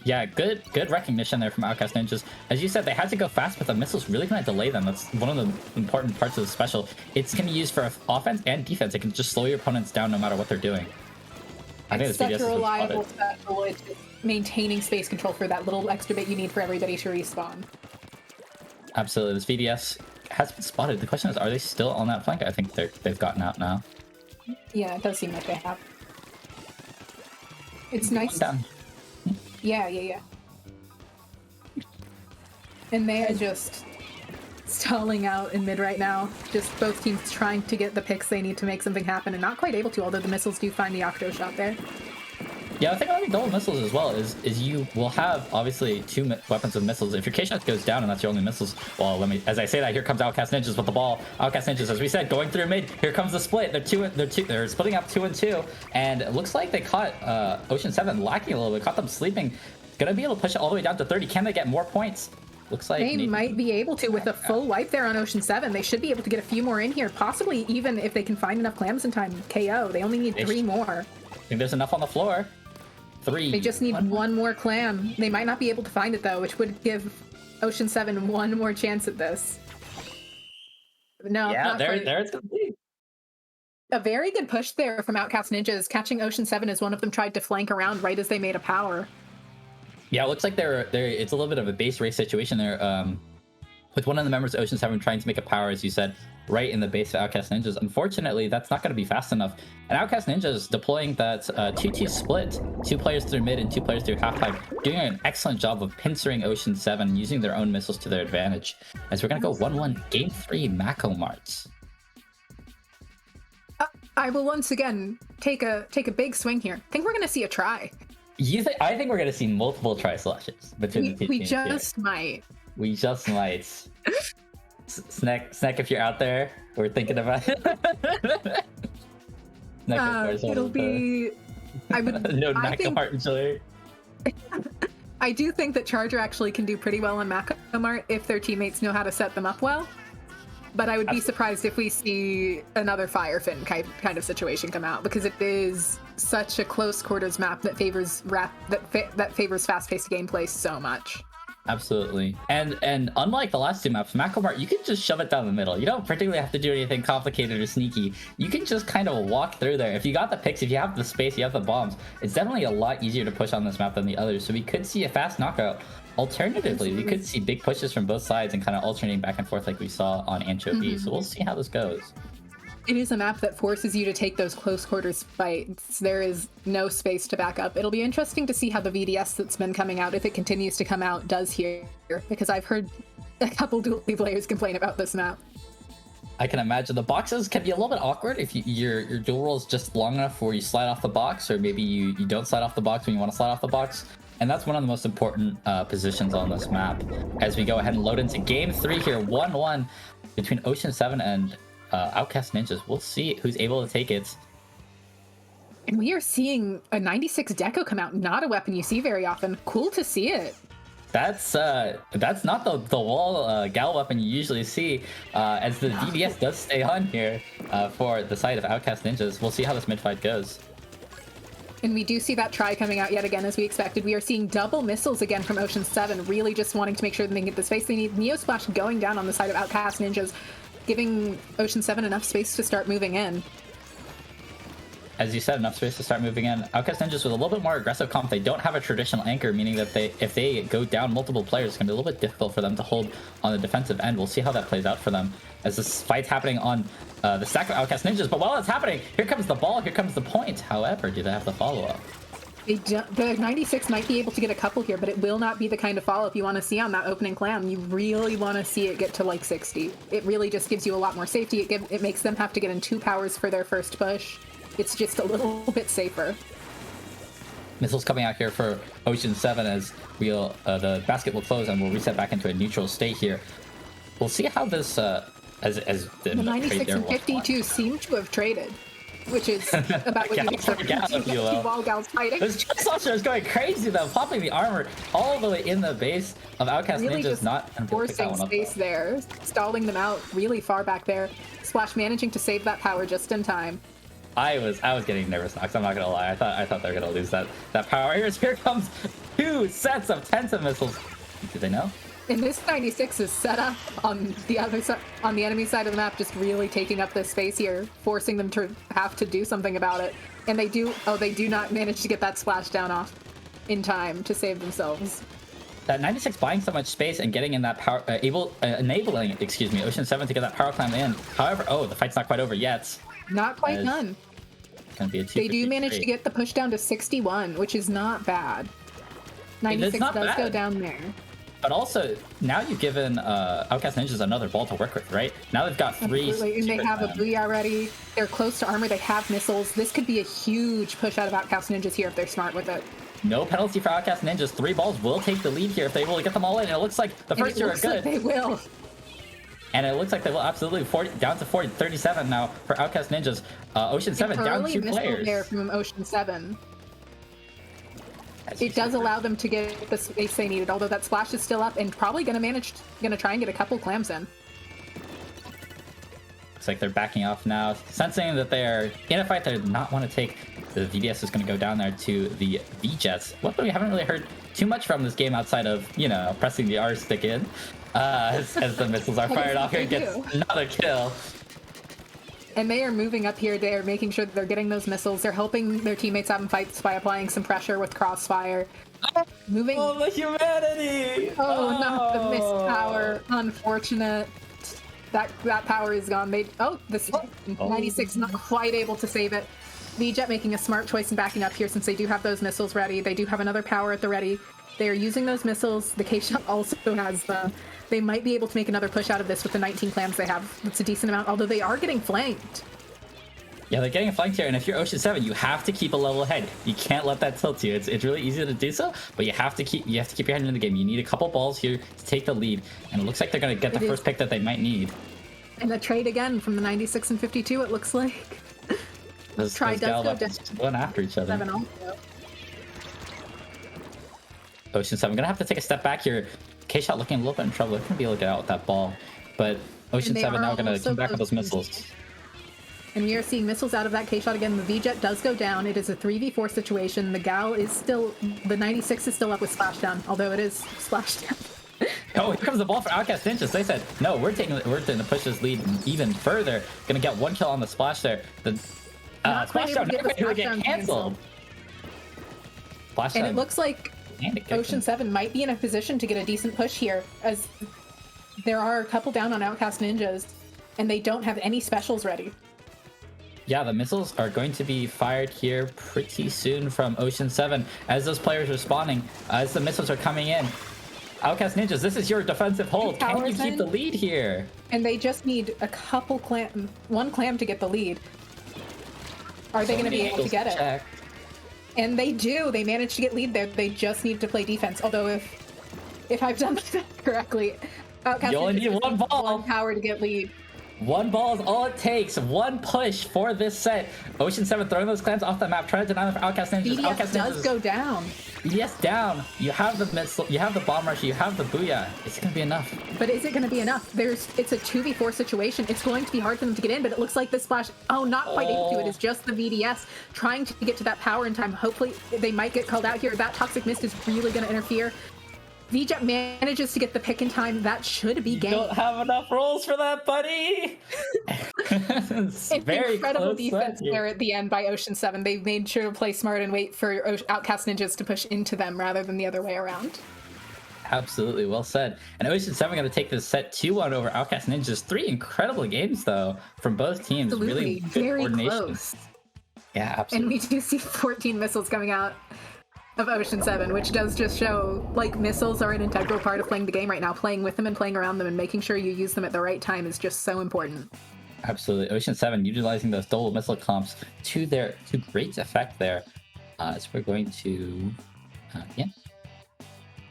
Yeah, good recognition there from Outcast Ninjas. As you said, they had to go fast, but the missile's really going to delay them. That's one of the important parts of the special. It's going to be used for offense and defense. It can just slow your opponents down no matter what they're doing. I think it's such a reliable special. It's just maintaining space control for that little extra bit you need for everybody to respawn. Absolutely. This VDS has been spotted. The question is, are they still on that flank? I think they've gotten out now. Yeah, it does seem like they have. It's nice. Down. Yeah. And they are just stalling out in mid right now. Just both teams trying to get the picks they need to make something happen, and not quite able to, although the missiles do find the Octo shot there. Yeah, I think about the double missiles as well is you will have obviously 2 weapons of missiles. If your K-Shot goes down and that's your only missiles, well, as I say that, here comes Outcast Ninjas with the ball. Outcast Ninjas, as we said, going through mid. Here comes the split. They're splitting up 2 and 2, and it looks like they caught Ocean 7 lacking a little bit, caught them sleeping. Gonna be able to push it all the way down to 30. Can they get more points? Looks like they might be able to with a full wipe there on Ocean 7. They should be able to get a few more in here, possibly even if they can find enough Clams in time. KO. They only need 3 more. I think there's enough on the floor. 3. They just need 1 more Clam. They might not be able to find it, though, which would give Ocean 7 1 more chance at this. No, yeah, there it's gonna be. A very good push there from Outcast Ninjas, catching Ocean 7 as one of them tried to flank around right as they made a power. Yeah, it looks like it's a little bit of a base race situation there. With one of the members of Ocean 7 trying to make a power, as you said, right in the base of Outcast Ninjas. Unfortunately, that's not going to be fast enough. And Outcast Ninjas deploying that 2-2 split, 2 players through mid and 2 players through half-pipe, doing an excellent job of pincering Ocean 7, using their own missiles to their advantage. As we're going to go 1-1, Game 3, Mako Marts. I will once again take a big swing here. I think we're going to see a try. I think we're going to see multiple try slashes between the two We teams just here. might. We just might. Snack, if you're out there, we're thinking about it. It'll be. I would. No, I Mako think, Mart Chiller. I do think that Charger actually can do pretty well on Mako Mart if their teammates know how to set them up well. But I would be surprised if we see another Firefin kind of situation come out, because it is such a close quarters map that favors favors fast-paced gameplay so much. Absolutely. And unlike the last two maps, Mako Mart, you can just shove it down the middle. You don't particularly have to do anything complicated or sneaky. You can just kind of walk through there. If you got the picks, if you have the space, you have the bombs, it's definitely a lot easier to push on this map than the others. So we could see a fast knockout. Alternatively, we could see big pushes from both sides and kind of alternating back and forth like we saw on Anchovy. So we'll see how this goes. It is a map that forces you to take those close quarters fights. There is no space to back up. It'll be interesting to see how the VDS that's been coming out, if it continues to come out, does here, because I've heard a couple dually players complain about this map. I can imagine the boxes can be a little bit awkward if your dual roll is just long enough where you slide off the box, or maybe you don't slide off the box when you want to slide off the box. And that's one of the most important positions on this map. As we go ahead and load into Game 3 here, 1-1 between Ocean 7 and Outcast Ninjas. We'll see who's able to take it. And we are seeing a 96 Deco come out, not a weapon you see very often. Cool to see it. That's not the wall gal weapon you usually see, as the DBS does stay on here for the side of Outcast Ninjas. We'll see how this mid-fight goes. And we do see that try coming out yet again, as we expected. We are seeing double missiles again from Ocean 7, really just wanting to make sure that they can get the space they need. Neo Splash going down on the side of Outcast Ninjas, giving Ocean 7 enough space to start moving in. As you said, enough space to start moving in. Outcast Ninjas with a little bit more aggressive comp. They don't have a traditional anchor, meaning that if they go down multiple players, it's going to be a little bit difficult for them to hold on the defensive end. We'll see how that plays out for them as this fight's happening on the stack of Outcast Ninjas. But while it's happening, here comes the ball, here comes the point. However, do they have the follow-up? The 96 might be able to get a couple here, but it will not be the kind of follow-up you want to see on that opening Clam. You really want to see it get to like 60. It really just gives you a lot more safety. It makes them have to get in 2 powers for their first push. It's just a little bit safer. Missiles coming out here for Ocean 7 as the basket will close and we'll reset back into a neutral state here. We'll see how this as the 96 and 52 seem to have traded, which is about what you expect. Wall gals fighting. This Saucer is going crazy though, popping the armor all the way in the base of Outcast really Ninjas, just not forcing space there, stalling them out really far back there. Splash managing to save that power just in time. I was getting nervous, Nox. I'm not gonna lie. I thought they were gonna lose that power. Here comes 2 sets of Tenta missiles. Did they know? And this 96 is set up on the other side, on the enemy side of the map, just really taking up this space here, forcing them to have to do something about it. And they do not manage to get that splash down off in time to save themselves. That 96 buying so much space and getting in that power, enabling Ocean 7 to get that power climb in. However, the fight's not quite over yet. Not quite done. They do manage to get the push down to 61, which is not bad. 96 does go down there. But also, now you've given Outcast Ninjas another ball to work with, right? Now they've got 3. Absolutely. And they have a booyah already. They're close to armor. They have missiles. This could be a huge push out of Outcast Ninjas here if they're smart with it. No penalty for Outcast Ninjas. 3 balls will take the lead here if they will get them all in. And it looks like the first 2 are good. Like they will. And it looks like they will absolutely down to 37 now for Outcast Ninjas. Ocean 7 down 2 players. There from Ocean 7. It does allow them to get the space they needed, although that splash is still up and probably going to try and get a couple clams in. Looks like they're backing off now, sensing that they're in a fight they do not want to take. The VDS is going to go down there to the V-Jets. What we haven't really heard too much from this game outside of, pressing the R stick in as the missiles are fired off here. Gets another kill. And they are moving up here. They are making sure that they're getting those missiles. They're helping their teammates out in fights by applying some pressure with crossfire. Moving. Oh, the humanity! Oh, not the missed power. Unfortunate. That power is gone. This 96 not quite able to save it. VJet making a smart choice in backing up here since they do have those missiles ready. They do have another power at the ready. They are using those missiles. The K-Shot also has the... They might be able to make another push out of this with the 19 clams they have. It's a decent amount, although they are getting flanked. Yeah, they're getting flanked here, and if you're Ocean 7, you have to keep a level head. You can't let that tilt you. It's really easy to do so, but you have to keep your head in the game. You need a couple balls here to take the lead, and it looks like they're going to get the first pick that they might need. And a trade again from the 96 and 52, it looks like. Those guys going after each other. Ocean 7 gonna have to take a step back here. K-Shot looking a little bit in trouble. They're gonna be able to get out with that ball, but Ocean 7 now gonna come back with those missiles. And we are seeing missiles out of that K-Shot again. The V-Jet does go down. It is a 3v4 situation. The Gal is still... The 96 is still up with Splashdown, although it is Splashdown. Oh, here comes the ball for Outcast Ninjas. They said, no, we're going to push this lead even further. Gonna get one kill on the splash there. The Splashdown never get canceled. And it looks like Ocean 7 might be in a position to get a decent push here, as there are a couple down on Outcast Ninjas, and they don't have any specials ready. Yeah, the missiles are going to be fired here pretty soon from Ocean 7 as those players are spawning, as the missiles are coming in. Outcast Ninjas, this is your defensive hold. Can you keep the lead here? And they just need a couple one clam to get the lead. Are they going to be able to get it? And they do. They managed to get lead there. They just need to play defense. Although if I've done that correctly, Outcast you only need one ball. One power to get lead. One ball is all it takes. One push for this set. Ocean 7 throwing those clams off the map, trying to deny them for Outcast Ninjas. BDS Outcast does Ninjas. go down. BDS down. You have the missile, you have the bomb rush, you have the booyah. Is it gonna be enough? But is it gonna be enough? It's a 2v4 situation. It's going to be hard for them to get in, but it looks like this splash, not quite able to. It is just the VDS trying to get to that power in time. Hopefully they might get called out here. That Toxic Mist is really gonna interfere. VJet manages to get the pick in time. That should be game. Don't have enough rolls for that, buddy. It's very incredible defense there at the end by Ocean 7. They made sure to play smart and wait for Outcast Ninjas to push into them rather than the other way around. Absolutely, well said. And Ocean 7 going to take this set 2-1 over Outcast Ninjas. 3 incredible games, though, from both teams. Absolutely. Really good very coordination. Close. Yeah, absolutely. And we do see 14 missiles coming out of Ocean 7, which does just show, like, missiles are an integral part of playing the game right now. Playing with them and playing around them and making sure you use them at the right time is just so important. Absolutely. Ocean 7 utilizing those double missile comps to great effect there. So we're going to... yeah.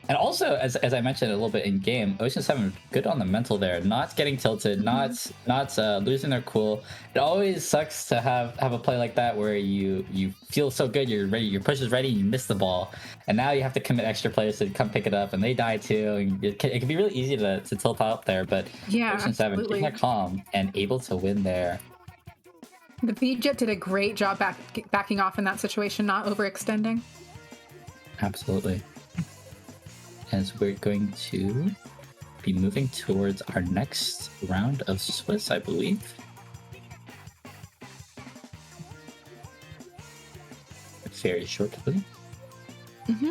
And also, as I mentioned a little bit in game, Ocean 7 good on the mental there, not getting tilted, not losing their cool. It always sucks to have a play like that where you feel so good, you're ready, your push is ready, and you miss the ball, and now you have to commit extra players to come pick it up, and they die too. And it can be really easy to tilt out there, but yeah, Ocean 7 keeping it calm and able to win there. The VJet did a great job backing off in that situation, not overextending. Absolutely. As we're going to be moving towards our next round of Swiss, I believe. Very shortly. Mm-hmm.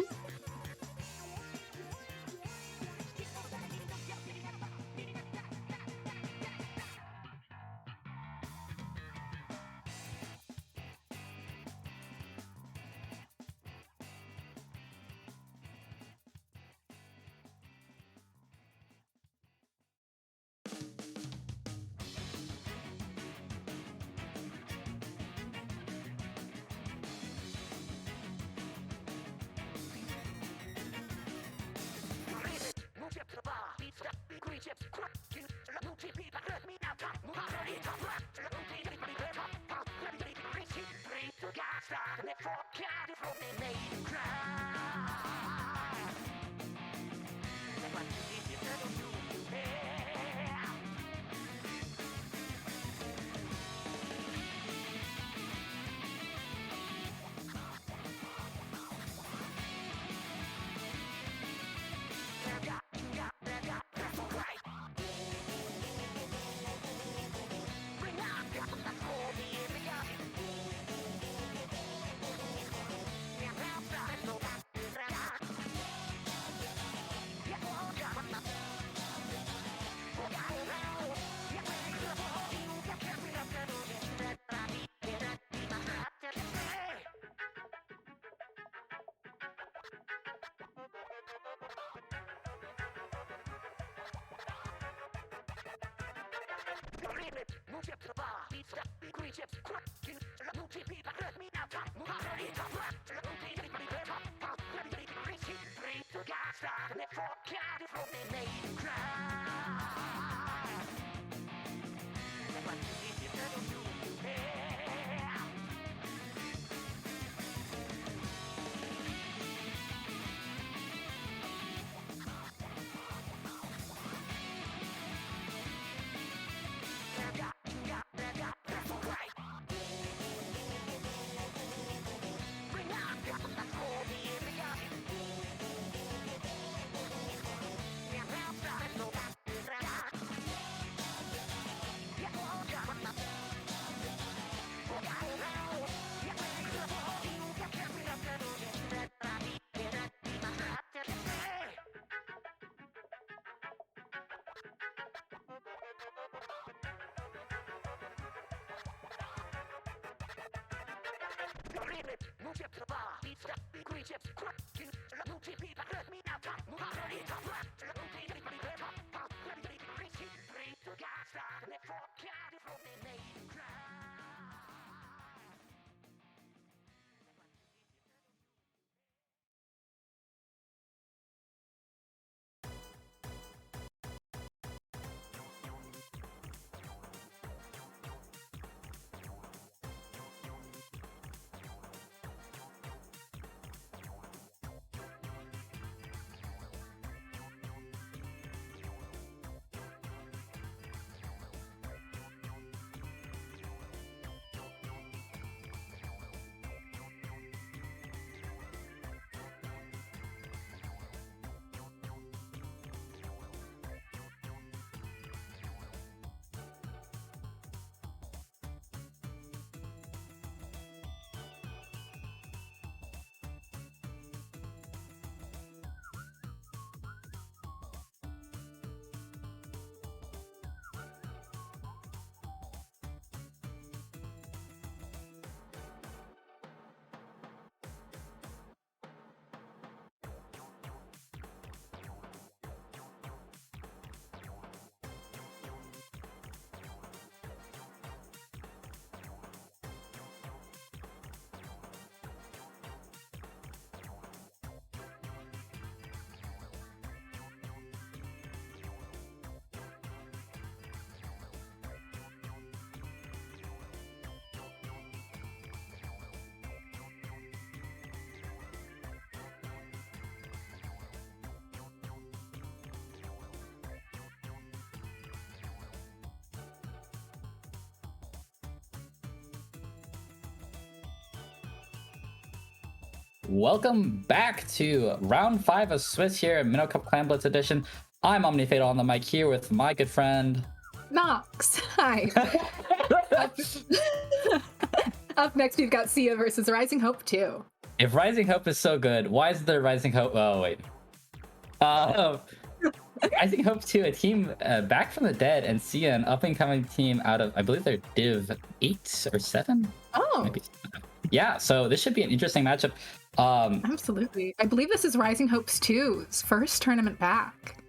Welcome back to round 5 of Swiss here at Minnow Cup Clam Blitz Edition. I'm OmniFatal on the mic here with my good friend Nox. Hi. Up next, we've got Sia versus Rising Hope 2. If Rising Hope is so good, why is there Rising Hope? Oh, wait. Rising Hope 2, a team back from the dead, and Sia, an up-and-coming team out of, I believe they're Div 8 or 7? Oh. Maybe. Yeah, so this should be an interesting matchup. Absolutely. I believe this is Rising Hope's 2's first tournament back.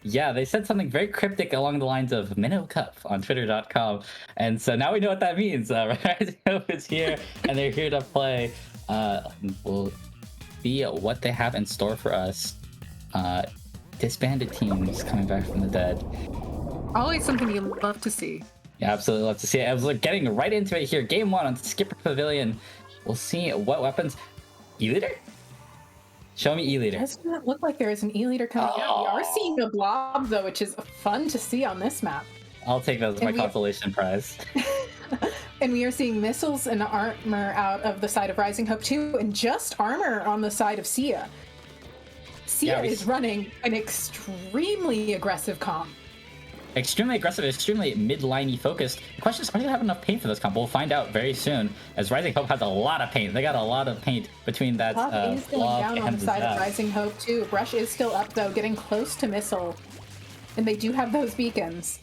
Yeah, they said something very cryptic along the lines of Minnow Cup on Twitter.com. And so now we know what that means. Rising Hope is here, and they're here to play. We'll see what they have in store for us. Disbanded teams coming back from the dead. Always something you love to see. Yeah, absolutely love to see it. I was getting right into it here. Game 1 on Skipper Pavilion. We'll see what weapons. E-Leader? Show me E-Leader. It does not look like there is an E-Leader coming out. We are seeing a blob, though, which is fun to see on this map. I'll take that as my consolation prize. And we are seeing missiles and armor out of the side of Rising Hope 2, and just armor on the side of Sia. Sia is running an extremely aggressive comp. Extremely aggressive, extremely mid-liney focused. The question is, are they going to have enough paint for this comp? We'll find out very soon, as Rising Hope has a lot of paint. They got a lot of paint between that is going down on and the side Zap. of Rising Hope too. Brush is still up though, getting close to missile. And they do have those beacons.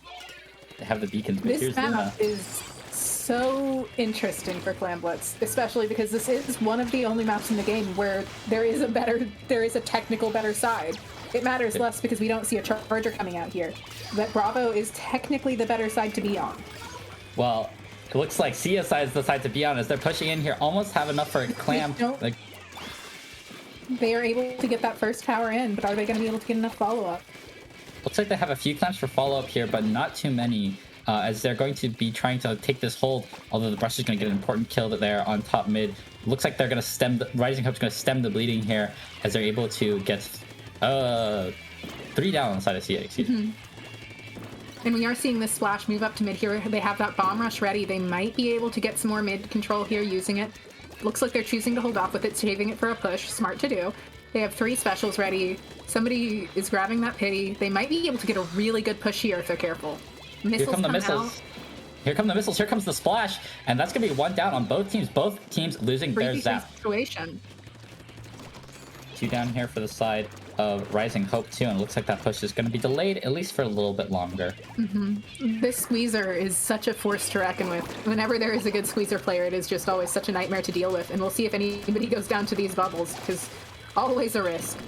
They have the beacons, but This here's map Luna. is so interesting for Clam Blitz, especially because this is one of the only maps in the game where there is a technical better side. It matters less because we don't see a charger coming out here. But Bravo is technically the better side to be on. Well, it looks like Sia sides decide to be honest. They're pushing in here, almost have enough for Clam. Like, they are able to get that first tower in, but are they going to be able to get enough follow-up? looks like they have a few clams for follow-up here, but not too many. As they're going to be trying to take this hold, although the brush is going to get an important kill there on top mid. Looks like they're going to stem the Rising Hope's going to stem the bleeding here as they're able to get 3 down on the side of Sia. Excuse me. And we are seeing this splash move up to mid here. They have that bomb rush ready. They might be able to get some more mid control here using it. Looks like they're choosing to hold off with it, saving it for a push. Smart to do. They have 3 specials ready. Somebody is grabbing that pity. They might be able to get a really good push here if they're careful. Missiles Here come the missiles. out. Here come the missiles. Here comes the splash. And that's going to be 1 down on both teams. Both teams losing their Freaky zap. situation. 2 down here for the side of Rising Hope too. And it looks like that push is going to be delayed at least for a little bit longer. This squeezer is such a force to reckon with. Whenever there is a good squeezer player, it is just always such a nightmare to deal with. And we'll see if anybody goes down to these bubbles, because always a risk.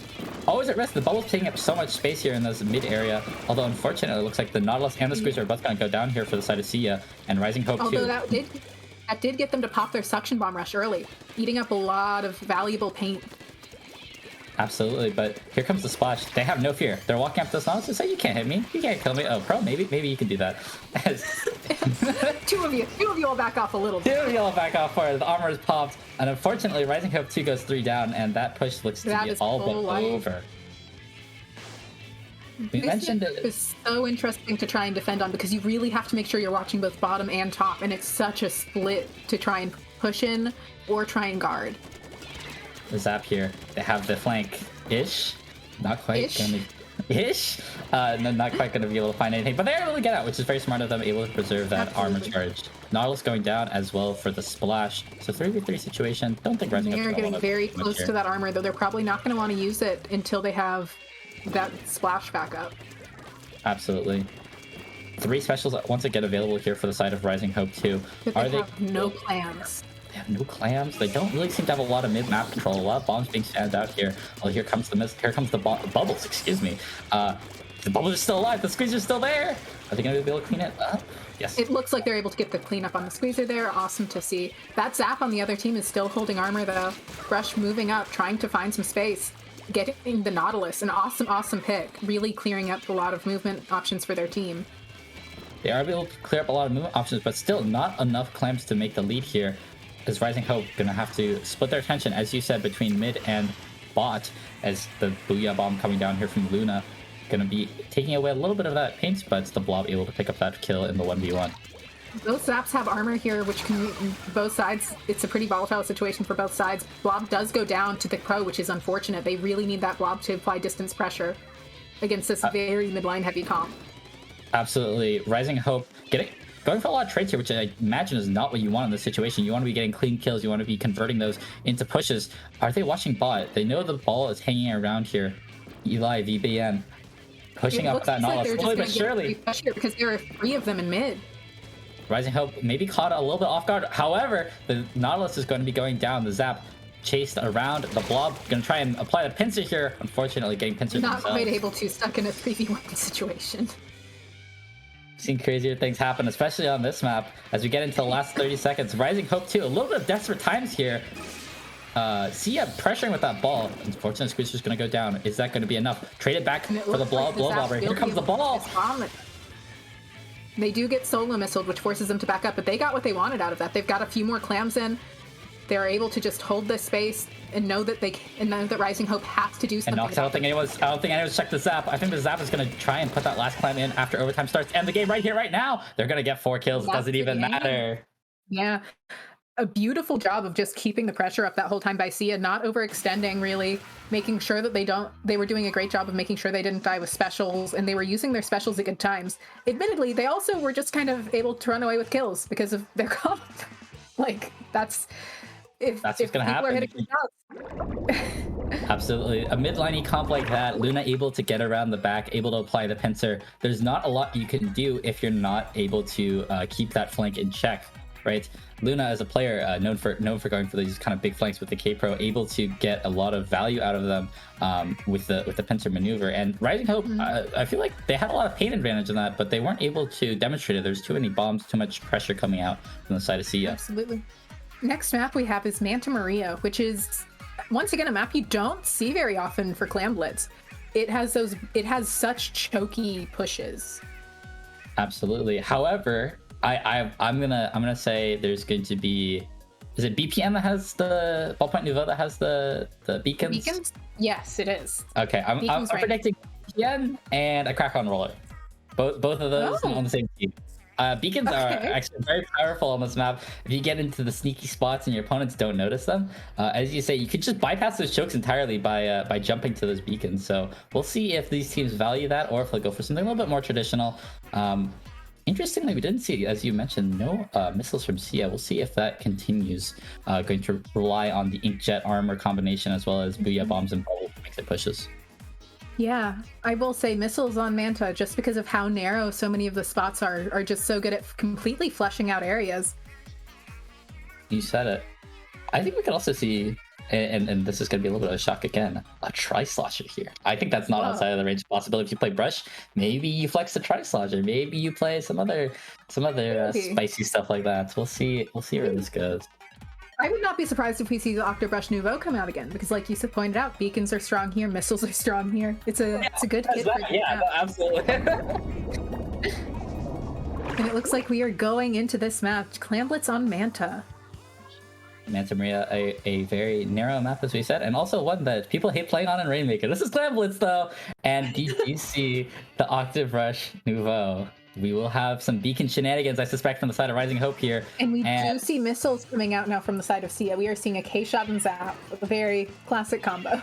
Always at risk. The bubble's taking up so much space here in this mid area. Although unfortunately, it looks like the Nautilus and the Squeezer are both going to go down here for the side of Sia and Rising Hope Although too. that did get them to pop their suction bomb rush early, eating up a lot of valuable paint. Absolutely, but here comes the splash. They have no fear. They're walking up to this Nautilus and say, "You can't hit me. You can't kill me." Oh, pro, maybe you can do that. Two of you will back off a little bit. Two yellow back off for it. The armor is popped, and unfortunately, Rising Hope 2 goes 3 down, and that push looks to That be is all but full life. over. We This mentioned map it. is so interesting to try and defend on because you really have to make sure you're watching both bottom and top, and it's such a split to try and push in or try and guard. The zap here. They have the flank-ish. Not quite Ish. gonna ish. No, not quite gonna be able to find anything, but they're able to get out, which is very smart of them, able to preserve that armor Absolutely. charge. Nautilus going down as well for the splash. So 3v3 situation. Don't think Rising They Hope's are gonna getting wanna very do much close here. to that armor, though they're probably not going to want to use it until they have that splash back up. Absolutely. 3 specials once again available here for the side of Rising Hope 2. But Are they they? have no plans. They have no clams. They don't really seem to have a lot of mid-map control. A lot of bombs being spammed out here. Well, here comes the Here comes the bubbles. Excuse me. The bubbles are still alive. The squeezer's still there. Are they going to be able to clean it up? Yes. It looks like they're able to get the cleanup on the squeezer there. Awesome to see. That zap on the other team is still holding armor, though. Brush moving up, trying to find some space. Getting the Nautilus, an awesome pick. Really clearing up a lot of movement options for their team. They are able to clear up a lot of movement options, but still not enough clams to make the lead here. Is Rising Hope going to have to split their attention, as you said, between mid and bot, as the Booyah Bomb coming down here from Luna going to be taking away a little bit of that paint, but the Blob able to pick up that kill in the 1v1. Both zaps have armor here, which can both sides. It's a pretty volatile situation for both sides. Blob does go down to the Crow, which is unfortunate. They really need that Blob to apply distance pressure against this very midline heavy comp. Absolutely. Rising Hope going for a lot of trades here, which I imagine is not what you want in this situation. You want to be getting clean kills. You want to be converting those into pushes. Are they watching bot? They know the ball is hanging around here. Eli, VBN, pushing It up looks that like Nautilus they're just slowly gonna but get surely. free push here because there are 3 of them in mid. Rising Hope maybe caught a little bit off guard. However, the Nautilus is going to be going down. The zap chased around. The Blob going to try and apply the pincer here. Unfortunately, getting pincered Not themselves. quite able to, stuck in a 3v1 situation. Seen crazier things happen, especially on this map. As we get into the last 30 seconds, Rising Hope too. A little bit of desperate times here. Sia pressuring with that ball. Unfortunately, Squeezer's going to go down. Is that going to be enough? Trade it back And it for the looks blow like blow Zap bobber. Here will comes be the able to ball. get this bomb. They do get solo missiled, which forces them to back up, but they got what they wanted out of that. They've got a few more clams in. They're able to just hold this space and know that Rising Hope has to do And something. Nox, I don't think anyone's checked the zap. I think the zap is going to try and put that last climb in after overtime starts. And the game right here, right now. They're going to get 4 kills. It That's doesn't the even game. matter. Yeah. A beautiful job of just keeping the pressure up that whole time by Sia, not overextending really, making sure that they were doing a great job of making sure they didn't die with specials, and they were using their specials at good times. Admittedly, they also were just kind of able to run away with kills because of their comp. Like, that's what's gonna people are happen. hitting the shots. Absolutely. A mid-liney comp like that, Luna able to get around the back, able to apply the pincer. There's not a lot you can do if you're not able to keep that flank in check. right? Luna, as a player, known for going for these kind of big flanks with the K-Pro, able to get a lot of value out of them with the pincer maneuver. And Rising Hope, I feel like they had a lot of pain advantage in that, but they weren't able to demonstrate it. There's too many bombs, too much pressure coming out from the side of Sia. Absolutely. Next map we have is Manta Maria, which is once again a map you don't see very often for Clam Blitz. It has such choky pushes. Absolutely. However, I'm gonna say there's going to be, is it BPM that has the Ballpoint Nouveau that has the beacons? Beacons? Yes, it is. Okay, I'm Beacons right. predicting BPM and a Crack on Roller. Both of those on the same team. Beacons are actually very powerful on this map. If you get into the sneaky spots and your opponents don't notice them, as you say, you could just bypass those chokes entirely by jumping to those beacons. So we'll see if these teams value that or if they'll go for something a little bit more traditional. Interestingly, we didn't see, as you mentioned, no missiles from Sia. We'll see if that continues. Going to rely on the Inkjet armor combination as well as Booyah bombs and bubbles to make the pushes. Yeah, I will say missiles on Manta, just because of how narrow so many of the spots are just so good at completely fleshing out areas. You said it. I think we could also see, and this is going to be a little bit of a shock again, a Tri-Slosher here. I think that's not outside of the range of possibility. If you play Brush, maybe you flex the Tri-Slosher. Maybe you play some other spicy stuff like that. So we'll see where this goes. I would not be surprised if we see the Octobrush Nouveau come out again, because like you pointed out, beacons are strong here, missiles are strong here. It's a good kit. Yeah, no, absolutely. And it looks like we are going into this match. Clam Blitz on Manta. Manta Maria, a very narrow map, as we said, and also one that people hate playing on in Rainmaker. This is Clam Blitz, though, and do you see the Octobrush Nouveau? We will have some beacon shenanigans, I suspect, from the side of Rising Hope here. And we do see missiles coming out now from the side of Sia. We are seeing a K-shot and zap, a very classic combo.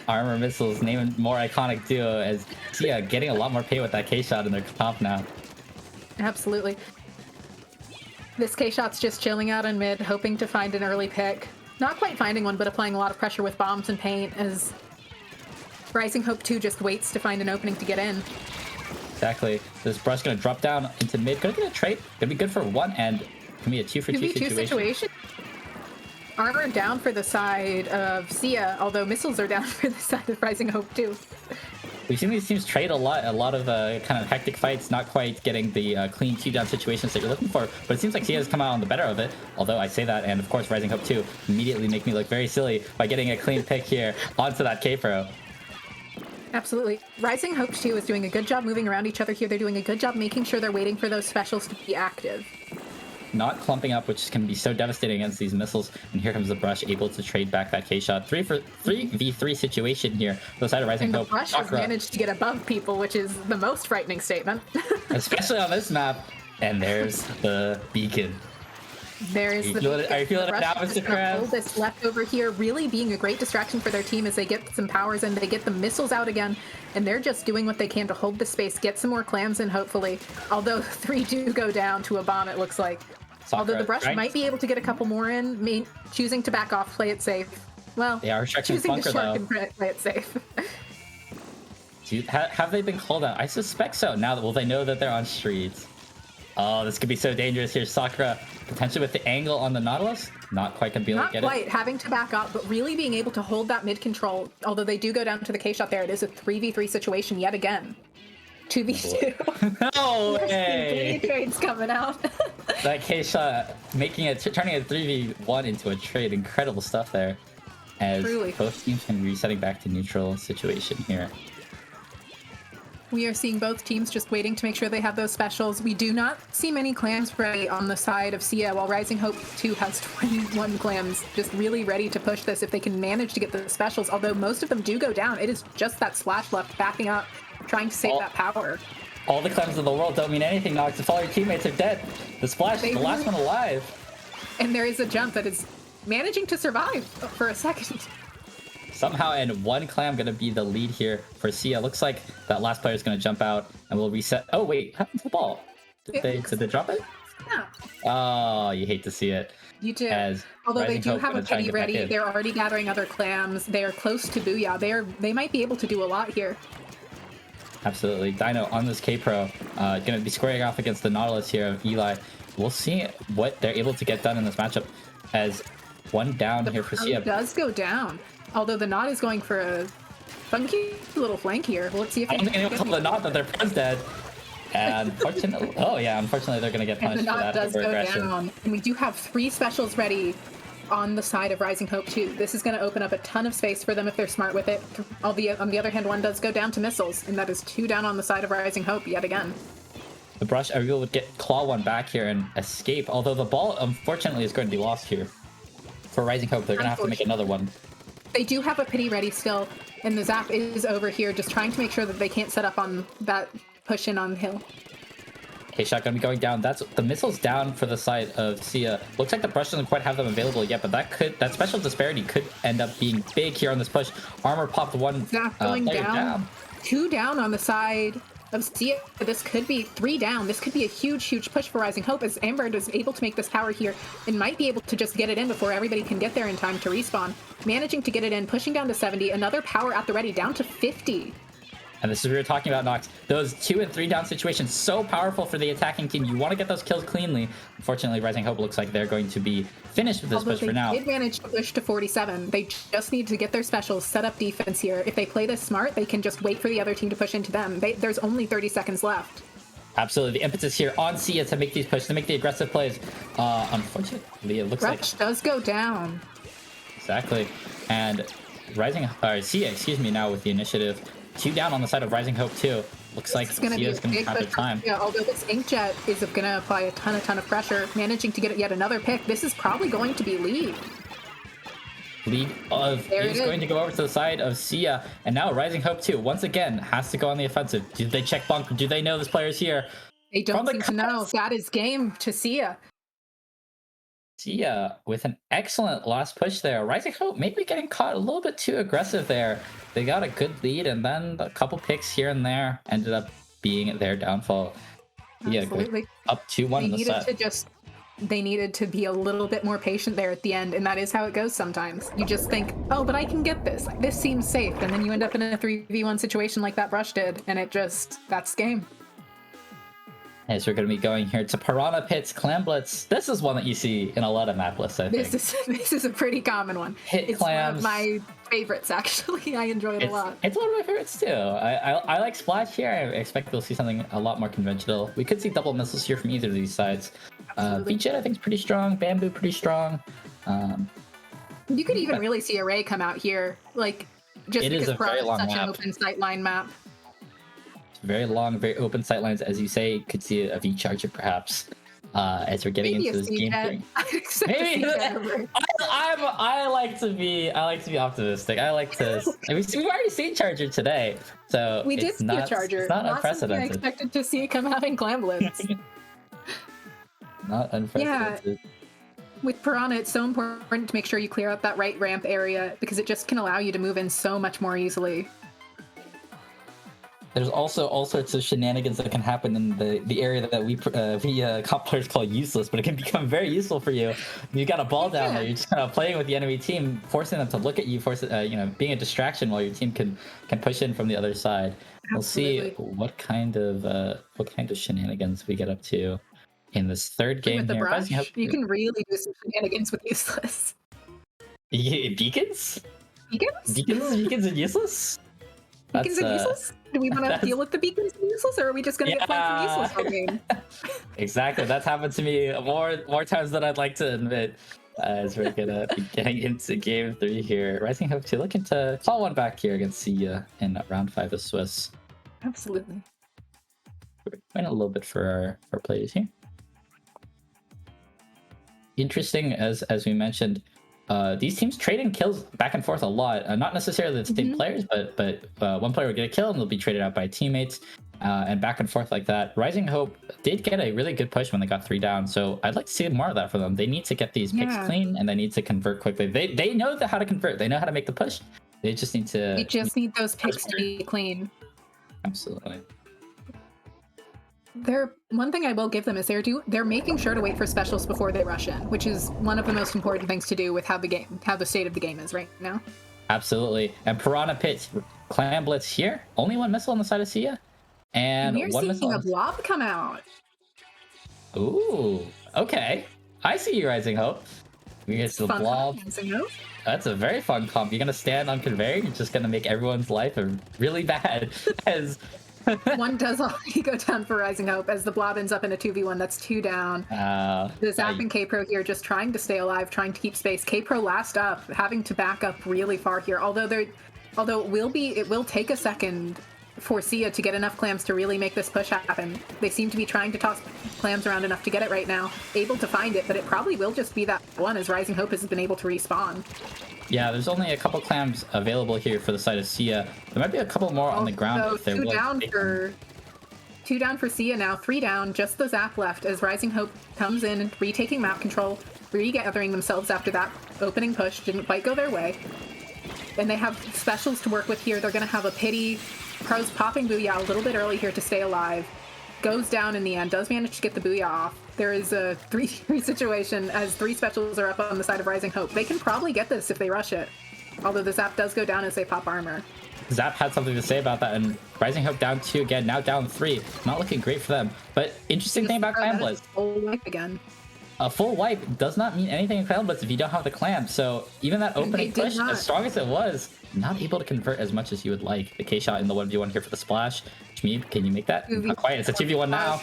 Armor missiles, name a more iconic duo, as Sia getting a lot more pay with that K-shot in their comp now. Absolutely. This K-shot's just chilling out in mid, hoping to find an early pick. Not quite finding one, but applying a lot of pressure with bombs and paint, as Rising Hope 2 just waits to find an opening to get in. Exactly. This brush gonna drop down into mid. Gonna get a trade. Gonna be good for one, and can be a 2 for 2 situation. Armor down for the side of Sia, although missiles are down for the side of Rising Hope too. We've seen these teams trade a lot of kind of hectic fights, not quite getting the clean 2-down situations that you're looking for, but it seems like Sia has come out on the better of it, although I say that, and of course Rising Hope 2 immediately make me look very silly by getting a clean pick here onto that K-Pro. Absolutely. Rising Hope 2 is doing a good job moving around each other here. They're doing a good job making sure they're waiting for those specials to be active. Not clumping up, which can be so devastating against these missiles. And here comes the Brush, able to trade back that K-shot. 3v3 situation here. The side of Rising and Hope. The Brush has managed to get above people, which is the most frightening statement. Especially on this map. And there's the beacon. There is Are you feeling it now, Mr. Krabs? This left over here really being a great distraction for their team as they get some powers and they get the missiles out again, and they're just doing what they can to hold the space, get some more clams in, hopefully. Although 3 do go down to a bomb, it looks like. Sakura, although the Brush might be able to get a couple more in, choosing to back off, play it safe. Well, they are choosing to shark and play it safe. Have they been called out? I suspect so. Now that they know that they're on streets. Oh, this could be so dangerous here. Sakura, potentially with the angle on the Nautilus. Not quite gonna be able to get it. Not quite, having to back up, but really being able to hold that mid control. Although they do go down to the K-shot there. It is a 3v3 situation yet again. 2v2. No way! Trades coming out. That K-shot turning a 3v1 into a trade. Incredible stuff there. As Truly. Both teams can be resetting back to neutral situation here. We are seeing both teams just waiting to make sure they have those specials. We do not see many clams ready on the side of Sia, while Rising Hope 2 has 21 clams just really ready to push this if they can manage to get the specials, although most of them do go down. It is just that Splash left backing up, trying to save that power. All the clams in the world don't mean anything, Nox, if all your teammates are dead. The Splash is the last one alive. And there is a jump that is managing to survive for a second. Somehow, and one clam gonna be the lead here for Sia. Looks like that last player is gonna jump out and we'll reset. Oh wait, what happened to the ball? Did they drop it? Yeah. Oh, you hate to see it. You do. Although they do have a pity ready, they're already gathering other clams. They are close to Booyah. They might be able to do a lot here. Absolutely. Dino on this K-Pro, gonna be squaring off against the Nautilus here of Eli. we'll see what they're able to get done in this matchup as one down here for Sia. Does go down, although the knot is going for a funky little flank here. Well, let's see if I don't think anyone told the knot that their friend's dead. And unfortunately, unfortunately they're going to get and punished the for knot that does go overaggression. down. And we do have 3 specials ready on the side of Rising Hope too. This is going to open up a ton of space for them if they're smart with it. On the other hand, one does go down to missiles, and that is 2 down on the side of Rising Hope yet again. The brush are able to get claw one back here and escape, although the ball unfortunately is going to be lost here. For Rising Hope, they're going to have to make another one. They do have a pity ready still, and the zap is over here, just trying to make sure that they can't set up on that push in on the hill. K-Shot going to be going down. That's the missiles down for the side of Sia. Looks like the brush doesn't quite have them available yet, but that special disparity could end up being big here on this push. Armor popped one Zap going player down. 2 down on the side of Sia. This could be 3 down. This could be a huge push for Rising Hope as Amber is able to make this tower here and might be able to just get it in before everybody can get there in time to respawn. Managing to get it in, pushing down to 70. Another power at the ready, down to 50. And this is what we were talking about, Nox. Those 2 and 3 down situations, so powerful for the attacking team. You want to get those kills cleanly. Unfortunately, Rising Hope looks like they're going to be finished with this push for now. They did manage to push to 47. They just need to get their specials, set up defense here. If they play this smart, they can just wait for the other team to push into them. There's only 30 seconds left. Absolutely. The impetus here on Sia to make these pushes, to make the aggressive plays. Unfortunately, it looks Rush does go down. Exactly. And Sia, excuse me, now with the initiative. 2 down on the side of Rising Hope too. Looks like Sia's going to have their time. Yeah, although this Inkjet is going to apply a ton of pressure, managing to get yet another pick. This is probably going to be lead. Lead is going to go over to the side of Sia, and now Rising Hope too. Once again, has to go on the offensive. Do they check bunker? Do they know this player's here? They don't seem to know. That is game to Sia. Sia with an excellent last push there. Rising Hope maybe getting caught a little bit too aggressive there. They got a good lead, and then a couple picks here and there ended up being their downfall. Absolutely. Yeah, up 2-1 in the set. They needed to be a little bit more patient there at the end, and that is how it goes sometimes. You just think, oh, but I can get this. Like, this seems safe, and then you end up in a 3v1 situation like that Brush did, and that's game. As we're going to be going here to Piranha Pits, Clam Blitz. This is one that you see in a lot of map lists, I think. This is a pretty common one. It's clams. One of my favorites, actually. I enjoy it a lot. It's one of my favorites, too. I like Splash here. I expect we'll see something a lot more conventional. We could see double missiles here from either of these sides. V-Jet, I think, is pretty strong. Bamboo, pretty strong. You could even really see Array come out here, like, just because Piranha is such an open sightline map. Very long, very open sightlines, as you say. Could see a V charger perhaps as we're getting into this game 3. Maybe I like to be optimistic. I like to. We've already seen charger today, so we did see a charger. It's not unprecedented. I expected to see it come out in Clam Blitz. Not unprecedented. Yeah. With Piranha, it's so important to make sure you clear out that right ramp area because it just can allow you to move in so much more easily. There's also all sorts of shenanigans that can happen in the area that we comp players call useless, but it can become very useful for you. You got a ball down there, you're just kind of playing with the enemy team, forcing them to look at you, being a distraction while your team can push in from the other side. Absolutely. We'll see what kind of shenanigans we get up to in this third game with the here. Brush, you can really do some shenanigans with useless. Beacons? Beacons? Beacons and useless? Beacons and useless? Do we want to deal with the beacons and useless, or are we just going to get flagged for useless all game? Exactly. That's happened to me more times than I'd like to admit. As we're going to be getting into game 3 here. Rising Hope 2 looking to call one back here against Sia in round 5 of Swiss. Absolutely. Wait a little bit for our players here. Interesting, as we mentioned, these teams trading kills back and forth a lot. Not necessarily the same players, but one player will get a kill and they'll be traded out by teammates, and back and forth like that. Rising Hope did get a really good push when they got 3 down, so I'd like to see more of that for them. They need to get these picks clean, and they need to convert quickly. They know how to convert. They know how to make the push. They just need to. They just need those picks to be clean. Absolutely. One thing I will give them is they're making sure to wait for specials before they rush in, which is one of the most important things to do with how the state of the game is right now. Absolutely. And Piranha Pits, Clam Blitz here. Only one missile on the side of Sia, and you're one seeing missile. a blob come out. Ooh, Okay, I see you, Rising Hope. We get the Fun blob. Rising Hope. That's a very fun comp. You're gonna stand on conveyor. You're just gonna make everyone's life really bad. As One does already go down for Rising Hope as the blob ends up in a 2v1. That's 2 down. The Zap and K-Pro here just trying to stay alive, trying to keep space. K-Pro last up, having to back up really far here. Although it will take a second for Sia to get enough clams to really make this push happen. They seem to be trying to toss clams around enough to get it right now. Able to find it, but it probably will just be that one as Rising Hope has been able to respawn. Yeah, there's only a couple clams available here for the side of Sia. There might be a couple more on the ground So if there two was. down for Sia now, 3 down, just the Zap left as Rising Hope comes in, retaking map control, regathering themselves after that opening push. Didn't quite go their way. And they have specials to work with here. They're going to have a pity. Pro's popping Booyah a little bit early here to stay alive. Goes down in the end, does manage to get the Booyah off. There is a 3-3 situation as 3 specials are up on the side of Rising Hope. They can probably get this if they rush it. Although the Zap does go down as they pop armor. Zap had something to say about that, and Rising Hope down 2 again, now down 3. Not looking great for them. But interesting thing about Clam Blitz. Full wipe again. A full wipe does not mean anything in Clam Blitz if you don't have the clam. So even that opening push, as strong as it was, not able to convert as much as you would like. The K-shot in the 1v1 here for the splash. Shmeeb, can you make that? Not quite. It's a 2v1 now.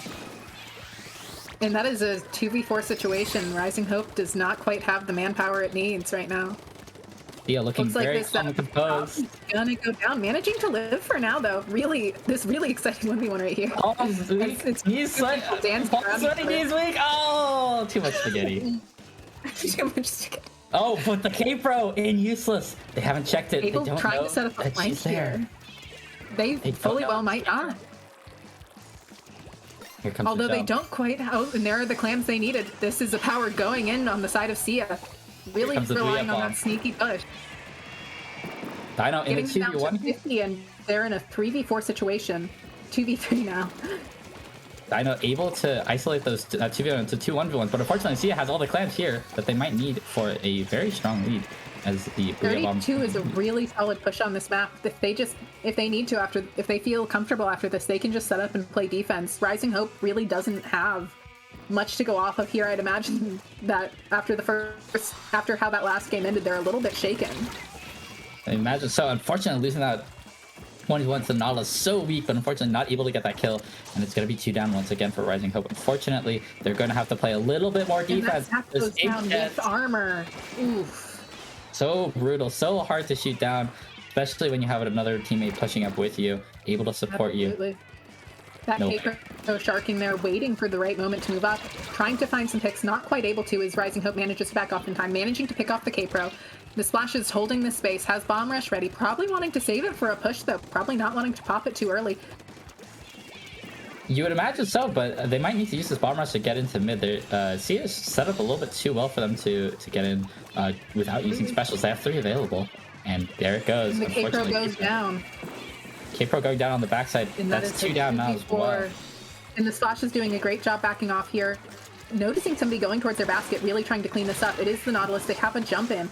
And that is a 2v4 situation. Rising Hope does not quite have the manpower it needs right now. Yeah, looking Looks like very this calm and composed. Gonna go down, managing to live for now though. This really exciting 1v1 right here. Palms weak. It's Knees sweat. dance Palms around sweaty, each other. knees weak. Oh, too much spaghetti. Too much spaghetti. Oh, but the K-Pro in useless. They haven't checked it. Able They don't trying know to set up a that flank she's there. here. They don't fully know well that might she's not. Here comes Although the they jump. don't quite. Oh, and there are the clams they needed. This is the power going in on the side of Sia. Really comes the relying Booyah on bomb. that sneaky push. Dino in a Getting down to 2v1 here. 50 and they're in a 3v4 situation. 2v3 now. Dino able to isolate those 2v1 to 2 1v1s, but unfortunately Sia has all the clams here that they might need for a very strong lead as the Booyah bomb. 32 is a really solid push on this map. If they need to if they feel comfortable after this, they can just set up and play defense. Rising Hope really doesn't have much to go off of here. I'd imagine that after how that last game ended, they're a little bit shaken. I imagine so. Unfortunately, losing that 1v1 to Nautilus so weak, but unfortunately not able to get that kill, and it's going to be 2 down once again for Rising Hope. Unfortunately, they're going to have to play a little bit more defense. And that goes Those down jets, with armor. Oof. so brutal, so hard to shoot down, especially when you have another teammate pushing up with you, able to support Absolutely. That Nope. K-Pro sharking there, waiting for the right moment to move up, trying to find some picks, not quite able to as Rising Hope manages to back off in time, managing to pick off the K-Pro. The Splash is holding this space, has Bomb Rush ready, probably wanting to save it for a push though, probably not wanting to pop it too early. you. You would imagine so, but they might need to use this bomb rush to get into mid. Sia's set up a little bit too well for them to get in without using specials. They have 3 available, and there it goes. And the K-Pro Unfortunately, goes down. K-Pro going down on the backside. And that That's is 2 a down now as 2v4. well. And the Splash is doing a great job backing off here. Noticing somebody going towards their basket, really trying to clean this up. It is the Nautilus. They have a jump in.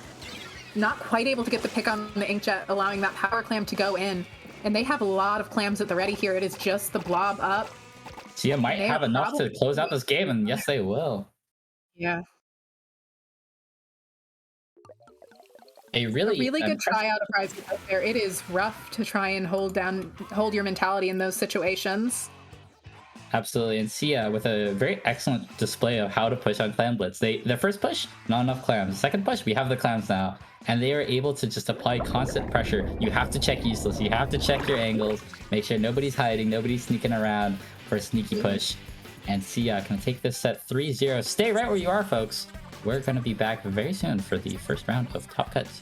Not quite able to get the pick on the Inkjet, allowing that power clam to go in. And they have a lot of clams at the ready here. It is just the blob up. Sia might They have are enough to probably- close out this game, and yes, they will. Yeah. A really Really good impressive- tryout of prizes out there. It is rough to try and hold your mentality in those situations. Absolutely, and Sia with a very excellent display of how to push on Clam Blitz. Their first push, not enough clams. Second push, we have the clams now, and they are able to just apply constant pressure. You have to check useless. You have to check your angles. Make sure nobody's hiding, nobody's sneaking around for a sneaky push. And Sia can take this set 3-0. Stay right where you are, folks. We're going to be back very soon for the first round of Top Cuts.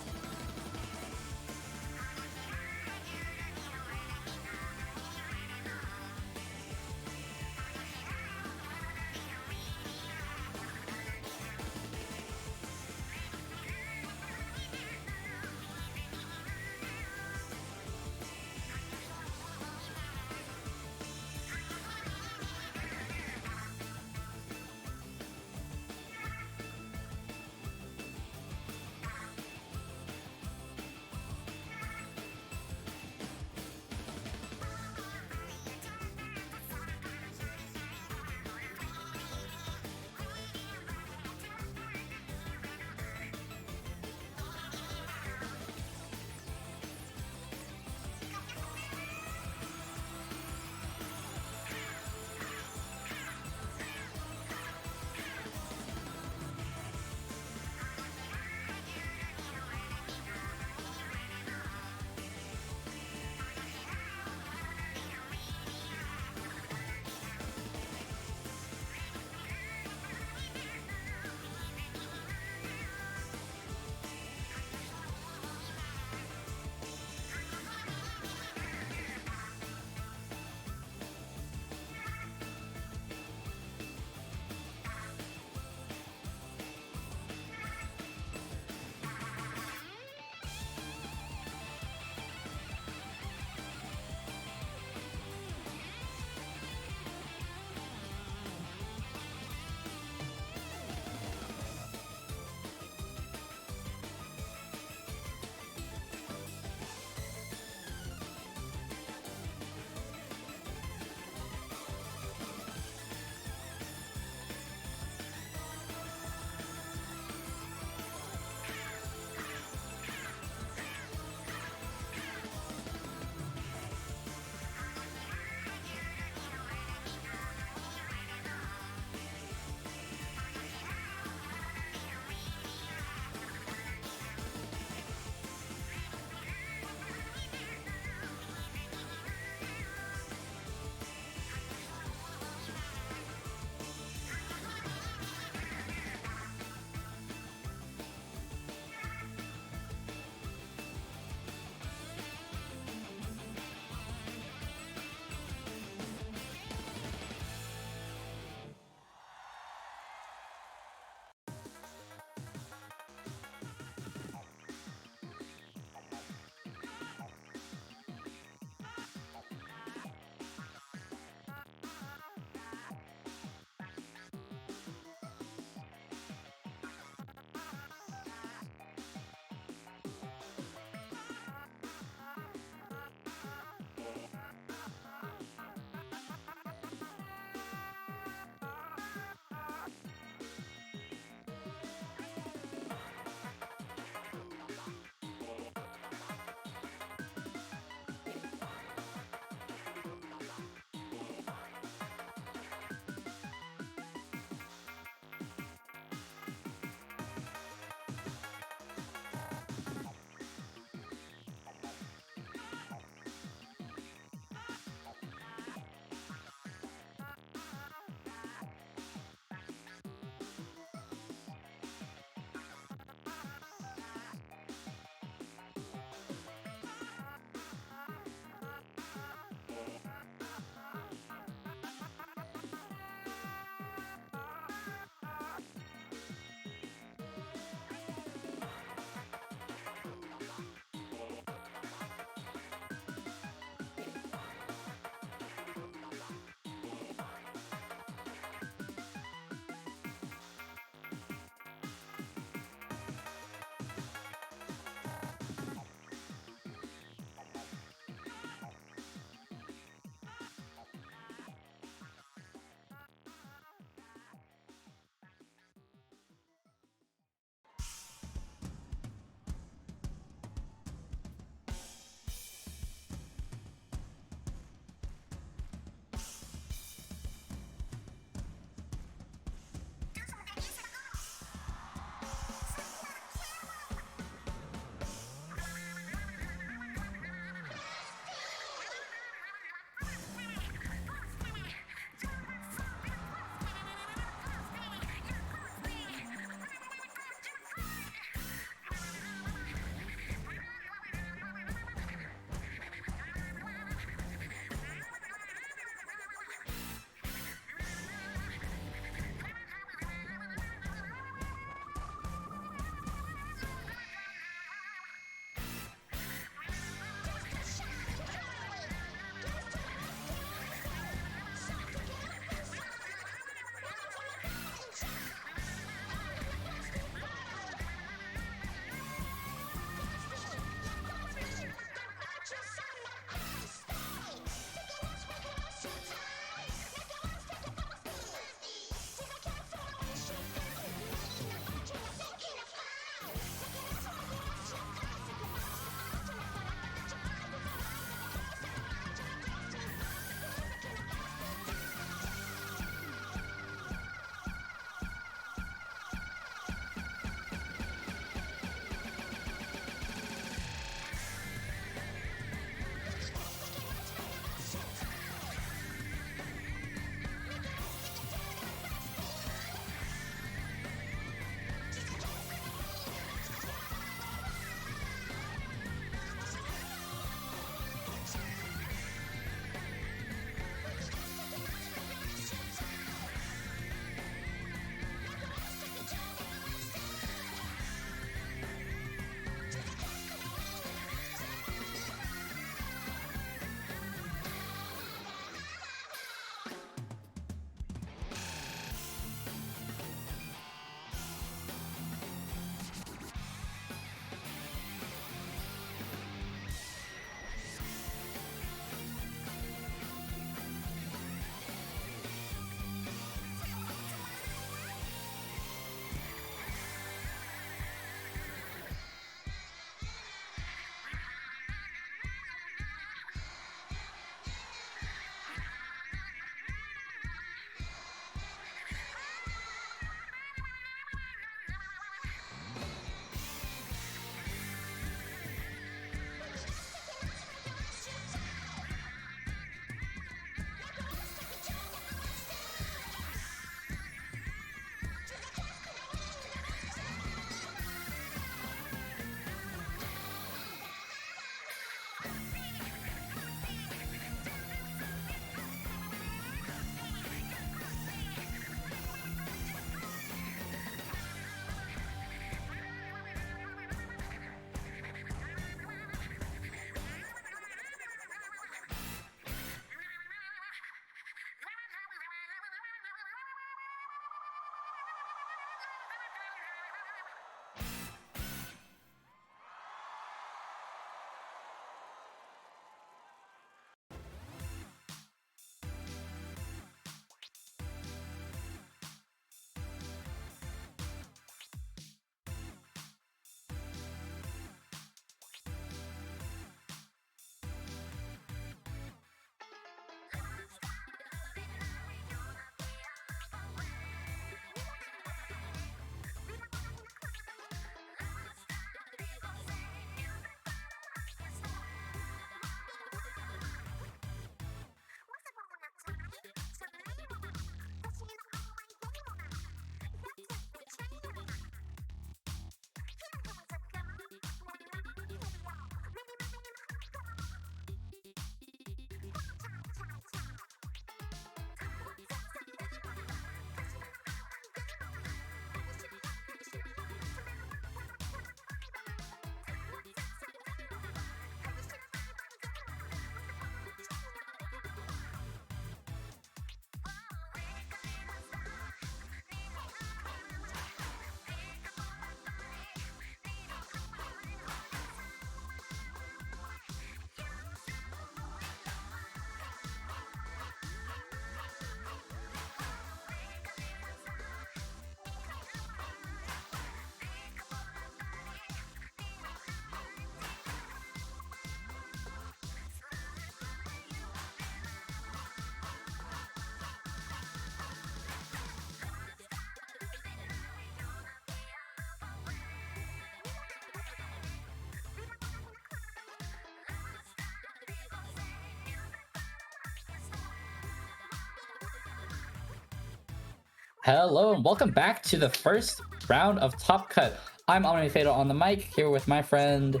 Hello and welcome back to the first round of Top Cut. I'm Omni Fatal on the mic here with my friend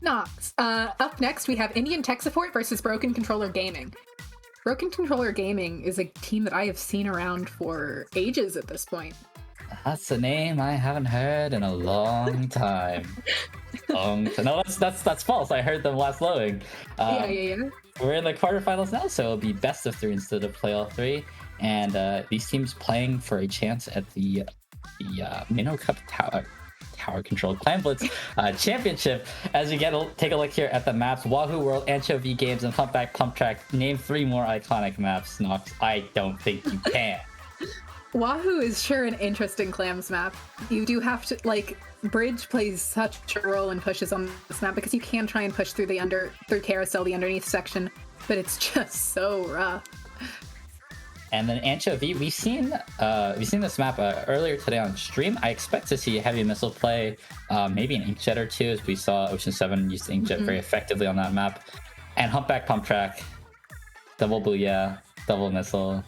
Nox. Up next, we have Indian Tech Support versus Broken Controller Gaming. Broken Controller Gaming is a team that I have seen around for ages at this point. That's a name I haven't heard in a long time. No, that's false. I heard them last loading. Yeah. We're in the quarterfinals now, so it'll be best of 3 instead of playoff 3. And these teams playing for a chance at the Minnow Cup Tower Control Clam Blitz Championship. As we take a look here at the maps, Wahoo World, Anchovy Games, and Pumpback Pump Track. Name 3 more iconic maps, Nox. I don't think you can. Wahoo is sure an interesting Clams map. You do have to, Bridge plays such a role in pushes on this map because you can try and push through through carousel, the underneath section, but it's just so rough. And then Anchovy, we've seen this map earlier today on stream. I expect to see Heavy Missile play, maybe an Inkjet or 2, as we saw Ocean 7 use the Inkjet very effectively on that map. And Humpback Pump Track, Double Booyah, Double Missile.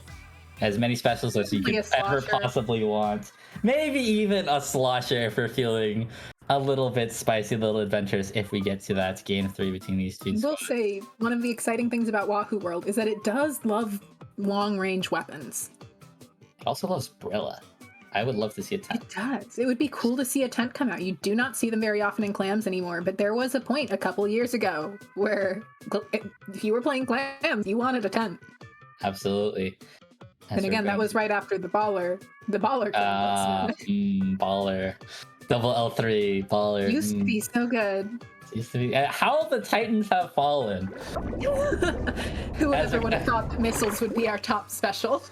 As many specials as you could ever possibly want. Maybe even a slosher if we're feeling a little bit spicy, little adventures if we get to that game 3 between these two. I will say, one of the exciting things about Wahoo World is that it does love long-range weapons. It also loves Brilla. I would love to see a tent. It does. It would be cool to see a tent come out. You do not see them very often in Clams anymore, but there was a point a couple years ago where if you were playing Clams, you wanted a tent. Absolutely. And again, that was right after the baller. Baller. Double L3, baller. Used to be so good. Used to be. How the Titans have fallen. Whoever would have thought that missiles would be our top special.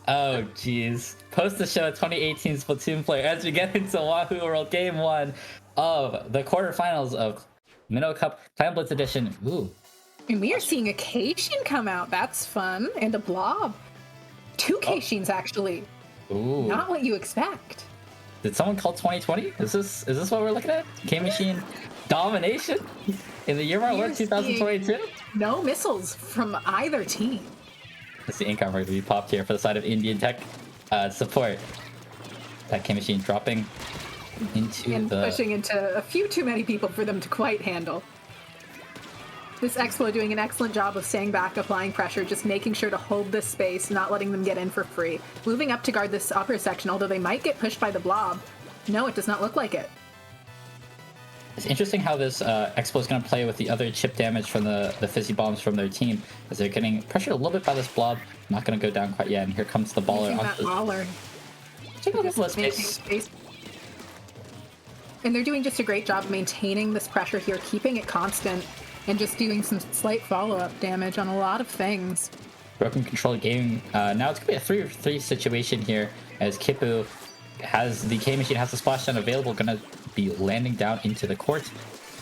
Oh, jeez. Post the show 2018 Splatoon player as we get into Wahoo World Game 1 of the quarterfinals of Minnow Cup Clam Blitz Edition. Ooh. And we are seeing a Keishin come out. That's fun. And a blob. 2 Keishins, actually. Ooh. Not what you expect. Did someone call 2020? Is this what we're looking at? K-Machine domination in the year of our Lord 2022? No missiles from either team. That's the ink armor to be popped here for the side of Indian Tech support. That K-Machine dropping into pushing into a few too many people for them to quite handle. This Expo doing an excellent job of staying back, applying pressure, just making sure to hold this space, not letting them get in for free. Moving up to guard this upper section, although they might get pushed by the blob. No, it does not look like it. It's interesting how this Expo is going to play with the other chip damage from the fizzy bombs from their team, as they're getting pressured a little bit by this blob. Not going to go down quite yet, and here comes the baller. Take a little space. And they're doing just a great job of maintaining this pressure here, keeping it constant, and just doing some slight follow-up damage on a lot of things. Broken Control Game. Now it's going to be a 3-3 situation here, as Kipu has the K-Machine, has the splashdown available, going to be landing down into the court.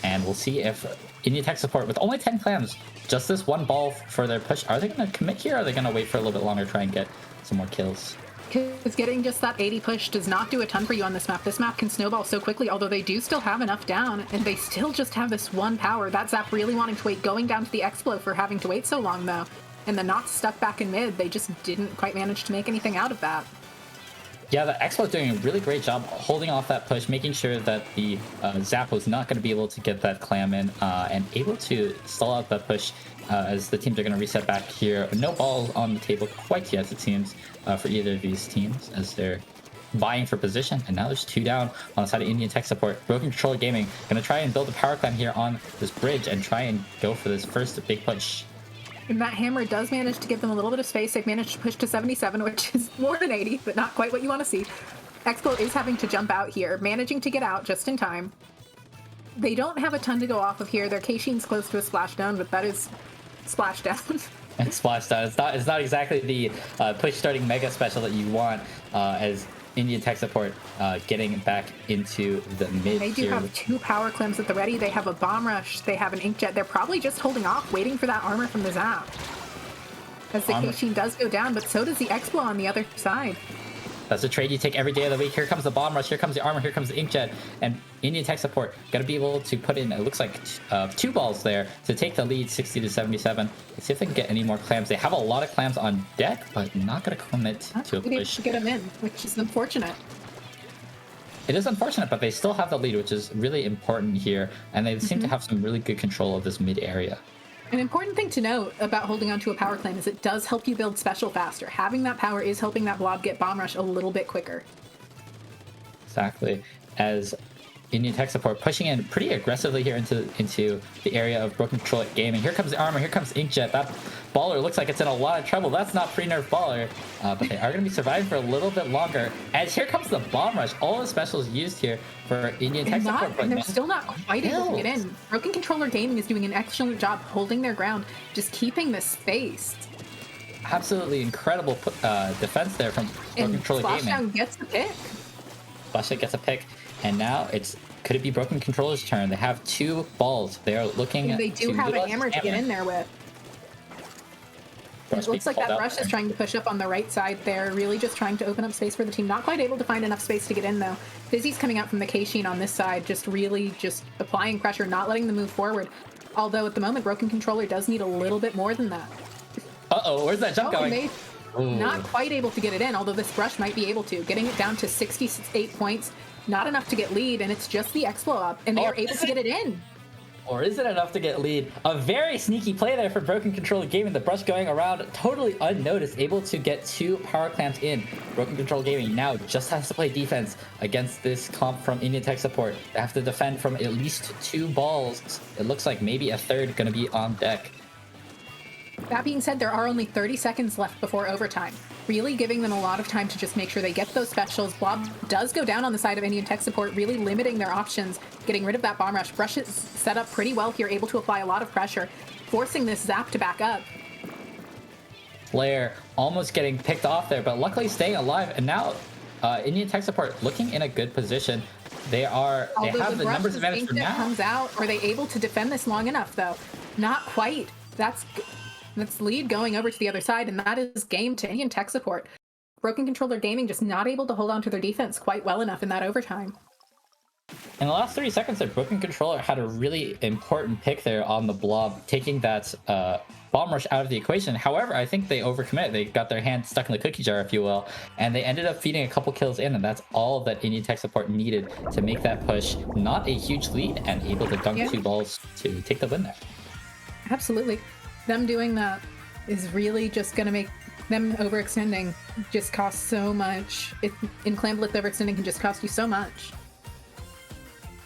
And we'll see if Indian Tech Support, with only 10 clams, just this one ball for their push, are they going to commit here, or are they going to wait for a little bit longer, try and get some more kills? Because getting just that 80 push does not do a ton for you on this map. This map can snowball so quickly, although they do still have enough down, and they still just have this one power. That Zap really wanting to wait, going down to the Explo for having to wait so long, though. And the Knots stuck back in mid, they just didn't quite manage to make anything out of that. Yeah, the Expo is doing a really great job holding off that push, making sure that the Zap was not going to be able to get that Clam in, and able to stall out that push as the teams are going to reset back here. No balls on the table quite yet, it seems, for either of these teams, as they're vying for position. And now there's 2 down on the side of Indian Tech Support. Broken Control Gaming going to try and build a power clam here on this bridge and try and go for this first big push. And that hammer does manage to give them a little bit of space. They've managed to push to 77, which is more than 80, but not quite what you want to see. Expo is having to jump out here, managing to get out just in time. They don't have a ton to go off of here. Their Keishin's close to a splashdown, but that is splashdown. And splashdown. It's not exactly the push starting mega special that you want, as Indian Tech Support getting back into the mid. They do have 2 power clams at the ready. They have a bomb rush. They have an inkjet. They're probably just holding off, waiting for that armor from the Zap. As the Keishin does go down, but so does the Explo on the other side. That's a trade you take every day of the week. Here comes the bomb rush, here comes the armor, here comes the inkjet, and Indian tech support gonna be able to put in, it looks like 2 balls there to take the lead 60 to 77. Let's see if they can get any more clams. They have a lot of clams on deck, but not gonna commit to a push. To get them in, which is unfortunate. It is unfortunate, but they still have the lead, which is really important here, and they seem to have some really good control of this mid area. An important thing to note about holding onto a power claim is it does help you build special faster. Having that power is helping that blob get bomb rush a little bit quicker. Exactly. As Indian tech support pushing in pretty aggressively here into the area of broken control gaming. Here comes the armor, here comes inkjet. That baller looks like it's in a lot of trouble. That's not pre-nerf baller, but they are going to be surviving for a little bit longer. As here comes the bomb rush. All the specials used here for Indian tech support. And they're still not quite able to get in. Broken Controller Gaming is doing an excellent job holding their ground, just keeping the space. Absolutely incredible defense there from Broken Controller Gaming. Splashdown gets the pick. Splashdown gets a pick. And now could it be Broken Controller's turn? They have 2 balls. They are looking. They do have a hammer to get in there with. It looks like that Rush is trying to push up on the right side there, really just trying to open up space for the team. Not quite able to find enough space to get in though. Fizzy's coming out from the K-Sheen on this side, just really just applying pressure, not letting them move forward. Although at the moment, Broken Controller does need a little bit more than that. Uh-oh, where's that jump going? Not quite able to get it in, although this Rush might be able to. Getting it down to 68 points. Not enough to get lead, and it's just the X blow up, and they are able to get it in. Or is it enough to get lead? A very sneaky play there for Broken Controller Gaming. The brush going around totally unnoticed, able to get 2 power clamps in. Broken Control Gaming now just has to play defense against this comp from Indian tech support. They have to defend from at least 2 balls. It looks like maybe a third going to be on deck. That being said, there are only 30 seconds left before overtime, really giving them a lot of time to just make sure they get those specials. Blob does go down on the side of Indian tech support, really limiting their options, getting rid of that bomb rush. Rush is set up pretty well here, able to apply a lot of pressure, forcing this Zap to back up. Slayer almost getting picked off there, but luckily staying alive. And now Indian tech support looking in a good position. They have the numbers advantage for now. Comes out. Are they able to defend this long enough though? Not quite. That's lead going over to the other side, and that is game to Indian tech support. Broken Controller Gaming just not able to hold on to their defense quite well enough in that overtime. In the last 30 seconds there, Broken Controller had a really important pick there on the blob, taking that bomb rush out of the equation. However, I think they overcommit. They got their hand stuck in the cookie jar, if you will, and they ended up feeding a couple kills in, and that's all that Indian tech support needed to make that push. Not a huge lead, and able to dunk 2 balls to take the win there. Absolutely. Them doing that is really just going to make them overextending just cost so much. In Clam Blitz, overextending can just cost you so much.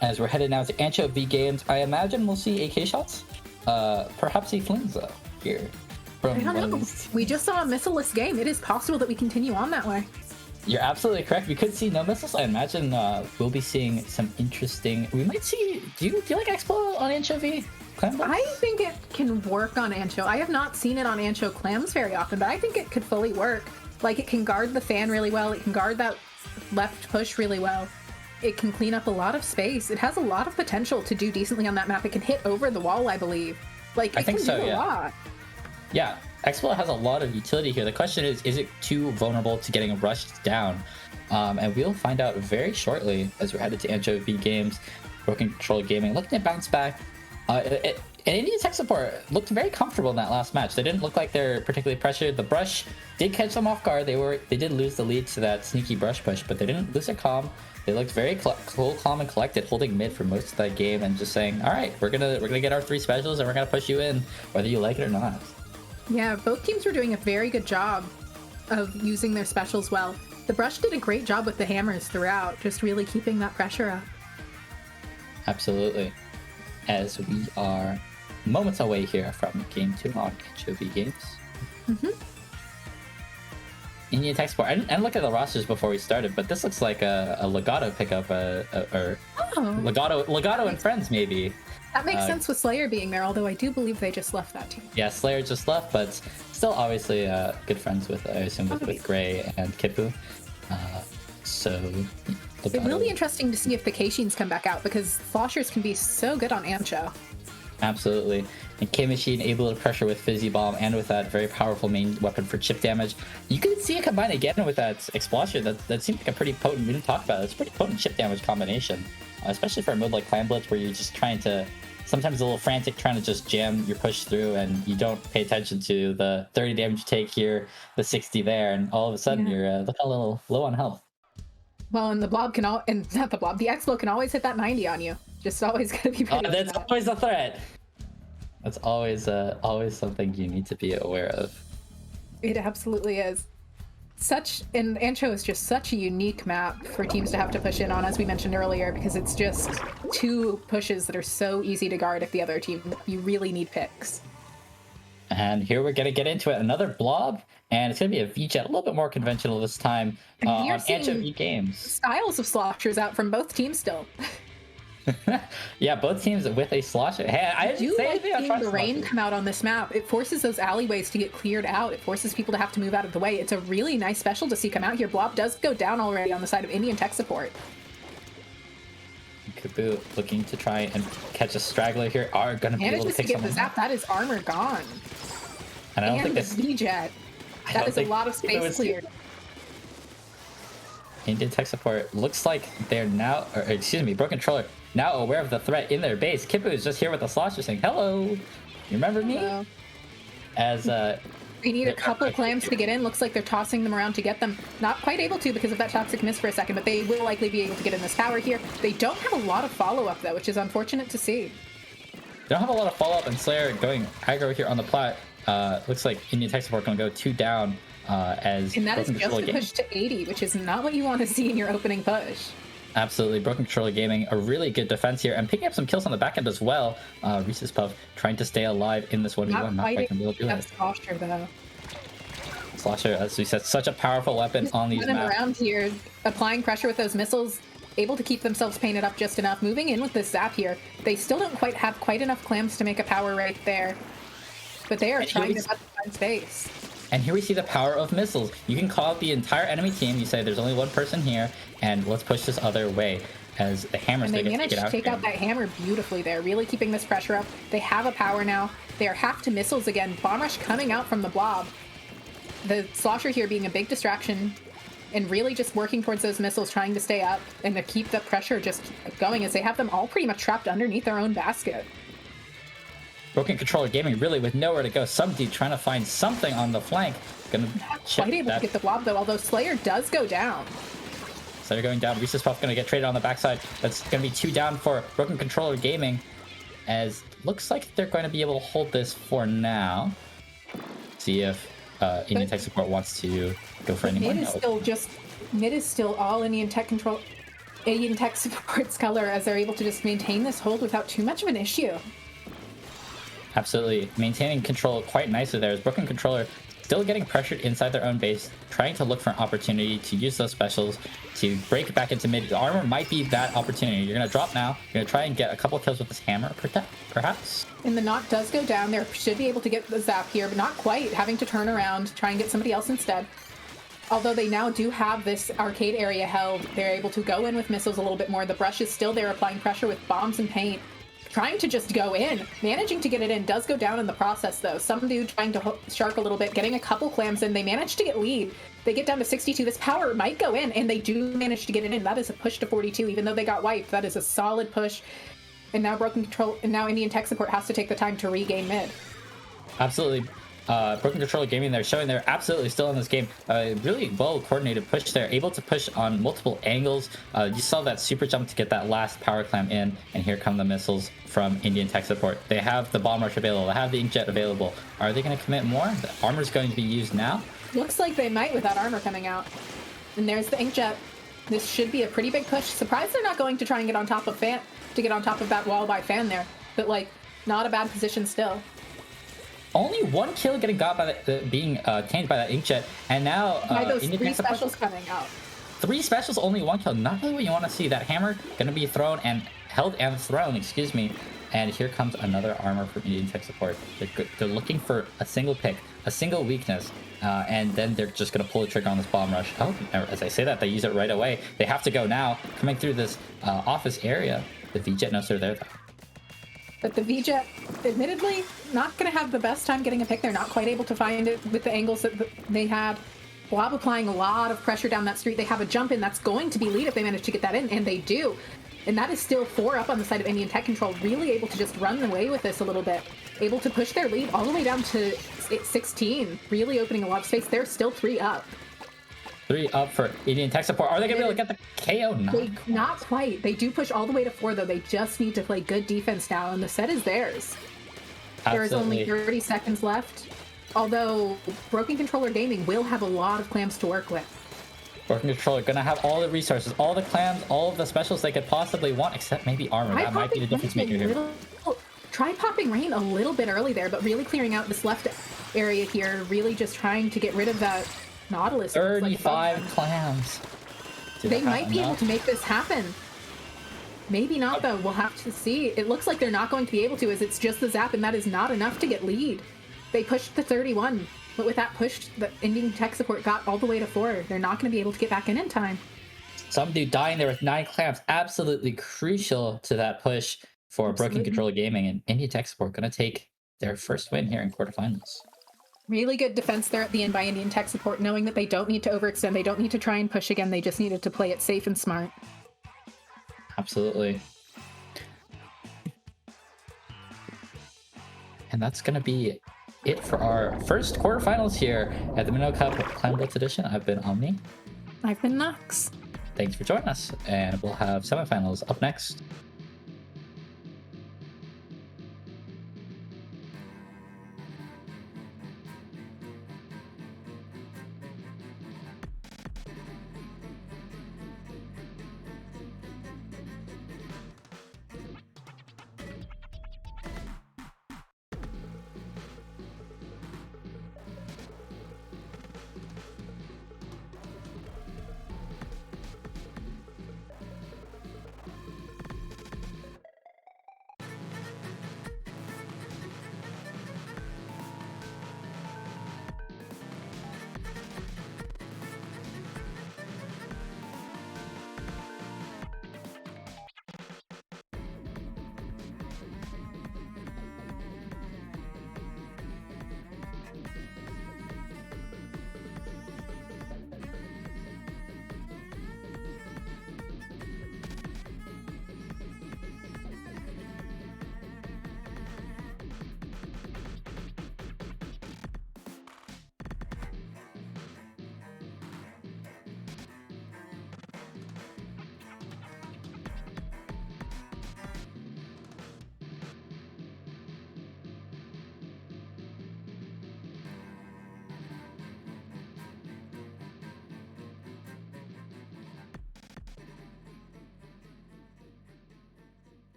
As we're headed now to Ancho V Games, I imagine we'll see AK shots. Perhaps he flings here. I don't know. We just saw a missileless game. It is possible that we continue on that way. You're absolutely correct. We could see no missiles. I imagine we'll be seeing some interesting. We might see. Do you like Expo on Ancho V? I think it can work on Ancho. I have not seen it on Ancho clams very often, but I think it could fully work. Like, it can guard the fan really well. It can guard that left push really well. It can clean up a lot of space. It has a lot of potential to do decently on that map. It can hit over the wall, I believe. Like, it can do a lot. Yeah, Expo has a lot of utility here. The question is it too vulnerable to getting rushed down? And we'll find out very shortly as we're headed to Ancho V Games. Broken Control Gaming looking to bounce back. And Indian tech support looked very comfortable in that last match. They didn't look like they're particularly pressured. The brush did catch them off guard. They did lose the lead to that sneaky brush push, but they didn't lose their calm. They looked very cool, calm, and collected, holding mid for most of that game and just saying, "All right, we're gonna get our 3 specials and we're gonna push you in, whether you like it or not." Yeah, both teams were doing a very good job of using their specials well. The brush did a great job with the hammers throughout, just really keeping that pressure up. Absolutely. As we are moments away here from Game 2 on HOV Games. Indian tech support. I didn't look at the rosters before we started, but this looks like a Legato pickup, or Legato and friends maybe. That makes sense with Slayer being there, although I do believe they just left that team. Yeah, Slayer just left, but still obviously good friends with, I assume, with Gray and Kipu. So it will be interesting to see if the K-Sheens come back out, because Sloshers can be so good on Ancho. Absolutely. And K-Machine able to pressure with Fizzy Bomb and with that very powerful main weapon for chip damage. You can see it combine again with that Explosion. That seems like a pretty potent, we didn't talk about it, it's a pretty potent chip damage combination. Especially for a mode like Clam Blitz where you're just trying to, sometimes a little frantic, trying to just jam your push through and you don't pay attention to the 30 damage you take here, the 60 there, and all of a sudden you're looking a little low on health. Well, and the blob can the Expo can always hit that 90 on you. Just always gotta be ready. That's always a threat. That's always something you need to be aware of. It absolutely is. And Ancho is just such a unique map for teams to have to push in on, as we mentioned earlier, because it's just two pushes that are so easy to guard if the other team, you really need picks. And here we're gonna get into it. Another blob, and it's gonna be a V-Jet, a little bit more conventional this time on Ancho V Games. Styles of sloshers out from both teams still. Yeah, both teams with a slosher. Hey, I do like seeing the rain come out on this map. It forces those alleyways to get cleared out. It forces people to have to move out of the way. It's a really nice special to see come out here. Blob does go down already on the side of Indian tech support. Kaboo looking to try and catch a straggler here. Are going to be able to pick get the zap. That is armor gone. And I don't think this V-Jet. That is a lot of space cleared. Indian tech support looks like they're now, or excuse me, Broken Controller now aware of the threat in their base. Kipu is just here with the slosher saying, "Hello, you remember me?" Hello. As they need a couple clams to get in. Looks like they're tossing them around to get them. Not quite able to because of that toxic miss for a second, but they will likely be able to get in this tower here. They don't have a lot of follow-up though, which is unfortunate to see. They don't have a lot of follow-up, and Slayer going aggro here on the plat. Looks like Indian tech support going to go 2 down. And that is just a push to 80, which is not what you want to see in your opening push. Absolutely. Broken Controller Gaming, a really good defense here, and picking up some kills on the back end as well. Reese's Puff trying to stay alive in this 1v1. Not quite gonna be able to do it. Slosher, though. Slosher, as we said, such a powerful weapon on these maps. Around here, applying pressure with those missiles, able to keep themselves painted up just enough. Moving in with this zap here. They still don't quite have enough clams to make a power right there. But they are trying to find space. And here we see the power of missiles. You can call out the entire enemy team. You say there's only one person here, and let's push this other way. As the hammers, they managed to take out that hammer beautifully there, really keeping this pressure up. They have a power now. They are half to missiles again. Bomb rush coming out from the blob. The slosher here being a big distraction, and really just working towards those missiles, trying to stay up and to keep the pressure just going as they have them all pretty much trapped underneath their own basket. Broken Controller Gaming really with nowhere to go. Some dude trying to find something on the flank. Gonna quite able to get the blob though, although Slayer does go down. Slayer going down. Reese's Puff gonna get traded on the backside. That's gonna be 2 down for Broken Controller Gaming. As looks like they're going to be able to hold this for now. See if Indian Tech Support wants to go for any more. Mid is still all Indian Tech Support's color as they're able to just maintain this hold without too much of an issue. Absolutely. Maintaining control quite nicely there as Broken Controller still getting pressured inside their own base, trying to look for an opportunity to use those specials to break back into mid. The armor might be that opportunity. You're going to drop now. You're going to try and get a couple kills with this hammer, perhaps. And the knock does go down. They should be able to get the zap here, but not quite. Having to turn around, try and get somebody else instead. Although they now do have this arcade area held, they're able to go in with missiles a little bit more. The brush is still there, applying pressure with bombs and paint. Trying to just go in. Managing to get it in does go down in the process, though. Some dude trying to shark a little bit, getting a couple clams in. They manage to get lead. They get down to 62. This power might go in, and they do manage to get it in. That is a push to 42, even though they got wiped. That is a solid push. And now now Indian Tech Support has to take the time to regain mid. Absolutely. Broken Controller Gaming, they're showing they're absolutely still in this game. Really well coordinated push there, able to push on multiple angles. You saw that super jump to get that last power clam in, and here come the missiles from Indian Tech Support. They have the bomb rush available, they have the inkjet available. Are they going to commit more? The armor's going to be used now. Looks like they might with that armor coming out. And there's the inkjet. This should be a pretty big push. Surprised they're not going to try and get on top of that wall by Fan there, but like not a bad position still. Only 1 kill getting got by being tamed by that inkjet, and now by those Indian 3 specials coming out. 3 specials, only 1 kill. Not really what you want to see. That hammer gonna be thrown and held and thrown. Excuse me. And here comes another armor from Indian Tech Support. They're looking for a single pick, a single weakness, and then they're just gonna pull the trigger on this bomb rush. Oh, as I say that, they use it right away. They have to go now. Coming through this office area. The V-Jet knows they're there though. But the VJet, admittedly, not going to have the best time getting a pick. They're not quite able to find it with the angles that they had. Blob applying a lot of pressure down that street. They have a jump in that's going to be lead if they manage to get that in, and they do. And that is still 4 up on the side of Indian Tech Control, really able to just run away with this a little bit. Able to push their lead all the way down to 16, really opening a lot of space. They're still 3 up. 3 up for Indian Tech Support. Are they going to be able to get the KO? Not quite. They do push all the way to 4, though. They just need to play good defense now, and the set is theirs. Absolutely. There is only 30 seconds left. Although Broken Controller Gaming will have a lot of clams to work with. Broken Controller gonna have all the resources, all the clams, all of the specials they could possibly want, except maybe armor. That might be the difference maker here. Try popping rain a little bit early there, but really clearing out this left area here, really just trying to get rid of that Nautilus. 35 clams. They might be able to make this happen. Maybe not, though. We'll have to see. It looks like they're not going to be able to, as it's just the zap, and that is not enough to get lead. They pushed to 31, but with that push, the Indian Tech Support got all the way to 4. They're not going to be able to get back in time. Some dude dying there with 9 clams, absolutely crucial to that push for Broken Controller Gaming, and Indian Tech Support going to take their first win here in quarterfinals. Really good defense there at the end by Indian Tech Support, knowing that they don't need to overextend, they don't need to try and push again, they just needed to play it safe and smart. Absolutely. And that's going to be it for our first quarterfinals here at the Minnow Cup Clam Blitz Edition. I've been Omni. I've been Nox. Thanks for joining us, and we'll have semifinals up next.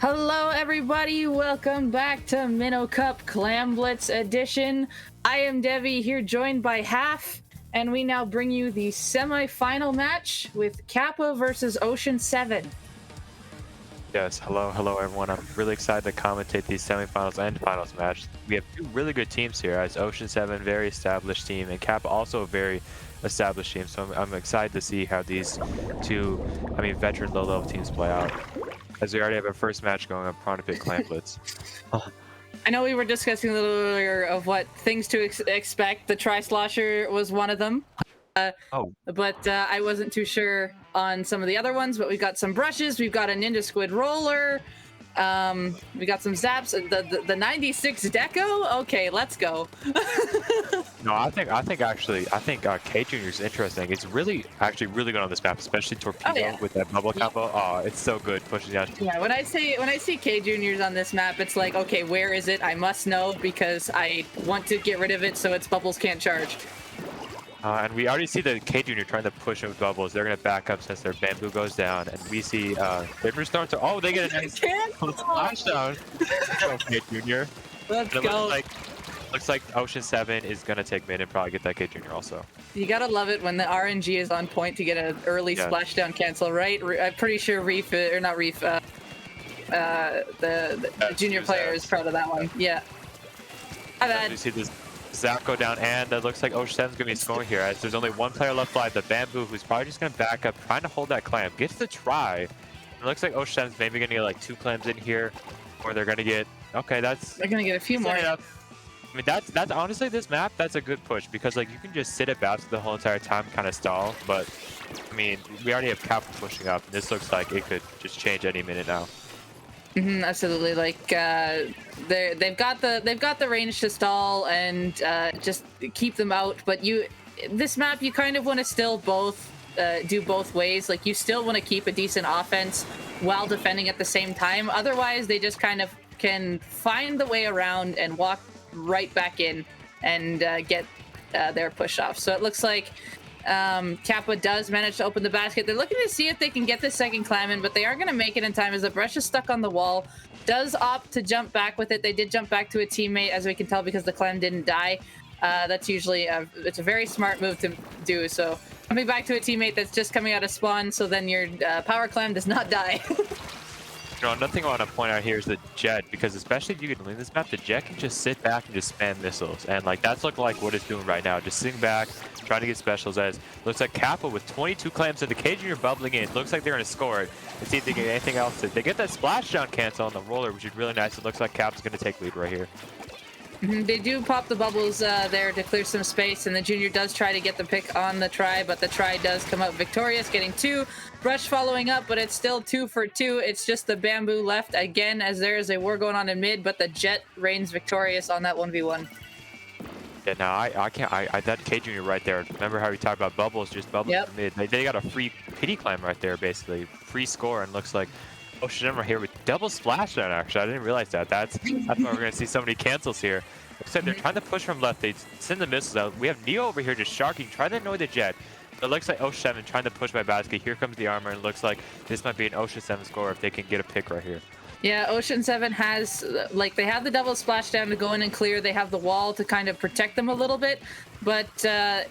Hello, everybody. Welcome back to Minnow Cup Clam Blitz edition. I am Devi here, joined by Half, and we now bring you the semi-final match with Kappa versus Ocean 7. Yes, hello everyone. I'm really excited to commentate these semifinals and finals match. We have two really good teams here, as Ocean 7, very established team, and Kappa also a very established team. So I'm excited to see how these two, veteran low-level teams play out. As we already have our first match going on, Prawn Pit Clam Blitz. I know we were discussing a little earlier of what things to expect. The Tri-Slosher was one of them. But I wasn't too sure on some of the other ones, but we've got some brushes, we've got a Ninja Squid roller, we got some zaps, the 96 deco. Okay, let's go. No, I think K Jr. is interesting. It's really good on this map, especially Torpedo with that bubble combo. Oh, it's so good pushing down. Yeah, when I see K Juniors on this map, it's like, okay, where is it? I must know because I want to get rid of it so its bubbles can't charge. And we already see the K Jr. trying to push in with bubbles. They're going to back up since their bamboo goes down. And we see River Storm to... Oh, they get a nice splashdown. Go, K Jr. Let's go. Looks like Ocean 7 is going to take mid and probably get that K Jr. also. You gotta love it when the RNG is on point to get an early splashdown cancel, right? I'm pretty sure Reef, or not Reef, the junior player is proud of that one. Yeah. My bad. We see this Zap go down, and it looks like Ocean 7's going to be scoring here, as there's only one player left alive, the Bamboo, who's probably just going to back up, trying to hold that Clam. Gets the try. It looks like Ocean 7's maybe going to get like 2 Clams in here, or they're going to get... Okay, that's... They're going to get a few more. I mean, that's honestly, this map, that's a good push, because like you can just sit at bats the whole entire time, kind of stall, but I mean, we already have Kappa pushing up, and this looks like it could just change any minute now. Absolutely. Like they've got the range to stall and just keep them out. But this map, you kind of want to still do both ways. Like you still want to keep a decent offense while defending at the same time. Otherwise, they just kind of can find the way around and walk right back in and get their push off. So it looks like Kappa does manage to open the basket. They're looking to see if they can get the second Clam in, but they are going to make it in time as the brush is stuck on the wall. Does opt to jump back with it. They did jump back to a teammate, as we can tell, because the Clam didn't die. That's usually it's a very smart move to do. So coming back to a teammate that's just coming out of spawn, so then your power Clam does not die. Another thing I want to point out here is the Jet, because especially if you can win this map, the Jet can just sit back and just spam missiles, and like that's look like what it's doing right now, just sitting back, trying to get specials. As looks like Kappa with 22 Clams and the K Jr. bubbling in. Looks like they're going to score it and see if they get anything else. They get that splashdown cancel on the roller, which is really nice. It looks like Kappa's going to take lead right here. They do pop the bubbles there to clear some space, and the junior does try to get the pick on the try, but the try does come out victorious, getting 2. Brush following up, but it's still 2 for 2. It's just the Bamboo left again, as there is a war going on in mid, but the Jet reigns victorious on that 1v1. Yeah, now I can't. That K Jr. right there. Remember how we talked about bubbles? Just bubbles in mid. They got a free pity Clam right there, basically free score, and looks like Ocean 7 right here with double splashdown. Actually, I didn't realize that. That's why we're gonna see so many cancels here. Except they're trying to push from left. They send the missiles out. We have Neo over here just sharking, trying to annoy the Jet. It looks like Ocean 7 trying to push my basket. Here comes the armor, and it looks like this might be an Ocean 7 score if they can get a pick right here. Yeah, Ocean 7 has, like, they have the double splashdown to go in and clear. They have the wall to kind of protect them a little bit, but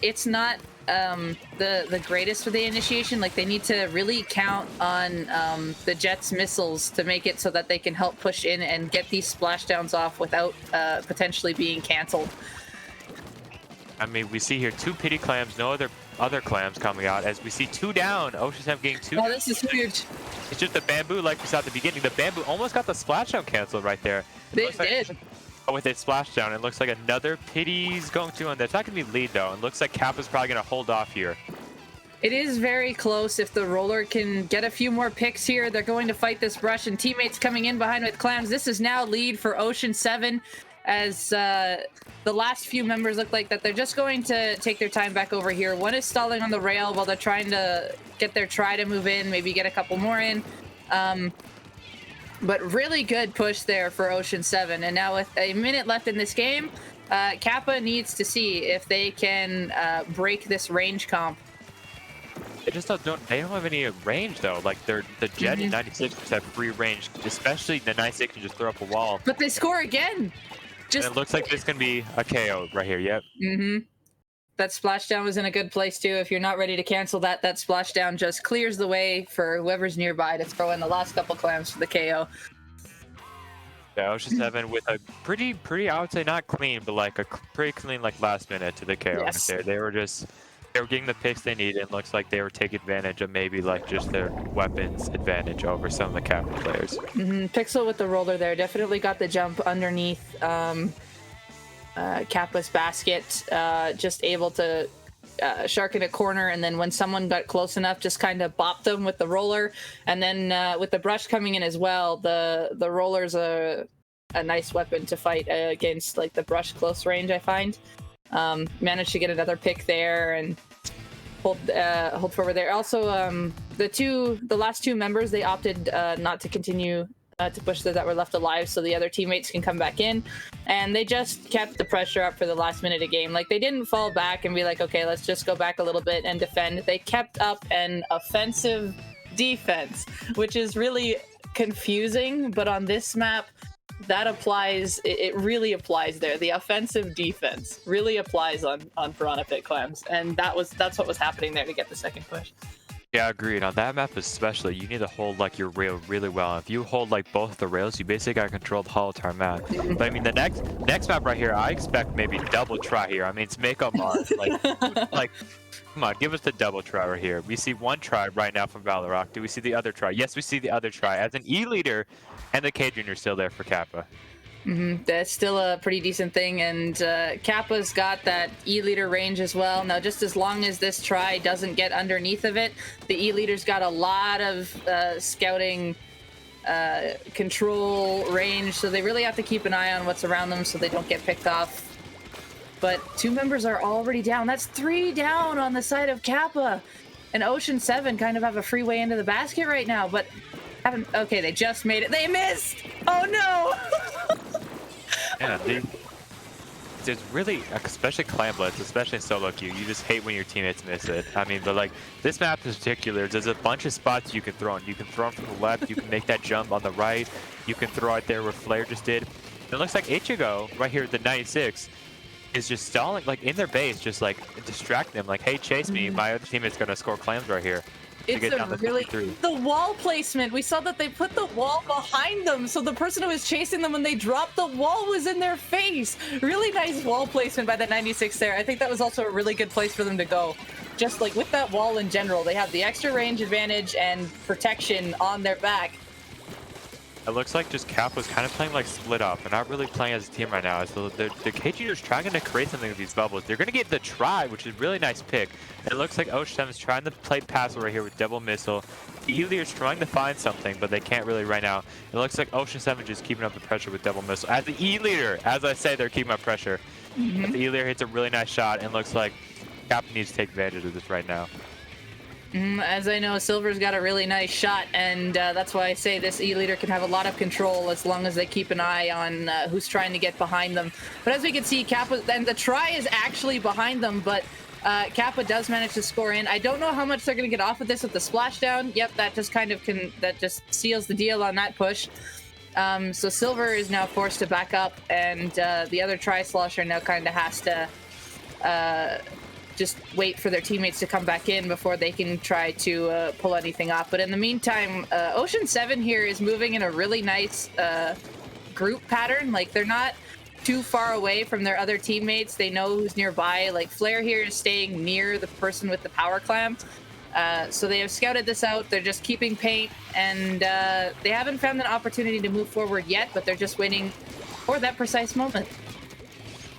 it's not the greatest for the initiation. Like, they need to really count on the Jet's missiles to make it so that they can help push in and get these splashdowns off without potentially being canceled. I mean, we see here 2 pity Clams, no other Clams coming out, as we see 2 down. Ocean 7 getting 2. Oh, this is huge. It's just the Bamboo, like we saw at the beginning. The Bamboo almost got the splashdown canceled right there. They did. Like, with a splashdown, it looks like another pity's going to, and that's not going to be lead though. It looks like Kappa's probably going to hold off here. It is very close. If the roller can get a few more picks here, they're going to fight this brush, and teammates coming in behind with Clams. This is now lead for Ocean 7, as the last few members look like that they're just going to take their time back over here. One is stalling on the rail while they're trying to get their try to move in, maybe get a couple more in. But really good push there for Ocean 7. And now with a minute left in this game, Kappa needs to see if they can break this range comp. They just don't have any range though. Like the Jet and 96 just have free range, especially the 96 can just throw up a wall. But they score again. And Just it looks like this can be a KO right here. Yep. That splashdown was in a good place too. If you're not ready to cancel that splashdown just clears the way for whoever's nearby to throw in the last couple clams for the KO. Yeah, Ocean 7 with a pretty, I would say not clean, but like a pretty clean like last minute to the KO right Yes. there. They were getting the picks they needed, and looks like they were taking advantage of maybe like just their weapons advantage over some of the Kappa players. Pixel with the roller there definitely got the jump underneath Kappa's basket, just able to shark in a corner, and then when someone got close enough, just kind of bopped them with the roller, and then with the brush coming in as well, the roller's a nice weapon to fight against like the brush close range, I find. Managed to get another pick there and hold forward there. Also, the last two members, they opted not to continue to push those that were left alive, so the other teammates can come back in, and they just kept the pressure up for the last minute of game. Like, they didn't fall back and be like, okay, let's just go back a little bit and defend. They kept up an offensive defense, which is really confusing, but on this map that applies. It really applies there. The offensive defense really applies on Piranha Pit Clams, and that's what was happening there to get the second push. Yeah, agreed. On that map especially, you need to hold like your rail really well. If you hold like both the rails, you basically got to control the whole entire map. But I mean, the next map right here, I expect maybe double try here. I mean, it's Mako Mars. Like, come on, give us the double try right here. We see one try right now from Valorok. Do we see the other try? Yes, we see the other try. As an E leader, and the K Junior still there for Kappa. That's still a pretty decent thing, and Kappa's got that E-leader range as well. Now, just as long as this try doesn't get underneath of it, the E-leader's got a lot of scouting control range, so they really have to keep an eye on what's around them so they don't get picked off. But 2 members are already down. That's 3 down on the side of Kappa. And Ocean 7 kind of have a free way into the basket right now, but okay, they just made it. They missed! Oh no! Yeah, there's really, especially Clam Blitz, especially in solo queue, you just hate when your teammates miss it. I mean, but like, this map in particular, there's a bunch of spots you can throw in. You can throw from the left, you can make that jump on the right, you can throw out there where Flare just did. It looks like Ichigo, right here at the 96, is just stalling, like, in their base, just like, distracting them, like, hey, chase me, my other teammate's gonna score clams right here. It's a really, the wall placement, we saw that they put the wall behind them, so the person who was chasing them when they dropped the wall was in their face. Really nice wall placement by the 96 there. I think that was also a really good place for them to go. Just like with that wall in general, they have the extra range advantage and protection on their back. It looks like just Cap was kind of playing like split up. They're not really playing as a team right now. So the KG is trying to create something with these bubbles. They're going to get the try, which is a really nice pick. It looks like Ocean is trying to play passive right here with Devil Missile. Ely is trying to find something, but they can't really right now. It looks like Ocean 7 just keeping up the pressure with Devil Missile. As the E-leader, as I say, they're keeping up pressure. But the E-leader hits a really nice shot, and looks like Cap needs to take advantage of this right now. As I know, Silver's got a really nice shot, and that's why I say this E-leader can have a lot of control as long as they keep an eye on who's trying to get behind them. But as we can see, Kappa, and the try is actually behind them, but Kappa does manage to score in. I don't know how much they're going to get off of this with the splashdown. Yep, that just kind of that just seals the deal on that push. So Silver is now forced to back up, and the other tri-slosher now kind of has to just wait for their teammates to come back in before they can try to pull anything off. But in the meantime, Ocean 7 here is moving in a really nice group pattern. Like, they're not too far away from their other teammates. They know who's nearby. Like, Flare here is staying near the person with the power clam. So they have scouted this out. They're just keeping paint, and they haven't found an opportunity to move forward yet, but they're just waiting for that precise moment.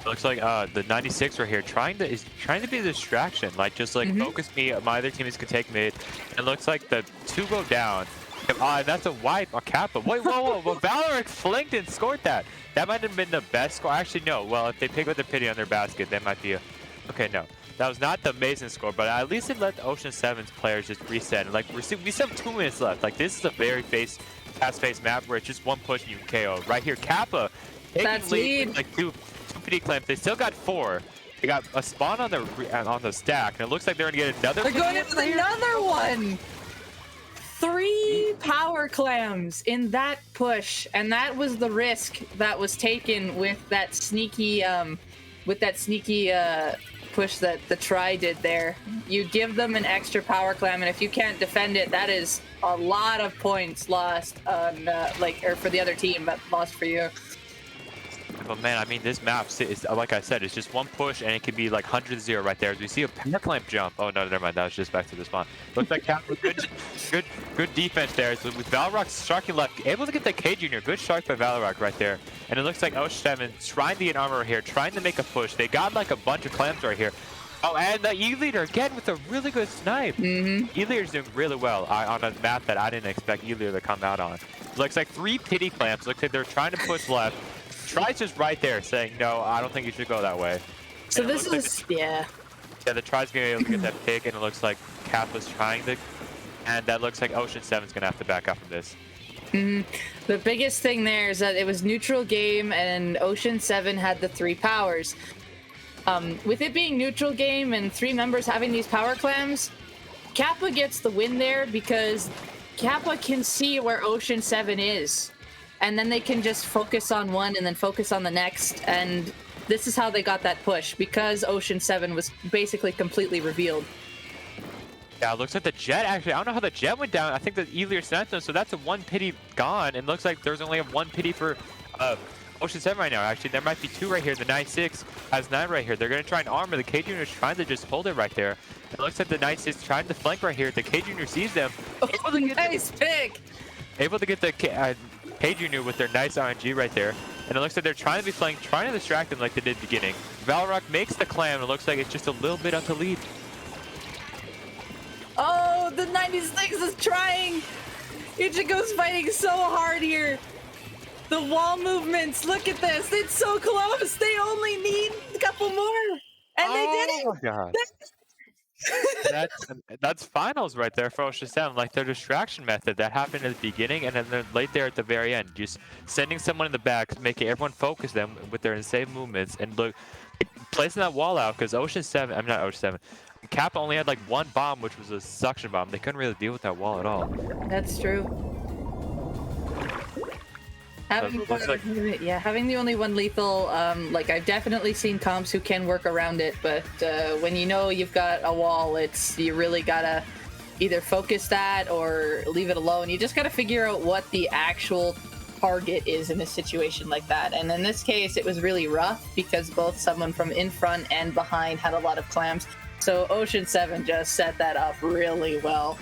Looks like the 96 right here is trying to be a distraction, like just like focus me. My other teammates can take mid. It looks like the 2 go down. And that's a wipe on Kappa. Wait, whoa! Valorok flinked and scored that. That might have been the best score. Actually, no. Well, if they pick up the pity on their basket, that might be a. Okay, no, that was not the amazing score, but at least it let the Ocean 7's players just reset. And like we still have 2 minutes left. Like, this is a very fast-paced map where it's just one push and you can KO. Right here, Kappa taking lead with, like two PD claims. They still got 4. They got a spawn on the stack, and it looks like they're gonna get another. They're going in with another one. 3 power clams in that push, and that was the risk that was taken with that sneaky push that the try did there. You give them an extra power clam, and if you can't defend it, that is a lot of points lost on or for the other team, but lost for you. But man, I mean, this map is, like I said, it's just one push, and it can be like 100-0 right there. As we see a power clamp jump. Oh no, never mind. That was just back to the spawn. Looks like Cap with good defense there. So with Valrock sharking left, able to get the K Junior. Good shark by Valrock right there. And it looks like Osh7 trying to get armor here, trying to make a push. They got like a bunch of clams right here. Oh, and the E-Leader again with a really good snipe. E-Leader's doing really well on a map that I didn't expect E-Leader to come out on. Looks like 3 pity clamps. Looks like they're trying to push left. Try's just right there saying, no, I don't think you should go that way. So and this is, Yeah, the Try's going to be able to get that pick, and it looks like Cap was trying to, and that looks like Ocean 7's going to have to back up from this. The biggest thing there is that it was neutral game, and Ocean 7 had the 3 powers. With it being neutral game and 3 members having these power clams, Kappa gets the win there because Kappa can see where Ocean 7 is. And then they can just focus on one and then focus on the next. And this is how they got that push, because Ocean 7 was basically completely revealed. Yeah, it looks like the Jet actually, I don't know how the Jet went down. I think the E-Leader sniped them, so that's a 1 pity gone. And looks like there's only a 1 pity for Ocean 7 right now. Actually, there might be 2 right here. The 9-6 has 9 right here. They're going to try and armor. The K Junior is trying to just hold it right there. It looks like the 9-6 trying to flank right here. The K Junior sees them. Oh, nice pick! Able to get the K Junior with their nice RNG right there. And it looks like they're trying to be flanked, trying to distract them like they did at the beginning. Valrock makes the clam. It looks like it's just a little bit up to lead. Oh, the 96 is trying! Ichigo's fighting so hard here. The wall movements, look at this. It's so close. They only need a couple more. And they did it! Oh, God. That's finals right there for Ocean 7, like their distraction method that happened at the beginning and then they're late there at the very end, just sending someone in the back, making everyone focus them with their insane movements and look, placing that wall out because Ocean 7, I'm not Ocean 7, Kappa only had like 1 bomb, which was a suction bomb. They couldn't really deal with that wall at all. That's true. Having the only 1 lethal, like I've definitely seen comps who can work around it, but when you know you've got a wall, you really gotta either focus that or leave it alone. You just gotta figure out what the actual target is in a situation like that. And in this case, it was really rough because both someone from in front and behind had a lot of clams. So Ocean 7 just set that up really well.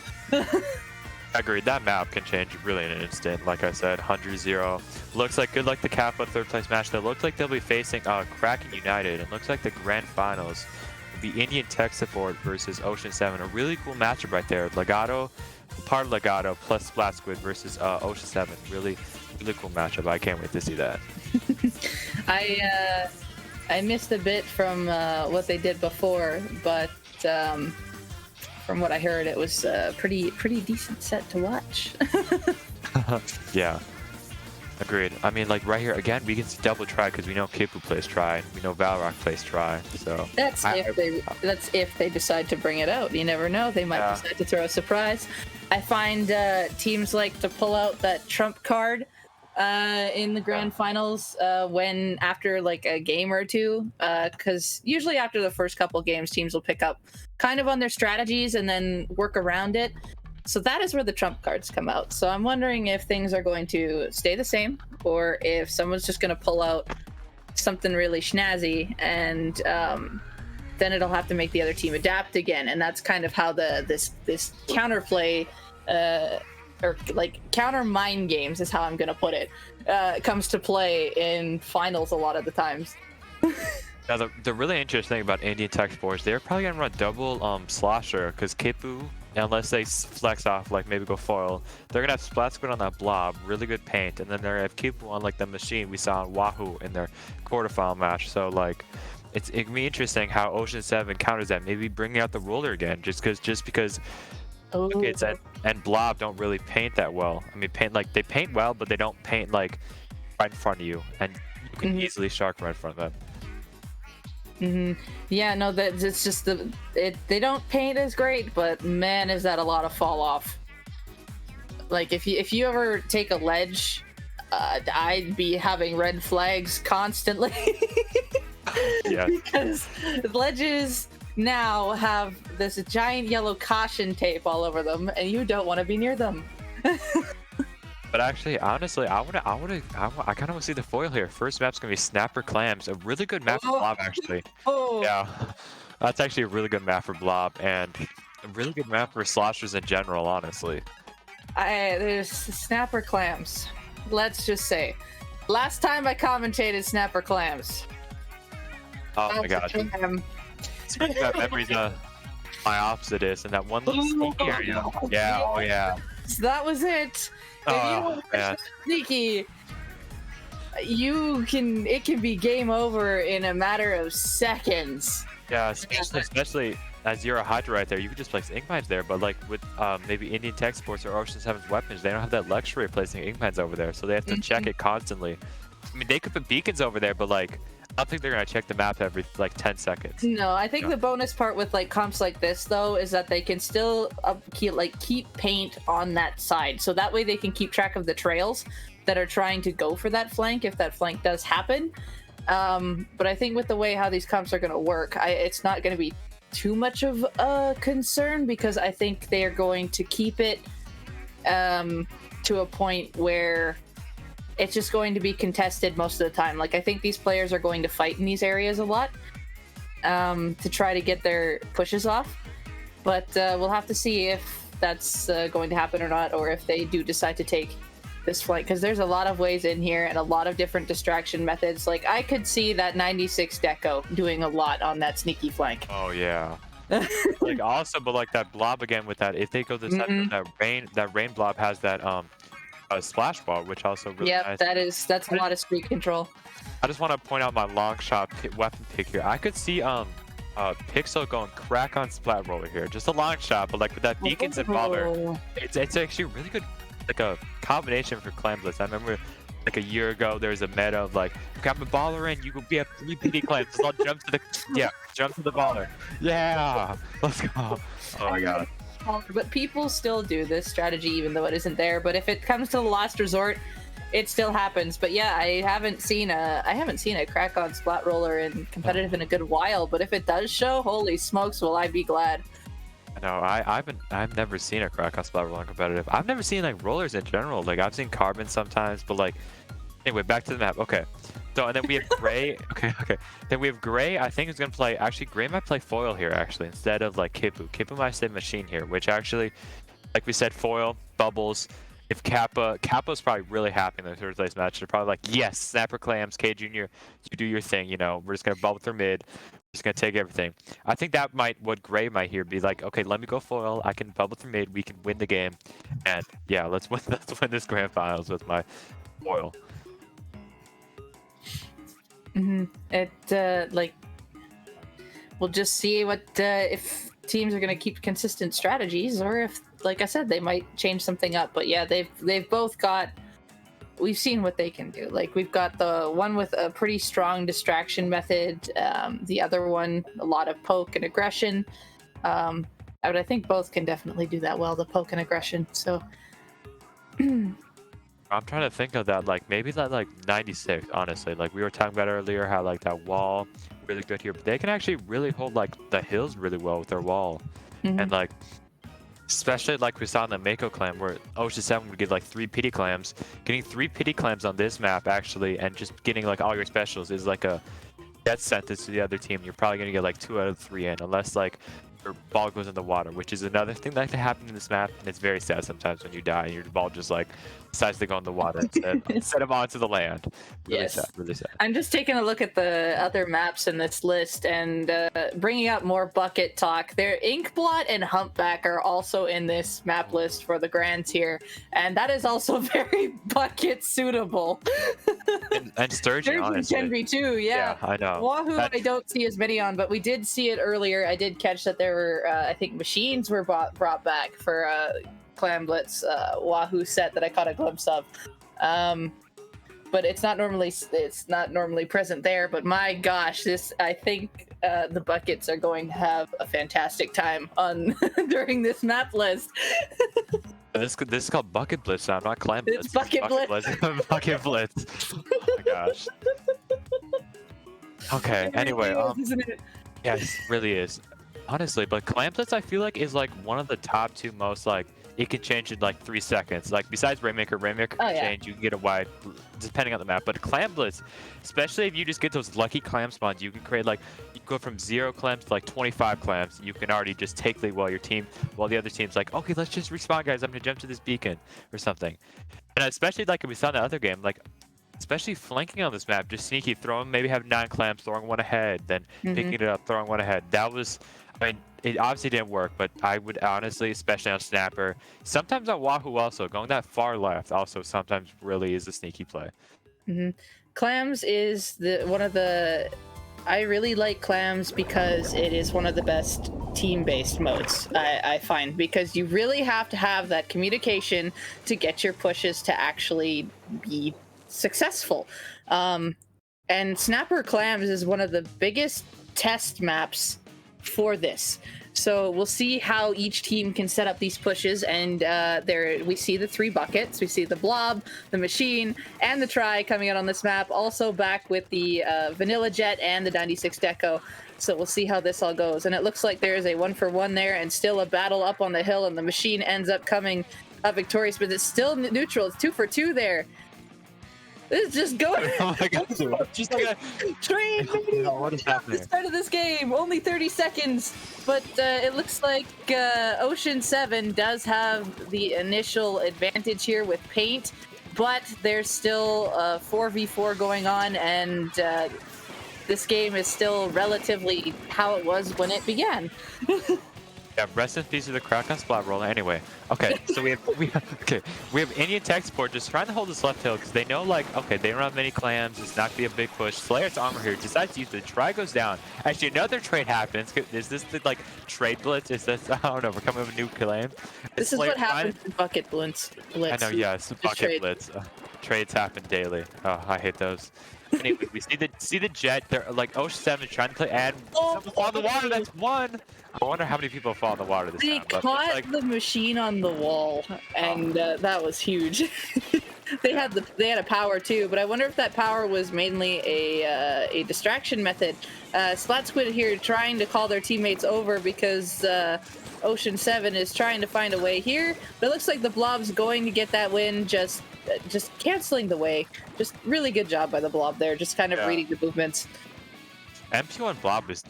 Agreed. That map can change really in an instant. Like I said, 100-0. Looks like good luck to Kappa 3rd place match. They look like they'll be facing Kraken United. It looks like the grand finals will be Indian Tech Support versus Ocean 7. A really cool matchup right there. Legato, part of Legato plus Splat Squid versus Ocean 7. Really cool matchup. I can't wait to see that. I missed a bit from what they did before, but from what I heard, it was a pretty decent set to watch. Yeah, agreed. I mean, like right here again, we can see double try because we know Kipu plays try, we know Valrock plays try. So that's if they decide to bring it out. You never know; they might decide to throw a surprise. I find teams like to pull out that trump card in the grand finals when after like a game or two, because usually after the first couple games, teams will pick up kind of on their strategies and then work around it. So that is where the trump cards come out. So I'm wondering if things are going to stay the same or if someone's just going to pull out something really snazzy and then it'll have to make the other team adapt again. And that's kind of how this counterplay or like counter mind games is how I'm going to put it, comes to play in finals a lot of the times. Now, the really interesting thing about Indian Tech Sports, they're probably going to run double slosher because Kipu, unless they flex off, like maybe go foil, they're going to have Splat Squid on that blob, really good paint, and then they're going to have Kipu on like the machine we saw on Wahoo in their quarterfinal match. So like, it can be interesting how Ocean 7 counters that, maybe bringing out the roller again, just because Kids and Blob don't really paint that well. I mean, they paint well, but they don't paint like right in front of you, and you can easily shark right in front of them. Yeah, no, that it's just they don't paint as great, but man, is that a lot of fall off. Like if you ever take a ledge, I'd be having red flags constantly. Yeah. Because ledges now have this giant yellow caution tape all over them, and you don't want to be near them. But actually, honestly, I kind of want to see the foil here. First map's gonna be Snapper Clams, a really good map for Blob, actually. Oh, Yeah, that's actually a really good map for Blob, and a really good map for sloshers in general, honestly. there's Snapper Clams. Let's just say, last time I commentated Snapper Clams. Oh my god. Speaking of memories, my opposite is, and that one little sneaky area. Yeah, oh yeah. So that was it. If you Oh, don't man. sneaky, it can be game over in a matter of seconds. Yeah, especially as you're a Hydra right there, you could just place ink mines there, but like with maybe Indian Tech Sports or Ocean 7's weapons, they don't have that luxury of placing ink mines over there, so they have to check it constantly. I mean, they could put beacons over there, but like, I don't think they're gonna check the map every like 10 seconds. No, I think Yeah. the bonus part with like comps like this though is that they can still keep paint on that side, so that way they can keep track of the trails that are trying to go for that flank if that flank does happen. But I think with the way how these comps are going to work, it's not going to be too much of a concern, because I think they are going to keep it to a point where it's just going to be contested most of the time. Like, I think these players are going to fight in these areas a lot to try to get their pushes off. But we'll have to see if that's going to happen or not, or if they do decide to take this flank, because there's a lot of ways in here and a lot of different distraction methods. Like, I could see that 96 Deco doing a lot on that sneaky flank. Oh yeah. Like also, but like that blob again with that, if they go this that rain blob has that splash ball, which also really Yep, nice. that's a lot of street control. I just want to point out my long shot weapon pick here. I could see Pixel going crack on Splat Roller here. Just a long shot, but like with that beacons and baller, it's actually really good, like a combination for Clam Blitz. I remember like a year ago there was a meta of like, okay, I'm a baller and you will be a 3 PD clams. So I'll jump to the baller. Yeah, let's go. Oh my god. But people still do this strategy even though it isn't there. But if it comes to the last resort, it still happens. But yeah, I haven't seen a crack on Splat Roller in competitive in a good while. But if it does show, holy smokes, will I be glad. No, I've never seen a crack on Splat Roller competitive. I've never seen like rollers in general. Like I've seen Carbon sometimes, but like anyway, back to the map. Okay. So and then we have Gray. Okay. Then we have Gray. I think is gonna play. Actually, Gray might play foil here actually instead of like Kipu. Kipu might stay machine here, which actually, like we said, foil bubbles. If Kappa's probably really happy in the third place match. They're probably like, yes, Snapper Clams, K Junior, you do your thing. You know, we're just gonna bubble through mid. Just gonna take everything. I think that what Gray might here be like, okay, let me go foil. I can bubble through mid. We can win the game, and yeah, let's win this grand finals with my foil. Like, we'll just see what if teams are gonna keep consistent strategies, or if, like I said, they might change something up. But yeah, they've both got. We've seen what they can do. Like, we've got the one with a pretty strong distraction method, the other one a lot of poke and aggression. But I think both can definitely do that well, the poke and aggression. So I'm trying to think of that, like maybe that like 96. Honestly, like we were talking about earlier, how like that wall really good here, but they can actually really hold like the hills really well with their wall, and like. Especially like we saw in the Mako clam where Ocean 7 would get like 3 pity clams. Getting 3 pity clams on this map actually, and just getting like all your specials is like a death sentence to the other team. You're probably gonna get like 2 out of 3 in, unless like your ball goes in the water, which is another thing that can happen in this map. And it's very sad sometimes when you die and your ball just like decides to go in the water instead of onto the land. Really Yes. sad, really sad. I'm just taking a look at the other maps in this list and bringing up more bucket talk. There, Inkblot and Humpback are also in this map list for the Grands here, and that is also very bucket suitable. And Sturgeon, honestly. can be too, yeah. I know. Wahoo, I don't see as many on, but we did see it earlier. I did catch that there were, I think, machines were brought back for Clam Blitz Wahoo set that I caught a glimpse of. But it's not normally present there. But my gosh, I think the buckets are going to have a fantastic time on during this map list. This is called Bucket Blitz now, not Clam Blitz. It's Bucket Blitz. Bucket Blitz. Oh my gosh. Okay, anyway, Isn't it? yes, it really is. Honestly, but Clam Blitz I feel like is like one of the top 2 most like it can change in like 3 seconds. Like besides Rainmaker can change, you can get a wide depending on the map. But Clam Blitz, especially if you just get those lucky clam spawns, you can create like you go from 0 clams to like 25 clams. You can already just take lead while the other team's like, okay, let's just respawn, guys. I'm gonna jump to this beacon or something. And especially like we saw in the other game, like especially flanking on this map, just sneaky, throwing, maybe have 9 clams, throwing one ahead, then picking it up, throwing one ahead. That was, I mean, it obviously didn't work, but I would honestly, especially on Snapper, sometimes on Wahoo also, going that far left also sometimes really is a sneaky play. Clams is I really like Clams because it is one of the best team-based modes, I find, because you really have to have that communication to get your pushes to actually be successful. And Snapper Clams is one of the biggest test maps for this. So we'll see how each team can set up these pushes, and there we see the 3 buckets. We see the blob, the machine, and the try coming out on this map. Also back with the vanilla jet and the 96 deco. So we'll see how this all goes. And it looks like there's a 1-for-1 there, and still a battle up on the hill, and the machine ends up coming up victorious, but it's still neutral. It's 2-for-2 there. This is just going. Oh my god! Just train. What is happening? The start of this game, only 30 seconds, but it looks like Ocean 7 does have the initial advantage here with paint, but there's still 4v4 going on, and this game is still relatively how it was when it began. Yeah, rest in peace to the crack on splat roller. Anyway, okay, so we have Indian tech support just trying to hold this left hill because they know, like, okay, they don't have many clams. It's not gonna be a big push. Slayer's armor here decides to use the try goes down. Actually, another trade happens. Is this the like trade blitz? Is this, I don't know, we're coming with a new claim? This is what happens in bucket blitz. I know, yes, bucket blitz. Trades happen daily. Oh, I hate those. Anyway, we see the jet. They're like Ocean 7 trying to play, and someone fall in the water. That's 1. I wonder how many people fall in the water this They time. But caught like, the machine on the wall, and that was huge. They had a power too, but I wonder if that power was mainly a distraction method. Splat Squid here trying to call their teammates over because Ocean 7 is trying to find a way here, but it looks like the Blob's going to get that win, just canceling the way. Just really good job by the Blob there, just kind of reading the movements. MP1 Blob is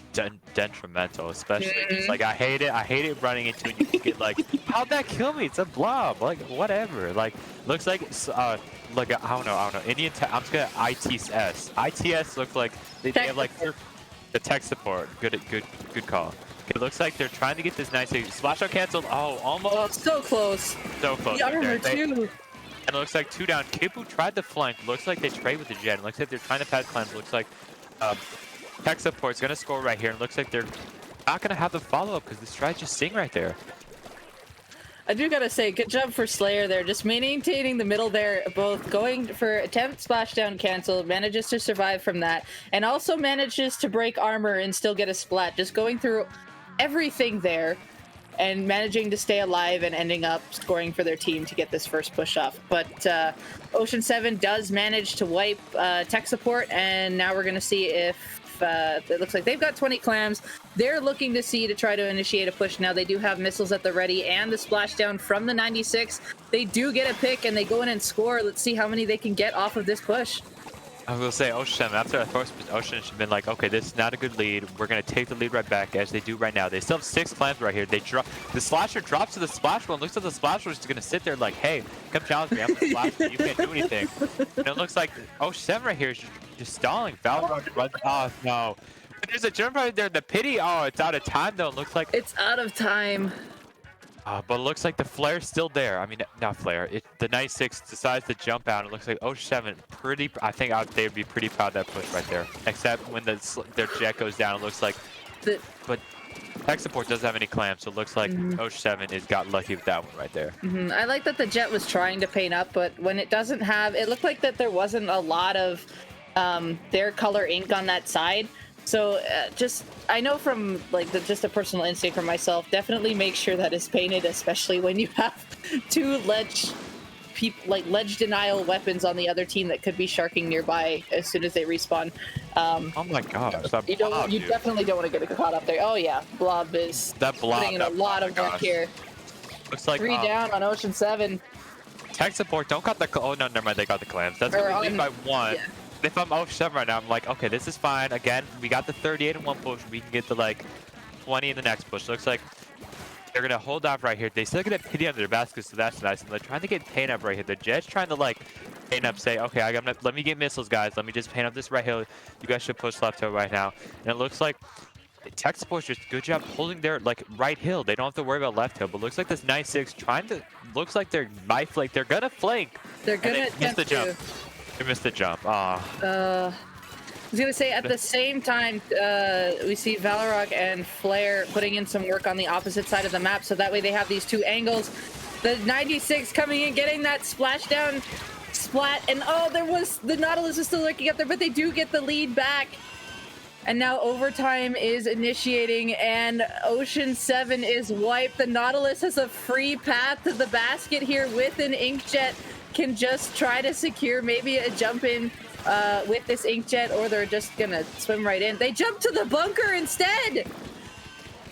detrimental, especially just like I hate it running into it. You get like, how'd that kill me? It's a blob, like whatever. Like looks like like I don't know. Indian I'm just gonna ITS looks like they have like the tech support. Good call. It looks like they're trying to get this nice splash out canceled. Oh, almost. Oh, so close. So close. The armor too. And it looks like 2 down. Kipu tried the flank. Looks like they trade with the jet. It looks like they're trying to pad cleanse. Looks like tech support's gonna score right here. It looks like they're not gonna have the follow-up because this tries just sing right there. I do gotta say, good job for Slayer there, just maintaining the middle there, both going for attempt splashdown cancel, manages to survive from that, and also manages to break armor and still get a splat, just going through everything there and managing to stay alive and ending up scoring for their team to get this first push off. But Ocean 7 does manage to wipe tech support, and now we're gonna see if it looks like they've got 20 clams. They're looking to try to initiate a push now. They do have missiles at the ready and the splashdown from the 96. They do get a pick and they go in and score. Let's see how many they can get off of this push. I will say Ocean, after that first Ocean should have been like, okay, this is not a good lead. We're going to take the lead right back as they do right now. They still have 6 clams right here. They drop the slasher drops to the splash one. Looks like the slasher is just going to sit there like, hey, come challenge me. I'm the slasher. You can't do anything. And it looks like Ocean 7 right here is just stalling. Oh, no. There's a jump right there. The pity. Oh, it's out of time, though. It looks like it's out of time. But it looks like the flare's still there. I mean, not flare. The 96 decides to jump out. It looks like Ocean 7 I think they would be pretty proud of that push right there. Except when their jet goes down, it looks like. But tech support doesn't have any clams, so it looks like Ocean 7 has got lucky with that one right there. I like that the jet was trying to paint up, but when it doesn't have, it looked like that there wasn't a lot of their color ink on that side. So just, I know from like just a personal instinct for myself, definitely make sure that is painted, especially when you have two ledge denial weapons on the other team that could be sharking nearby as soon as they respawn. Oh my gosh, that blob, You dude. definitely don't want to get caught up there. Oh yeah, Blob is putting in a lot of work here. Looks like 3 down on Ocean 7. tech support don't got the oh no, never mind, they got the clams. That's Or gonna lead by 1. yeah. If I'm Ocean 7 right now, I'm like, okay, this is fine. Again, we got the 38 in one push. We can get the like 20 in the next push. Looks like they're gonna hold off right here. They still get a pity under their basket, so that's nice. And they're trying to get paint up right here. The Jet's trying to like paint up, say, okay, let me get missiles, guys. Let me just paint up this right hill. You guys should push left hill right now. And it looks like tech support's just good job holding their like right hill. They don't have to worry about left hill. But looks like this 9-6 trying to they're flank. They're gonna flank. They're gonna miss the jump. They missed the jump. Ah. I was gonna say at the same time, we see Valorok and Flare putting in some work on the opposite side of the map, so that way they have these 2 angles. The 96 coming in, getting that splashdown splat, and oh, the Nautilus is still lurking up there, but they do get the lead back. And now overtime is initiating, and Ocean 7 is wiped. The Nautilus has a free path to the basket here with an Inkjet. Can just try to secure maybe a jump in with this Inkjet, or they're just gonna swim right in. They jump to the bunker instead!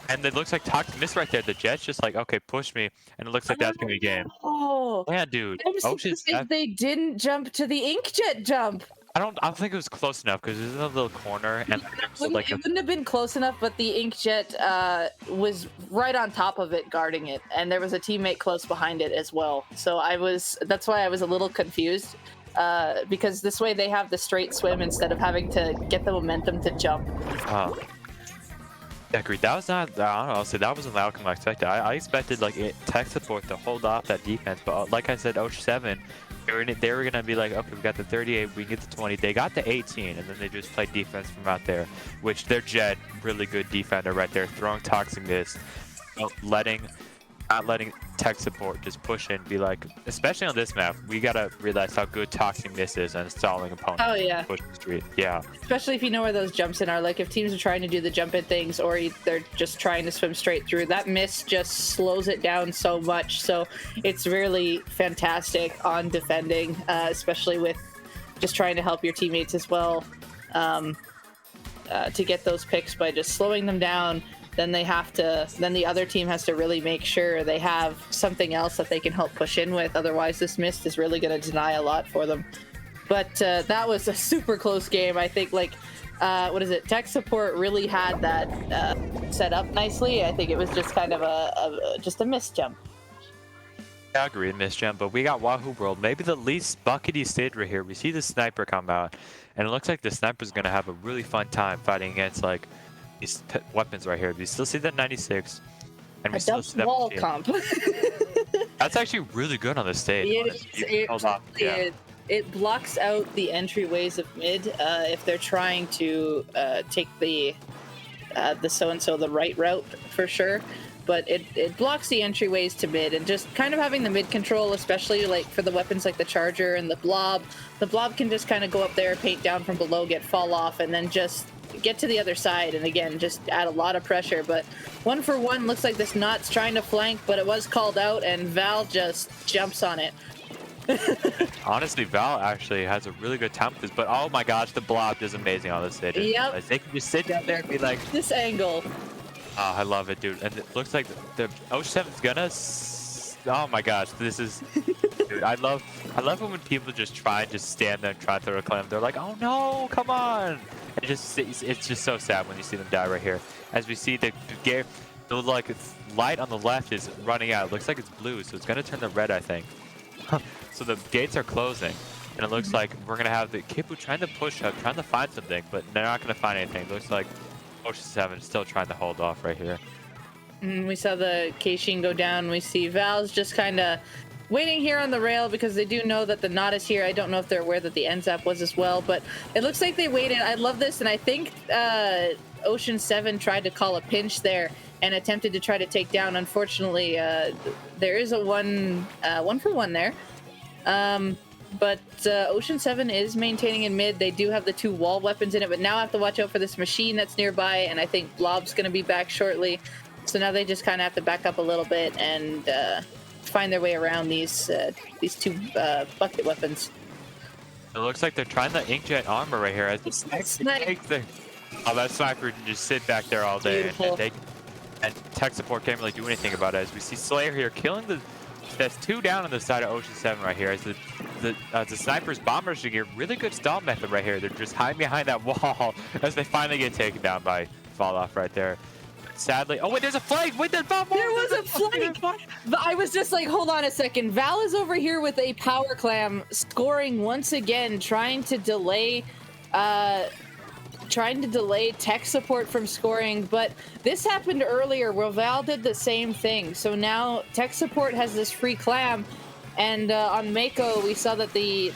And it looks like Toxic missed right there. The Jet's just like, okay, push me. And it looks like that's gonna be game. Oh, Yeah, dude. I'm Ocean's surprised they didn't jump to the Inkjet jump. I don't think it was close enough because there's a little corner and It wouldn't have been close enough, but the Inkjet was right on top of it, guarding it, and there was a teammate close behind it as well. So that's why I was a little confused, because this way they have the straight swim instead of having to get the momentum to jump. Yeah, agreed. That was not, I don't know, so that wasn't the outcome I expected. I expected like tech support to hold off that defense, but like I said, Ocean 7, they were gonna be like, okay, we got the 38, we can get the 20. They got the 18, and then they just played defense from out there, which their Jet, really good defender right there, throwing Toxic miss, not letting tech support just push in, be like, especially on this map, we gotta realize how good Toxic miss is and stalling opponents. Oh yeah. Push the street. Yeah. Especially if you know where those jumps in are. Like if teams are trying to do the jump in things, or they're just trying to swim straight through, that miss just slows it down so much. So it's really fantastic on defending, especially with just trying to help your teammates as well, to get those picks by just slowing them down. Then the other team has to really make sure they have something else that they can help push in with. Otherwise, this mist is really going to deny a lot for them. But that was a super close game. I think, like, tech support really had that set up nicely. I think it was just kind of a missed jump. I agree, miss jump, but we got Wahoo World, maybe the least buckety stage right here. We see the sniper come out, and it looks like the sniper's going to have a really fun time fighting against, like, these weapons right here. We still see that 96, and we still see that wall machine. comp. That's actually really good on the stage. It blocks out the entryways of mid if they're trying to take the so-and-so the right route for sure. But it blocks the entryways to mid, and just kind of having the mid control, especially like for the weapons like the Charger and the Blob. The Blob can just kind of go up there, paint down from below, fall off, and then just get to the other side, and again just add a lot of pressure. But 1-for-1 looks like this Knot's trying to flank, but it was called out, and Val just jumps on it. Honestly, Val actually has a really good time with this, but oh my gosh, the Blob is amazing on this stage. Yep. Like, they can just sit down there and be like, This angle. oh, I love it, dude. And it looks like the Ocean 7's gonna oh my gosh, this is dude, I love it when people just try and just stand there and try to throw a clam. They're like, oh no, come on. It's just so sad when you see them die right here. As we see the like light on the left is running out. It looks like it's blue, so it's gonna turn to red, I think. So the gates are closing, and it looks like we're gonna have the Kipu trying to push up, trying to find something, but they're not gonna find anything. It looks like Ocean 7 still trying to hold off right here. We saw the Keishin go down. We see Val's just kind of waiting here on the rail because they do know that the Knot is here. I don't know if they're aware that the NZAP was as well, but it looks like they waited. I love this, and I think Ocean 7 tried to call a pinch there and attempted to try to take down. Unfortunately, there is a 1-for-1 there. But Ocean 7 is maintaining in mid. They do have the 2 wall weapons in it, but now I have to watch out for this machine that's nearby, and I think Blob's going to be back shortly. So now they just kind of have to back up a little bit and find their way around these 2 bucket weapons. It looks like they're trying the inkjet armor right here as the sniper. Oh, that sniper can just sit back there all day, and tech support can't really do anything about it. As we see Slayer here killing that's 2 down on the side of Ocean 7 right here. As the snipers bombers should get really good stall method right here. They're just hiding behind that wall as they finally get taken down by fall off right there. Sadly, oh wait, there's a flank. Wait, there was a flank. I was just like, hold on a second. Val is over here with a power clam, scoring once again, trying to delay tech support from scoring. But this happened earlier where Val did the same thing. So now tech support has this free clam, and on Mako we saw that the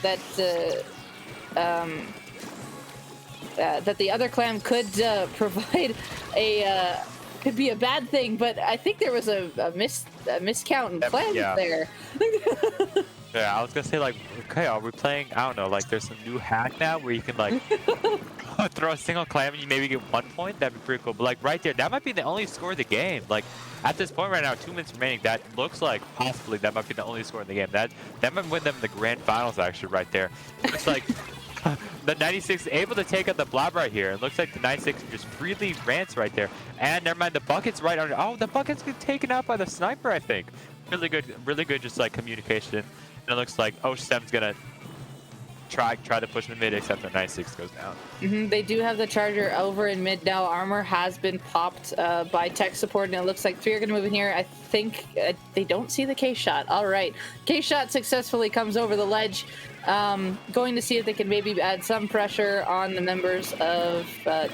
other clam could provide a. Could be a bad thing, but I think there was a miscount in plans there. Yeah, I was gonna say, like, okay, are we playing, I don't know, like there's some new hack now where you can like throw a single clam and you maybe get 1 point. That'd be pretty cool. But like right there, that might be the only score of the game. Like at this point right now, 2 minutes remaining, that looks like possibly that might be the only score in the game. That might win them the grand finals actually right there. It's like the 96 is able to take out the blob right here. It looks like the 96 just freely rants right there. And never mind, the bucket's right under. Oh, the bucket's getting taken out by the sniper, I think. Really good, just like communication. And it looks like Ocean 7's gonna try to push in the mid, except the 96 goes down. They do have the charger over in mid now. Armor has been popped by tech support, and it looks like 3 are gonna move in here. I think they don't see the K-shot. All right, K-shot successfully comes over the ledge. Going to see if they can maybe add some pressure on the members of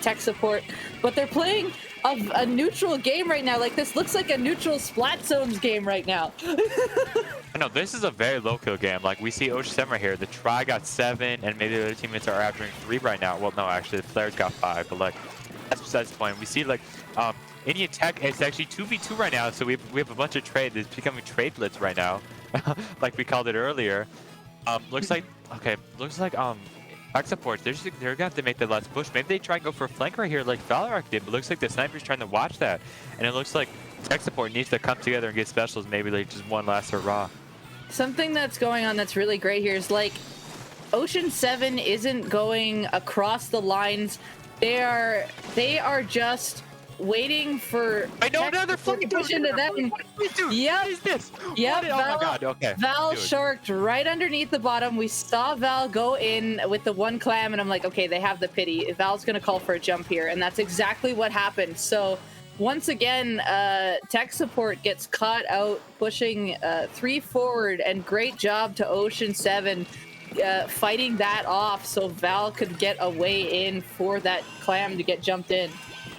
tech support, but they're playing a neutral game right now. Like this looks like a neutral Splat Zones game right now. I know this is a very low kill game. Like we see Ocean 7 right here. The Try got 7, and maybe the other teammates are averaging 3 right now. Well, no, actually the Flares got 5, but like that's besides the point. We see like Indian Tech, it's actually 2v2 right now, so we have a bunch of trade. It's becoming trade blitz right now, like we called it earlier. Looks like back supports, they're gonna have to make the last push. Maybe they try and go for a flank right here like Valorant did, but looks like the sniper's trying to watch that. And it looks like tech support needs to come together and get specials, maybe like just one last hurrah. Something that's going on that's really great here is like Ocean 7 isn't going across the lines. They are just waiting for another flank push into them. Yep. What is this? Yep. Oh my god, okay. Val sharked right underneath the bottom. We saw Val go in with the 1 clam, and I'm like, okay, they have the pity. Val's gonna call for a jump here, and that's exactly what happened. So once again, tech support gets caught out pushing 3 forward, and great job to Ocean 7 fighting that off so Val could get a way in for that clam to get jumped in.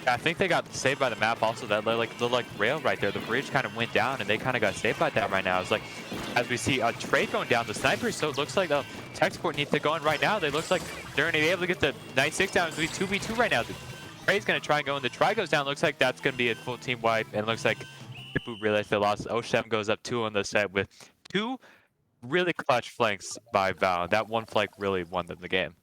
I think they got saved by the map also. That the rail right there, the bridge kind of went down, and they kind of got saved by that right now. It's like, as we see a trade going down, the snipers, so it looks like the tech support needs to go in right now. They looks like they're going to be able to get the 96 down. It's going to be 2v2 right now. The trade's going to try and go in. The try goes down. Looks like that's going to be a full team wipe, and looks like Ipu realized they lost. Oshem goes up 2 on the side with 2 really clutch flanks by Val. That one flank really won them the game.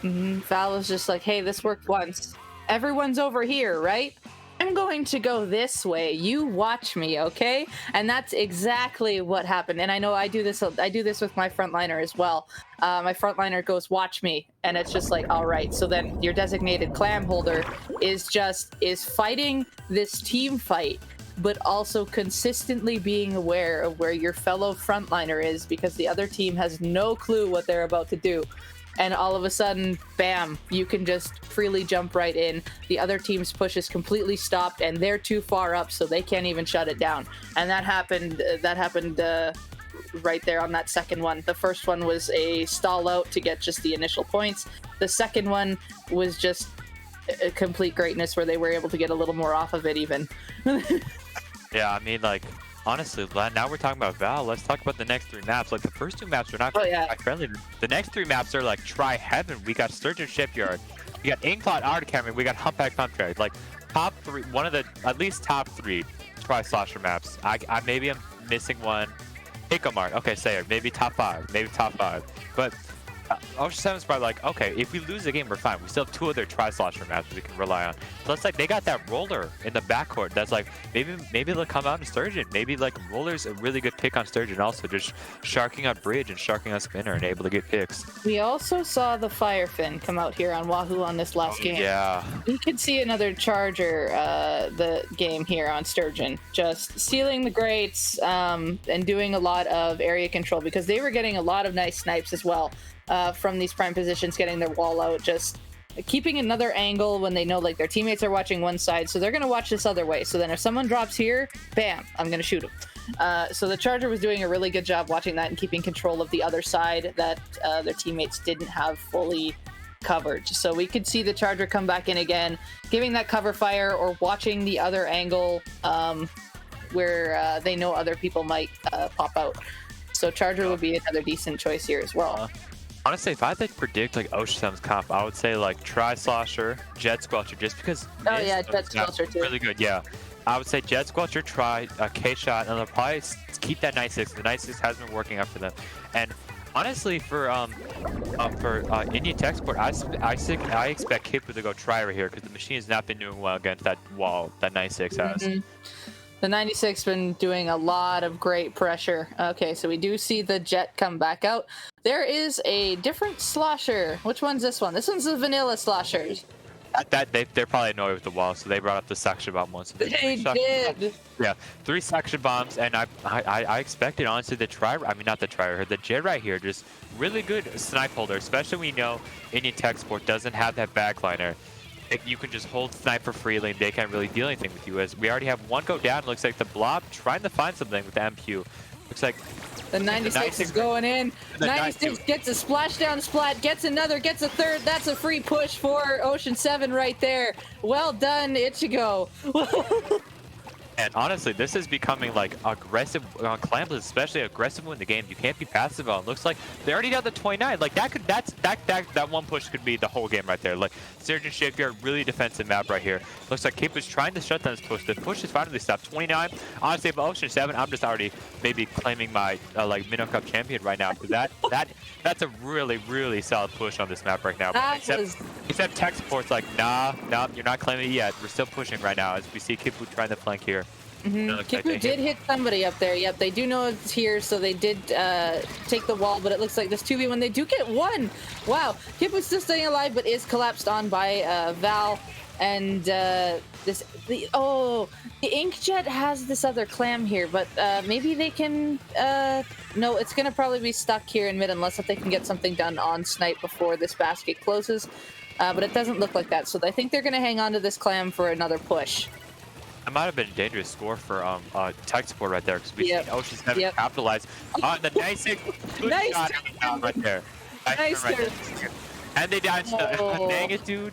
Val was just like, hey, this worked once. Everyone's over here, right? I'm going to go this way. You watch me, okay? And that's exactly what happened. And I know I do this with my frontliner as well. My frontliner goes, watch me. And it's just like, all right. So then your designated clam holder is fighting this team fight, but also consistently being aware of where your fellow frontliner is, because the other team has no clue what they're about to do. And all of a sudden, bam, you can just freely jump right in. The other team's push is completely stopped, and they're too far up, so they can't even shut it down. And that happened right there on that second one. The first one was a stall out to get just the initial points. The second one was just a complete greatness where they were able to get a little more off of it even. Yeah, I mean, like, honestly, now we're talking about Val. Let's talk about the next 3 maps. Like, the first 2 maps are not friendly. The next 3 maps are like Try Heaven. We got Sturgeon Shipyard. We got Inkpot Art Academy. We got Humpback Humpback. Like, top 3, one of the at least top 3 Try Slosher maps. I maybe I'm missing one. pick 'em art. Okay, say it. Maybe top 5. Maybe top 5. But Ocean 7's probably like, okay, if we lose the game, we're fine. We still have 2 other tri-slosher maps that we can rely on. So it's like they got that roller in the backcourt. That's like maybe they'll come out in Sturgeon. Maybe like roller's a really good pick on Sturgeon. Also, just sharking on Bridge and sharking on Spinner and able to get picks. We also saw the Firefin come out here on Wahoo on this last game. Yeah. We could see another Charger the game here on Sturgeon, just sealing the grates and doing a lot of area control because they were getting a lot of nice snipes as well from these prime positions, getting their wall out, just keeping another angle when they know like their teammates are watching one side, so they're going to watch this other way. So then if someone drops here, bam, I'm going to shoot them. So the Charger was doing a really good job watching that and keeping control of the other side that their teammates didn't have fully covered. So we could see the Charger come back in again, giving that cover fire or watching the other angle where they know other people might pop out. So Charger would be another decent choice here as well. Honestly, if I had to predict like Ocean 7's comp, I would say like Tri-Slosher, Jet Squelcher, just because. Oh yeah, Jet Squelcher too. Really good, yeah. I would say Jet Squelcher, Tri, K-Shot, and they'll probably keep that 9-6. The 9-6 has been working out for them. And honestly, for Indian Tech Sport, I expect Kipu to go Tri right here because the machine has not been doing well against that wall that 9-6 has. Mm-hmm. The 96 been doing a lot of great pressure. Okay, so we do see the Jet come back out. There is a different slosher. Which one's this one? This one's the vanilla sloshers. They're probably annoyed with the wall, so they brought up the suction bomb once. They did. Yeah, 3 suction bombs, and I expected honestly the Jet right here, just really good snipe holder, especially when you know Indian Tech Sport doesn't have that backliner. You can just hold sniper freely and they can't really deal anything with you. As we already have one go down, looks like the Blob trying to find something with the MQ. Looks like the 96 is going in. 96 gets a splashdown splat, gets another, gets a third. That's a free push for Ocean 7 right there. Well done, Ichigo. And honestly, this is becoming like aggressive. Clam is especially aggressive in the game. You can't be passive on. Looks like they're already down to 29. Like that one push could be the whole game right there. Like Surgeon Shipyard, really defensive map right here. Looks like Cape is trying to shut down this push. The push is finally stopped. 29. Honestly, if Ocean 7, I'm just already maybe claiming my like Minnow Cup champion right now. Because that's a really solid push on this map right now. Except Tech Support's like, nah, you're not claiming it yet. We're still pushing right now as we see Kipu trying to flank here. Kipu did hit somebody up there. Yep, they do know it's here, so they did take the wall, but it looks like this 2v1. They do get one. Wow, Kipu's still staying alive, but is collapsed on by Val. And the Inkjet has this other Clam here, but maybe they can. No, it's gonna probably be stuck here in mid unless if they can get something done on snipe before this basket closes. But it doesn't look like that, so I think they're gonna hang on to this Clam for another push. That might have been a dangerous score for Tech Support right there because we see Ocean 7 capitalize on the nice shot right there. Nice turn right there. And they died. Dang it, dude.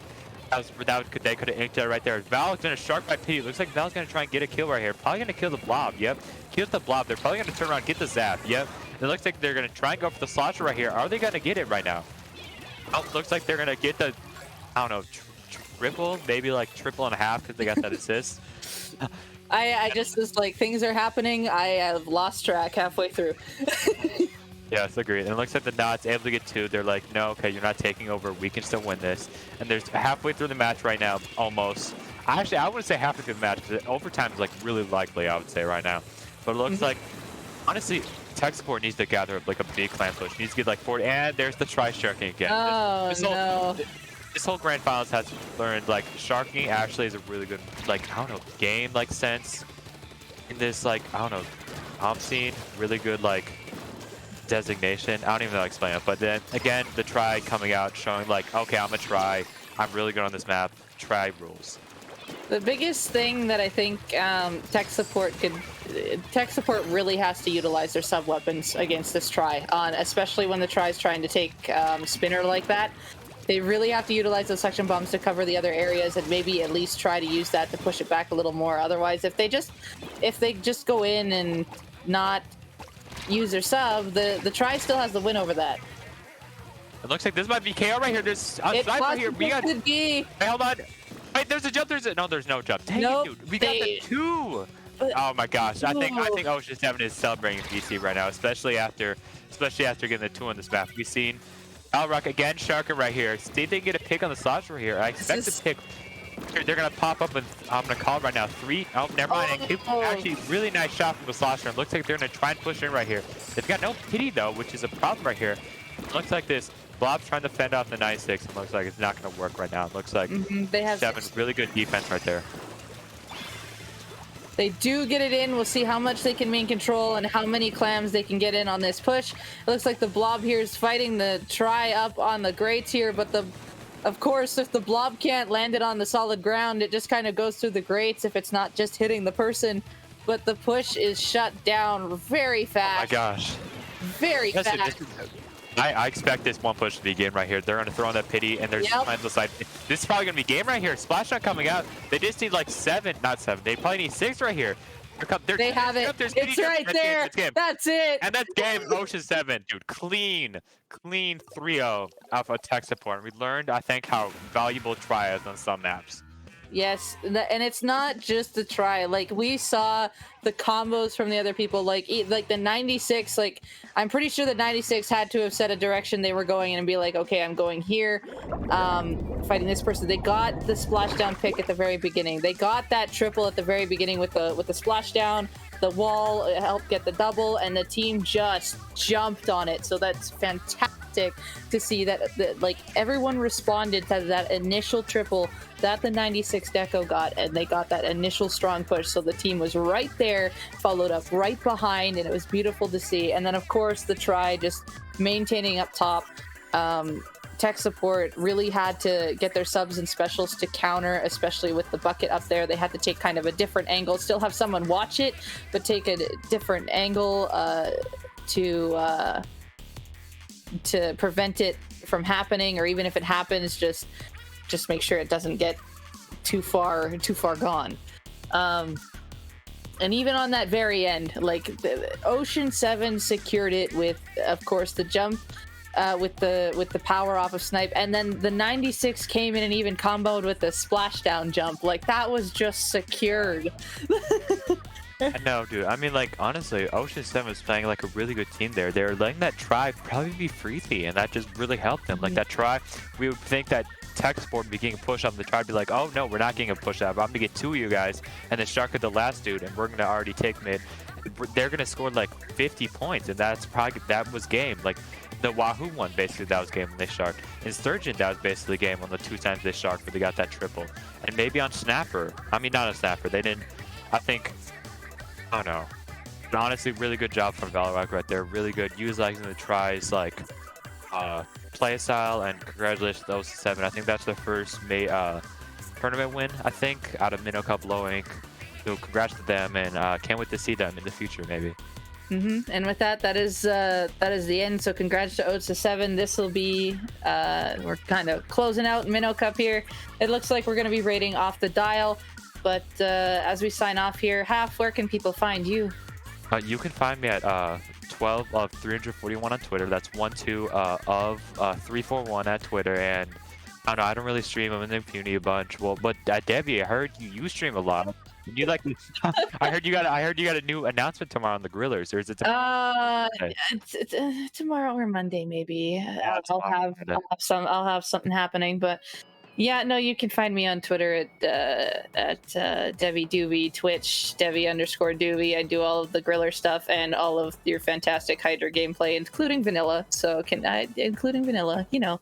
They could have inked it right there. Val's gonna shark by Pity. Looks like Val's gonna try and get a kill right here. Probably gonna kill the Blob. Yep. Kill the Blob. They're probably gonna turn around and get the Zap. Yep. It looks like they're gonna try and go for the Slosher right here. Are they gonna get it right now? Oh, looks like they're gonna get the, I don't know, triple, maybe like triple and a half because they got that assist. I just was like, things are happening. I have lost track halfway through. Yes, agreed. And it looks like the Not's able to get 2. They're like, no, okay, you're not taking over. We can still win this. And there's halfway through the match right now, almost. Actually, I wouldn't say halfway through the match because overtime is like really likely, I would say right now. But it looks like, honestly, Tech Support needs to gather up like a big Clam push. Needs to get like 40. And there's the try-sharking again. Oh, no. This whole Grand Finals has learned like sharking actually is a really good, like, I don't know, game like sense in this, like, I don't know, comp scene. Really good like designation. I don't even know how to explain it. But then again, the try coming out showing like, okay, I'm a try. I'm really good on this map. Try rules. The biggest thing that I think Tech Support really has to utilize their sub weapons against this try on, especially when the try is trying to take spinner like that. They really have to utilize those suction bombs to cover the other areas and maybe at least try to use that to push it back a little more. Otherwise, if they just go in and not use their sub, the try still has the win over that. It looks like this might be KO right here. There's a sniper here. We got. Hey, hold on. Wait, there's a jump. No, there's no jump. Dang it, dude. We got the 2. Oh my gosh, I think Ocean 7 is celebrating VC right now, especially after getting the 2 on this map. We've seen Alrock again, Sharker right here. See if they can get a pick on the Slosher here. I expect the pick. They're gonna pop up and I'm gonna call it right now. 3. Oh, never mind. Actually, really nice shot from the Slosher. It looks like they're gonna try and push in right here. They've got no pity though, which is a problem right here. It looks like this Blob's trying to fend off the 96. It looks like it's not gonna work right now. It looks like they have 7 really good defense right there. They do get it in. We'll see how much they can maintain control and how many clams they can get in on this push. It looks like the Blob here is fighting the try up on the grates here, but of course, if the Blob can't land it on the solid ground, it just kind of goes through the grates if it's not just hitting the person. But the push is shut down very fast. Oh my gosh. Very fast. I expect this one push to be game right here. They're going to throw on that pity, and there's plans aside. This is probably going to be game right here. Splash shot coming out. They just need like 7, not 7. They probably need 6 right here. They have it. It's right there. That's it. And that's game. Ocean 7, dude. Clean 3-0 off of tech support. We learned, I think, how valuable try is on some maps. Yes, and it's not just the try. Like, we saw the combos from the other people, like the 96, like, I'm pretty sure the 96 had to have set a direction they were going in and be like, okay, I'm going here, fighting this person. They got the splashdown pick at the very beginning. They got that triple at the very beginning with the splashdown. The wall helped get the double, and the team just jumped on it. So that's fantastic to see that like everyone responded to that initial triple that the 96 Deco got, and they got that initial strong push. So the team was right there, followed up right behind, and it was beautiful to see. And then of course the try just maintaining up top. Tech support really had to get their subs and specials to counter, especially with the bucket up there. They had to take kind of a different angle, still have someone watch it, but take a different angle to prevent it from happening, or even if it happens, just make sure it doesn't get too far gone. And even on that very end, like the Ocean 7 secured it with, of course, the jump. With the power off of Snipe, and then the 96 came in and even comboed with the splashdown jump. Like, that was just secured. I know, dude. I mean, like, honestly, Ocean 7 was playing like a really good team there. They were letting that try probably be freebie, and that just really helped them. Like, that try, we would think that tech support would be getting pushed on the try, be like, oh no, we're not getting a push out, but I'm gonna get 2 of you guys, and then Shark at the last dude, and we're gonna already take mid. They're gonna score like 50 points, and that was game. Like, the Wahoo one, basically, that was game when they sharked. Insurgent, that was basically game on the 2 times they sharked, but they got that triple. And maybe on Snapper. I mean, not on Snapper. They didn't, I think, I don't know. But honestly, really good job from Valorant right there. Really good utilizing the tries, like, play style, and congratulations to those 7. I think that's their first tournament win, I think, out of Minnow Cup Low Inc. So congrats to them, and can't wait to see them in the future, maybe. And with that is the end. So congrats to Oats to 7. This will be we're kind of closing out Minnow Cup here. It looks like we're going to be rating off the dial, but as we sign off here, Half, where can people find you? You can find me at 12 of 341 on Twitter. That's 12 of 341 at Twitter. And I don't know, I don't really stream. I'm in the community a bunch. Well, but Debbie, I heard you stream a lot. You like? I heard you got a new announcement tomorrow on the Grillers. Or is it? It's tomorrow or Monday maybe. Yeah, I'll have something happening, but yeah, no, you can find me on Twitter at Debbie Doobie, Twitch Debbie_Doobie. I do all of the Griller stuff and all of your fantastic Hydra gameplay, including vanilla. So including vanilla, you know.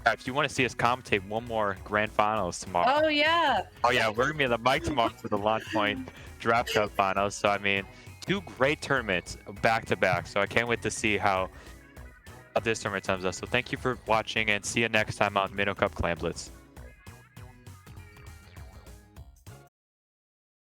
If you want to see us commentate one more grand finals tomorrow. Oh yeah, we're gonna be on the mic tomorrow for the Launch Point Draft Cup finals. So I mean, 2 great tournaments back to back. So I can't wait to see how this tournament comes out. So thank you for watching, and see you next time on Minnow Cup Clam Blitz.